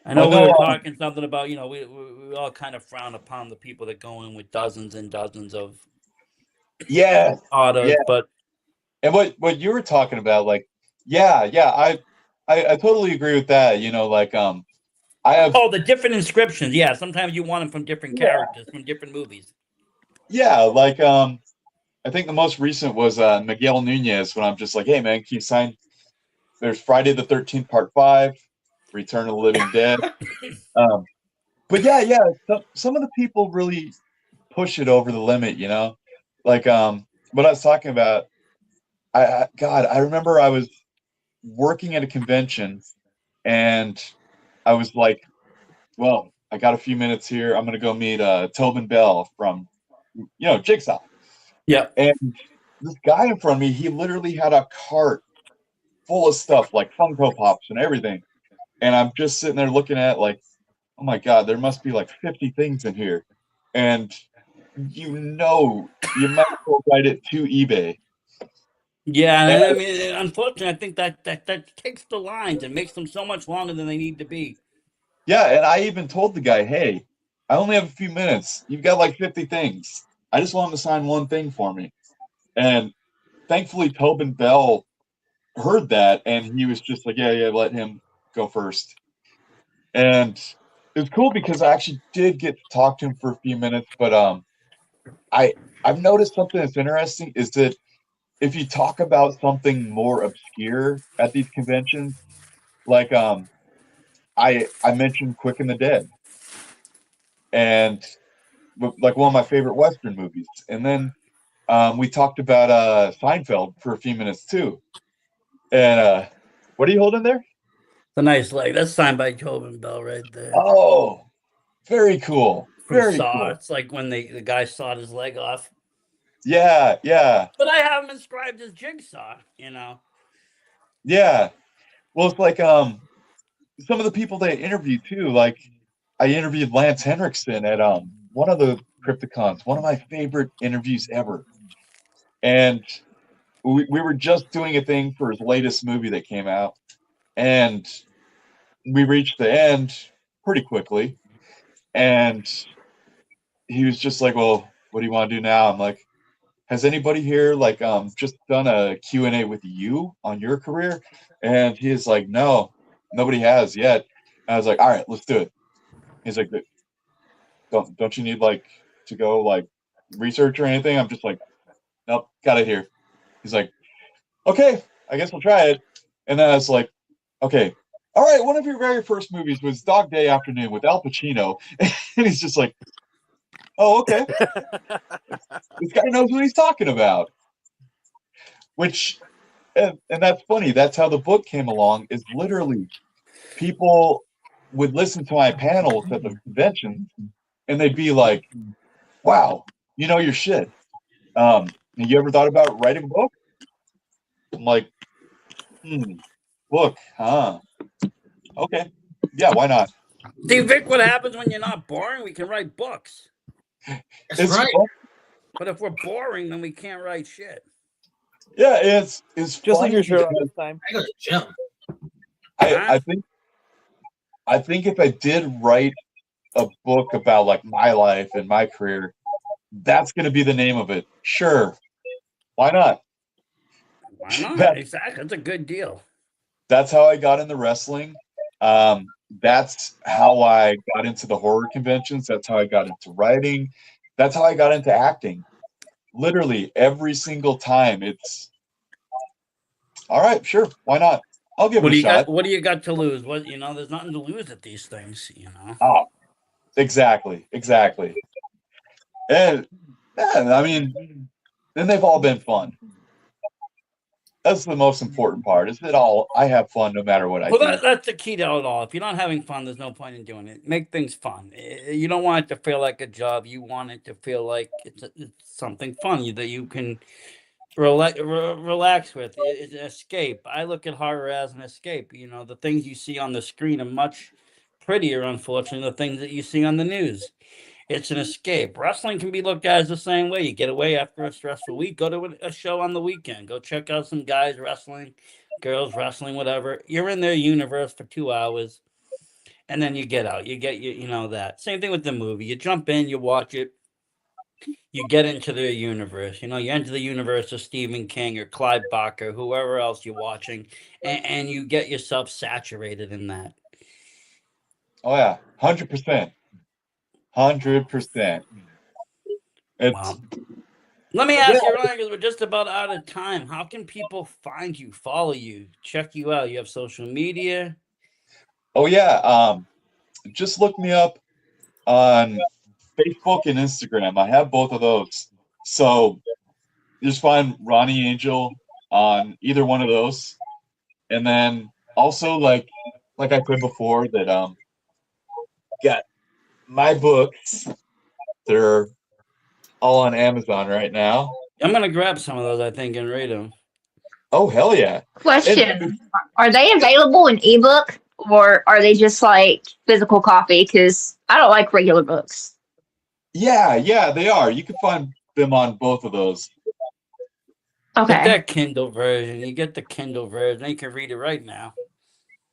I know we were talking something about, we all kind of frown upon the people that go in with dozens and dozens of autos, but and what you were talking about, like, I totally agree with that. Like I have the different inscriptions. Yeah, sometimes you want them from different characters from different movies. Yeah, like I think the most recent was Miguel Nunez when I'm just like, hey man, can you sign? There's Friday the 13th Part 5, Return of the Living Dead. But some of the people really push it over the limit, like what I was talking about. I remember I was working at a convention and I was like, well, I got a few minutes here. I'm gonna go meet Tobin Bell from Jigsaw. Yeah. And this guy in front of me, he literally had a cart full of stuff like Funko Pops and everything. And I'm just sitting there looking at like, oh my God, there must be like 50 things in here. And you might as well write it to eBay. Yeah, and I mean, unfortunately, I think that takes the lines and makes them so much longer than they need to be. Yeah, and I even told the guy, hey, I only have a few minutes. You've got like 50 things. I just want him to sign one thing for me. And thankfully, Tobin Bell heard that, and he was just like, yeah, let him go first. And it was cool because I actually did get to talk to him for a few minutes. But I've noticed something that's interesting is that if you talk about something more obscure at these conventions, like I mentioned Quick and the Dead, and like one of my favorite Western movies, and then we talked about Seinfeld for a few minutes too. And what are you holding there? The nice leg. That's signed by Tobin Bell right there. Oh, very cool. Very cool. It's like when the guy sawed his leg off. Yeah. But I have him inscribed as Jigsaw, Yeah. Well, it's like some of the people they interviewed too. Like I interviewed Lance Henriksen at one of the Crypticons. One of my favorite interviews ever. And we were just doing a thing for his latest movie that came out. And we reached the end pretty quickly. And he was just like, well, what do you want to do now? I'm like, has anybody here like just done a Q&A with you on your career? And he is like, no, nobody has yet. And I was like, all right, let's do it. He's like, don't you need like to go like research or anything? I'm just like, nope, got it here. He's like, okay, I guess we'll try it. And then I was like, okay, all right, one of your very first movies was Dog Day Afternoon with Al Pacino. And he's just like, oh, okay. This guy knows what he's talking about. Which, and that's funny. That's how the book came along, is literally people would listen to my panels at the convention and they'd be like, wow, you know your shit. Have you ever thought about writing a book? I'm like, book, huh? Okay. Yeah, why not? Do you think what happens when you're not boring? We can write books. That's right. Fun. But if we're boring, then we can't write shit. Yeah, it's Just like your shirt on this time. I go to the gym. I think if I did write a book about like my life and my career, that's going to be the name of it. Sure. Why not? Why not? Exactly. That's a good deal. That's how I got into wrestling. That's how I got into the horror conventions. That's how I got into writing. That's how I got into acting. Literally every single time. It's all right. Sure. Why not? I'll give it a shot. What do you got to lose? There's nothing to lose at these things, Oh, exactly. And I mean, then they've all been fun. That's the most important part. Is that I have fun no matter what I do. Well, that's the key to it all. If you're not having fun, there's no point in doing it. Make things fun. You don't want it to feel like a job. You want it to feel like it's something fun that you can relax with. It's an escape. I look at horror as an escape. The things you see on the screen are much prettier, unfortunately, than the things that you see on the news. It's an escape. Wrestling can be looked at as the same way. You get away after a stressful week, go to a show on the weekend. Go check out some guys wrestling, girls wrestling, whatever. You're in their universe for 2 hours, and then you get out. You get that. Same thing with the movie. You jump in, you watch it, you get into their universe. You enter the universe of Stephen King or Clive Barker, whoever else you're watching, and you get yourself saturated in that. Oh yeah, 100%. 100%. Wow. Let me ask you, Ronnie, because we're just about out of time. How can people find you, follow you, check you out? You have social media? Oh yeah. Just look me up on Facebook and Instagram. I have both of those. So just find Ronnie Angel on either one of those. And then also like I said before that got my books. They're all on Amazon right now. I'm gonna grab some of those, I think, and read them. Oh hell yeah! Question: are they available in ebook or are they just like physical copy? Because I don't like regular books. Yeah, they are. You can find them on both of those. Okay. Get that Kindle version. You get the Kindle version. You can read it right now.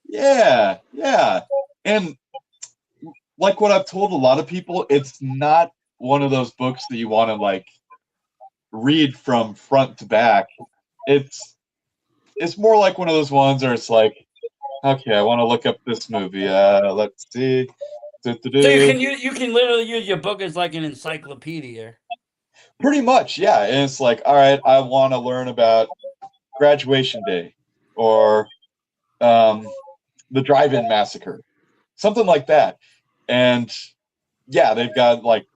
Yeah. And like what I've told a lot of people, it's not one of those books that you want to like read from front to back. It's more like one of those ones where it's like, okay, I want to look up this movie. Let's see. So you can literally use your book as like an encyclopedia. Pretty much, yeah. And it's like, all right, I want to learn about Graduation Day or the Drive-In Massacre, something like that. And yeah, they've got like.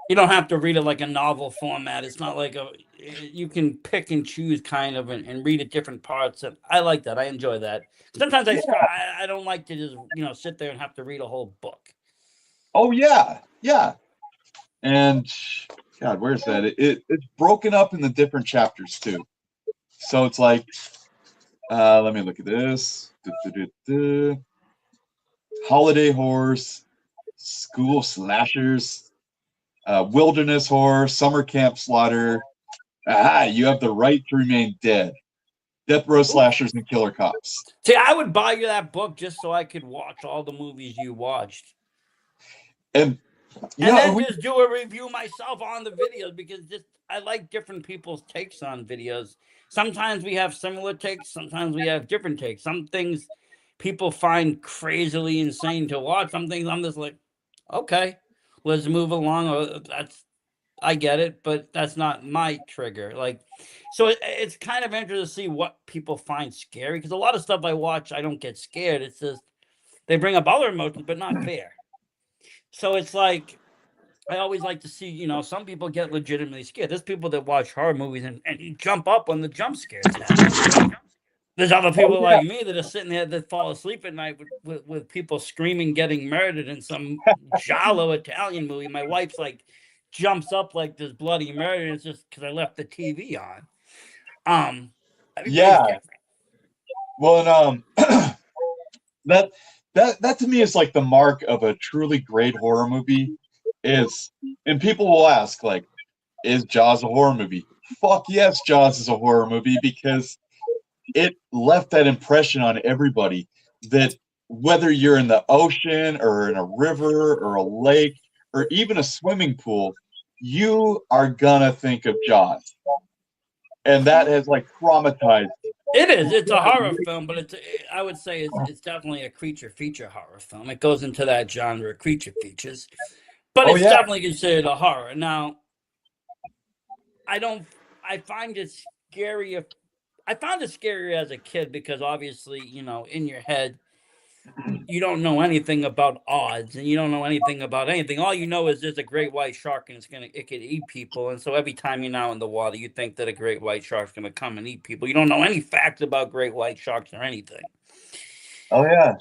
You don't have to read it like a novel format. It's not like you can pick and choose kind of and read at different parts. And I like that. I enjoy that. Sometimes I don't like to just, sit there and have to read a whole book. Oh yeah. And God, where's that? It's broken up into different chapters too. So it's like, let me look at this. Holiday horrors, school slashers, wilderness horror, summer camp slaughter. You have the right to remain dead. Death row slashers and killer cops. See, I would buy you that book just so I could watch all the movies you watched. And then just do a review myself on the videos, because I like different people's takes on videos. Sometimes we have similar takes, sometimes we have different takes. Some things people find crazily insane to watch. Some things I'm just like, okay, let's move along. I get it, but that's not my trigger. Like, so it's kind of interesting to see what people find scary, because a lot of stuff I watch, I don't get scared. It's just they bring up other emotions, but not fear. So it's like, I always like to see, some people get legitimately scared. There's people that watch horror movies and jump up when the jump scares happen. There's other people like me that are sitting there that fall asleep at night with people screaming, getting murdered in some giallo Italian movie. My wife's like, jumps up like there's bloody murder, and it's just because I left the TV on. Yeah. Well, and that to me is like the mark of a truly great horror movie. And people will ask, like, is Jaws a horror movie? Fuck yes, Jaws is a horror movie, because it left that impression on everybody that whether you're in the ocean or in a river or a lake or even a swimming pool, you are gonna think of Jaws. And that has like traumatized. It is. It's a horror film, but I would say it's definitely a creature feature horror film. It goes into that genre, creature features. But it's definitely considered a horror. Now, I find it scary. I found it scarier as a kid, because obviously, in your head, you don't know anything about odds, and you don't know anything about anything. All you know is there's a great white shark and it can eat people. And so every time you're now in the water, you think that a great white shark's going to come and eat people. You don't know any facts about great white sharks or anything. Oh yeah.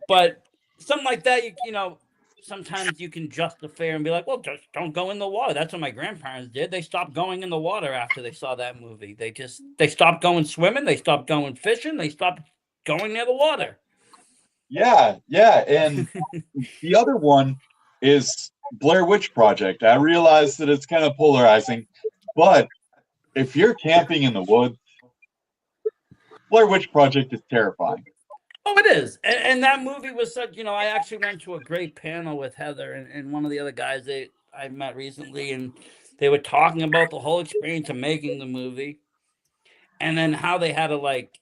But something like that, sometimes you can justify and be like, well, just don't go in the water. That's what my grandparents did. They stopped going in the water after they saw that movie. They stopped going swimming. They stopped going fishing. They stopped going near the water. Yeah. And the other one is Blair Witch Project. I realize that it's kind of polarizing, but if you're camping in the woods, Blair Witch Project is terrifying. Oh, it is. And that movie was such, I actually went to a great panel with Heather and one of the other guys that I met recently, and they were talking about the whole experience of making the movie, and then how they had to like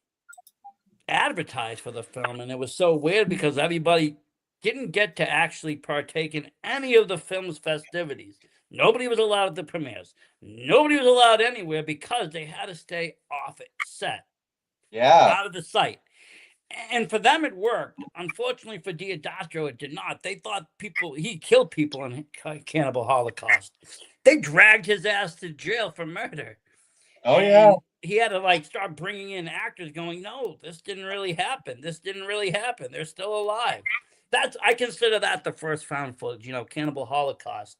advertise for the film. And it was so weird because everybody didn't get to actually partake in any of the film's festivities. Nobody was allowed at the premieres. Nobody was allowed anywhere because they had to stay off it, set. Yeah. Out of the sight. And for them, it worked. Unfortunately for Diodastro, it did not. They thought he killed people in Cannibal Holocaust. They dragged his ass to jail for murder. Oh, yeah. He had to like start bringing in actors going, no, this didn't really happen. This didn't really happen. They're still alive. I consider that the first found footage, Cannibal Holocaust.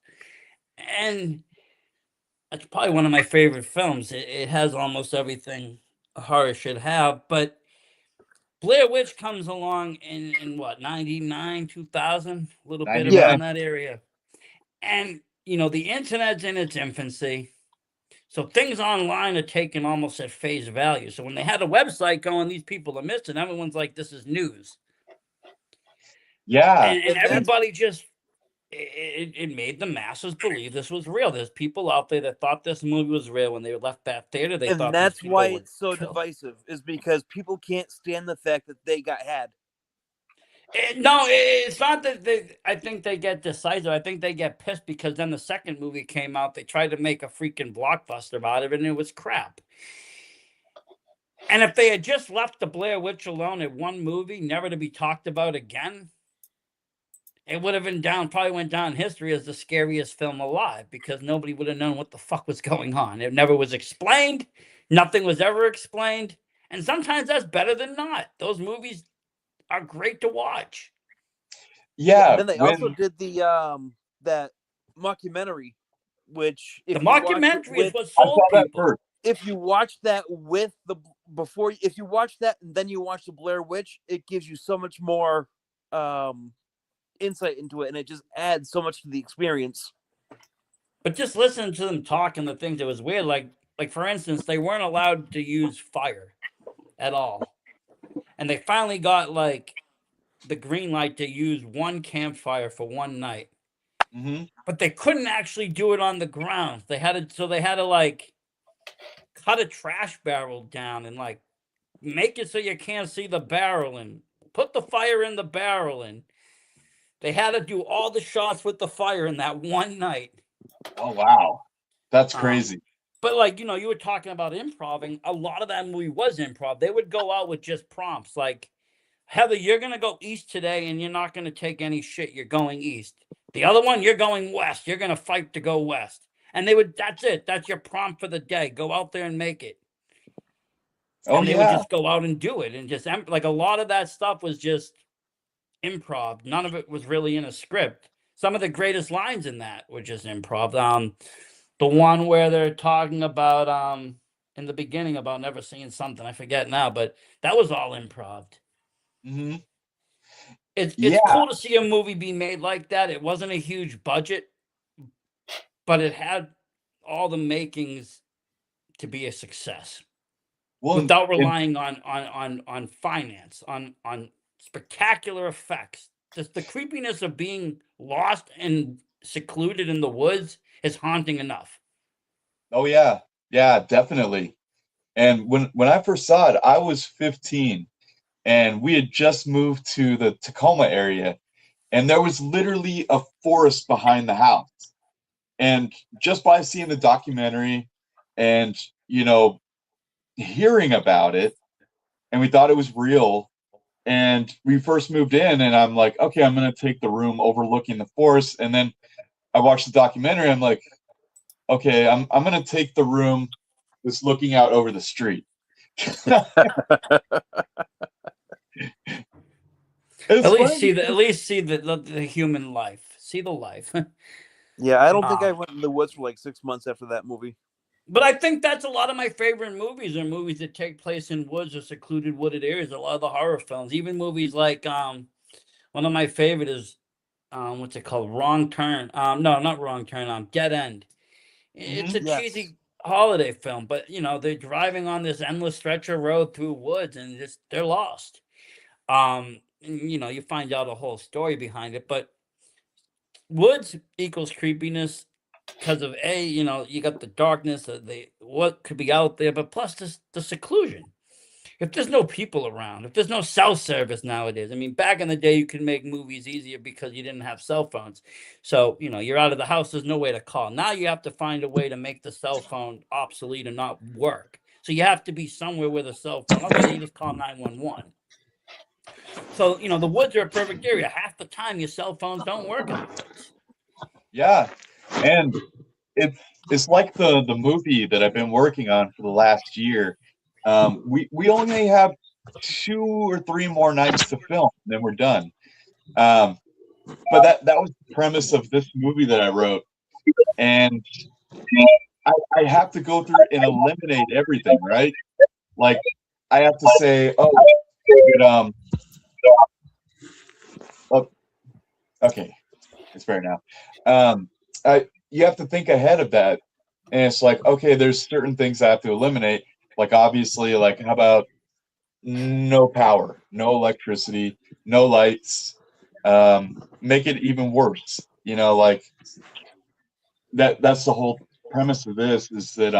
And that's probably one of my favorite films. It has almost everything a horror should have, but Blair Witch comes along in what, 99, 2000, a little bit around that area. And, the internet's in its infancy. So things online are taken almost at face value. So when they had a website going, these people are missing, everyone's like, this is news. Yeah. And everybody just, it made the masses believe this was real. There's people out there that thought this movie was real. When they left that theater, they thought that's why it's so divisive, is because people can't stand the fact that they got had. No, it's not that I think they get decisive. I think they get pissed because then the second movie came out. They tried to make a freaking blockbuster out of it, and it was crap. And if they had just left the Blair Witch alone at one movie, never to be talked about again, it would have been probably went down in history as the scariest film alive, because nobody would have known what the fuck was going on. It never was explained. Nothing was ever explained. And sometimes that's better than not. Those movies are great to watch. Yeah. Then they also did the that mockumentary, which the mockumentary is what sold people. If you watch that if you watch that and then you watch the Blair Witch, it gives you so much more insight into it, and it just adds so much to the experience. But just listening to them talk and the things, it was weird. Like for instance, they weren't allowed to use fire at all, and they finally got like the green light to use one campfire for one night. Mm-hmm. But they couldn't actually do it on the ground. They had to like cut a trash barrel down and like make it so you can't see the barrel and put the fire in the barrel, and they had to do all the shots with the fire in that one night. Oh wow, that's crazy. But like, you know, you were talking about improving. A lot of that movie was improv. They would go out with just prompts like, Heather, you're gonna go east today and you're not gonna take any shit. You're going east. The other one, you're going west. You're gonna fight to go west. And they would, that's it. That's your prompt for the day. Go out there and make it. Oh, and they yeah. would just go out and do it. And just like a lot of that stuff was just improv. None of it was really in a script. Some of the greatest lines in that were just improv. The one where they're talking about in the beginning about never seeing something, I forget now, but that was all improv. Mm-hmm. It's Yeah. cool to see a movie be made like that. It wasn't a huge budget, but it had all the makings to be a success. Well, without relying on finance, on spectacular effects. Just the creepiness of being lost and secluded in the woods is haunting enough. Oh yeah, yeah, definitely. And when I first saw it, I was 15, and we had just moved to the Tacoma area, and there was literally a forest behind the house. And just by seeing the documentary and, you know, hearing about it, and we thought it was real, and we first moved in, and I'm like, okay, I'm gonna take the room overlooking the forest. And then I watched the documentary, I'm like, okay, I'm gonna take the room that's looking out over the street. At least see the human life. See the life. Yeah, I don't think I went in the woods for like 6 months after that movie. But I think that's a lot of my favorite movies are movies that take place in woods or secluded wooded areas. A lot of the horror films, even movies like one of my favorite is what's it called? Wrong Turn. No, not Wrong Turn. Dead End. It's a cheesy holiday film, but you know, they're driving on this endless stretch of road through woods and just they're lost. You know, you find out the whole story behind it, but woods equals creepiness because of you know, you got the darkness of what could be out there, but plus the seclusion. If there's no people around, if there's no cell service nowadays, I mean, back in the day, you could make movies easier because you didn't have cell phones. So, you know, you're out of the house, there's no way to call. Now you have to find a way to make the cell phone obsolete and not work. So you have to be somewhere with a cell phone. Otherwise, you just call 911. So, you know, the woods are a perfect area. Half the time, your cell phones don't work in the woods. Yeah, and it's like the movie that I've been working on for the last year. We only have 2 or 3 more nights to film, then we're done. But that was the premise of this movie that I wrote, and I have to go through and eliminate everything, right? Like I have to say, okay, it's fair now. You have to think ahead of that, and it's like, okay, there's certain things I have to eliminate. Like obviously, like how about no power, no electricity, no lights. Make it even worse. You know, like that's the whole premise of this is that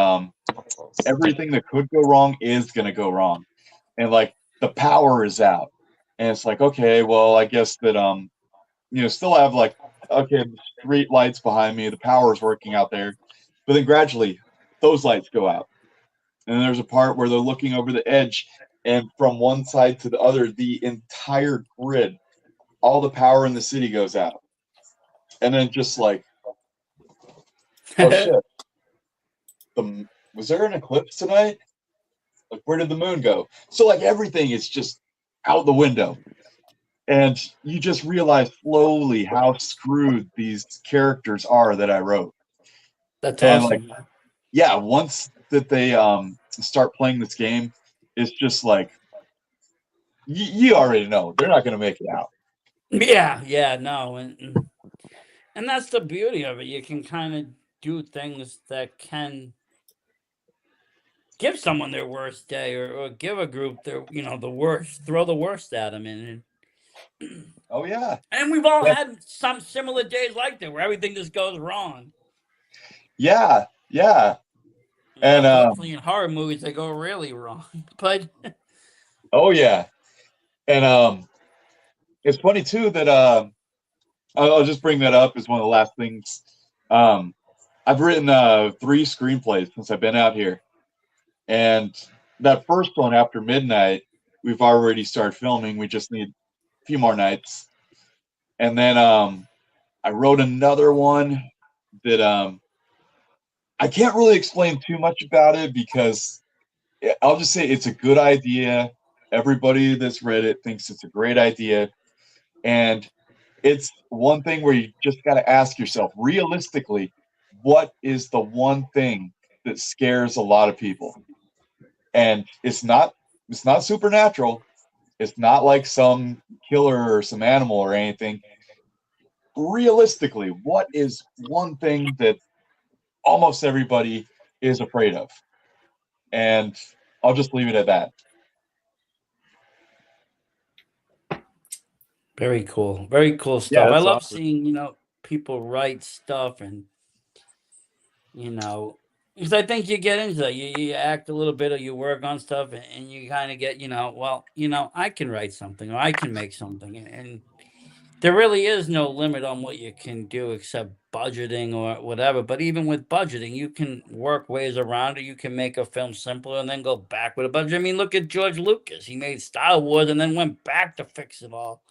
everything that could go wrong is gonna go wrong. And like the power is out. And it's like, okay, well, I guess that you know, still have like, okay, the street lights behind me, the power is working out there. But then gradually those lights go out. And there's a part where they're looking over the edge, and from one side to the other, the entire grid, all the power in the city goes out. And then just like, oh shit. Was there an eclipse tonight? Like, where did the moon go? So like everything is just out the window. And you just realize slowly how screwed these characters are that I wrote. That's and awesome. Like, yeah, once that they start playing this game, it's just like you already know they're not going to make it out. Yeah, no, and that's the beauty of it. You can kind of do things that can give someone their worst day, or give a group their, the worst, throw the worst at them. Oh yeah. And we've all had some similar days like that where everything just goes wrong. Yeah. And unfortunately, in horror movies, they go really wrong. But oh yeah. And it's funny too that I'll just bring that up as one of the last things. I've written 3 screenplays since I've been out here, and that first one, After Midnight, we've already started filming. We just need a few more nights, and then I wrote another one that I can't really explain too much about it, because I'll just say it's a good idea. Everybody that's read it thinks it's a great idea, and it's one thing where you just got to ask yourself, realistically, what is the one thing that scares a lot of people? And it's not supernatural. It's not like some killer or some animal or anything. Realistically, what is one thing that almost everybody is afraid of? And I'll just leave it at that. very cool stuff. Yeah, I that's love awesome. seeing people write stuff, and because I think you get into that, you act a little bit, or you work on stuff, and you kind of get, I can write something, or I can make something, and there really is no limit on what you can do except budgeting or whatever. But even with budgeting, you can work ways around it. You can make a film simpler and then go back with a budget. I mean, look at George Lucas. He made Star Wars and then went back to fix it all.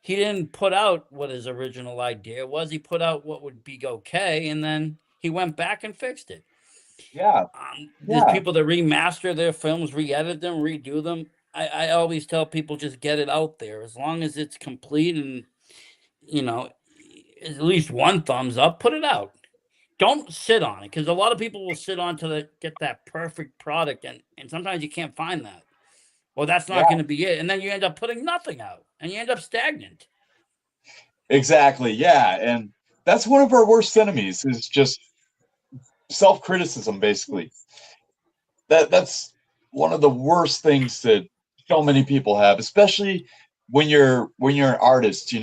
He didn't put out what his original idea was. He put out what would be okay, and then he went back and fixed it. Yeah. There's people that remaster their films, re-edit them, redo them. I always tell people, just get it out there. As long as it's complete and, at least one thumbs up, put it out. Don't sit on it, because a lot of people will sit on to get that perfect product, and sometimes you can't find that. Well, that's not going to be it. And then you end up putting nothing out, and you end up stagnant. Exactly. Yeah. And that's one of our worst enemies, is just self-criticism, basically. That's one of the worst things that so many people have, especially when you're an artist.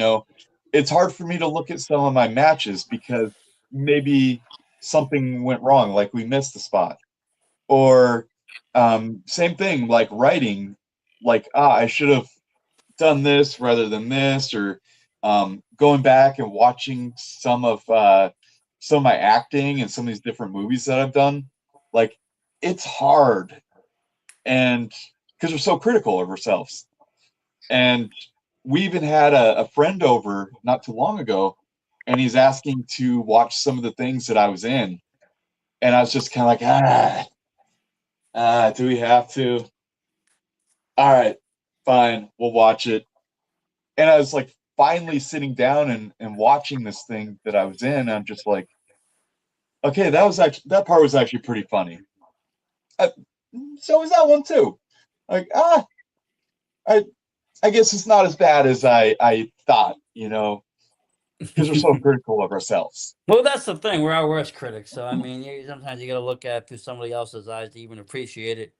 It's hard for me to look at some of my matches because maybe something went wrong, like we missed the spot, or same thing, like writing, like I should have done this rather than this, or going back and watching some of my acting and some of these different movies that I've done. Like, it's hard, and because we're so critical of ourselves. And we even had a friend over not too long ago, and he's asking to watch some of the things that I was in, and I was just kind of like, do we have to? All right, fine, we'll watch it. And I was like, finally sitting down and watching this thing that I was in. I'm just like, okay, that part was actually pretty funny. So was that one too. Like, I guess it's not as bad as I thought, because we're so critical of ourselves. Well, that's the thing. We're our worst critics. So, I mean, sometimes you got to look at it through somebody else's eyes to even appreciate it.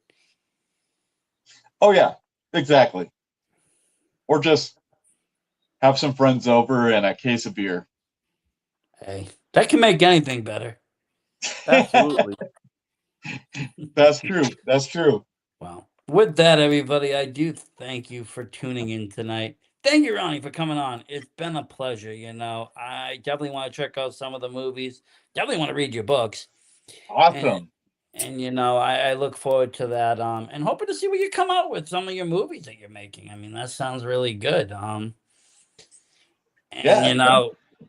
Oh, yeah, exactly. Or just have some friends over and a case of beer. Hey, that can make anything better. Absolutely. That's true. That's true. Well, with that, everybody, I do thank you for tuning in tonight. Thank you, Ronnie, for coming on. It's been a pleasure. I definitely want to check out some of the movies. Definitely want to read your books. Awesome. And I look forward to that. And hoping to see what you come out with, some of your movies that you're making. I mean, that sounds really good. Like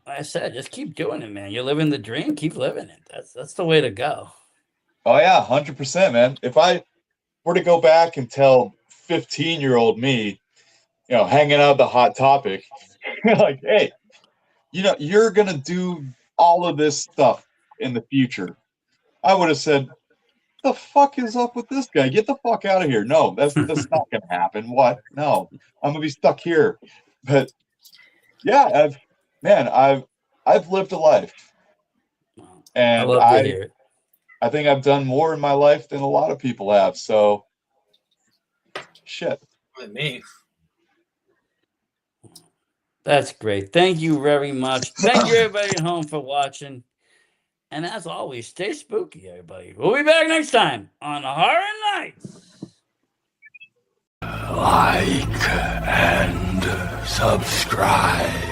I said, just keep doing it, man. You're living the dream. Keep living it. That's the way to go. Oh yeah, 100%, man. If I were to go back and tell 15-year-old me, hanging out the Hot Topic, like, hey, you're gonna do all of this stuff in the future, I would have said, the fuck is up with this guy? Get the fuck out of here. No, that's not gonna happen. What? No, I'm gonna be stuck here. But yeah, I've lived a life, And love to hear it. I think I've done more in my life than a lot of people have. So, shit. With me. That's great. Thank you very much. Thank you, everybody at home, for watching. And as always, stay spooky, everybody. We'll be back next time on Horror Nights. Like and subscribe.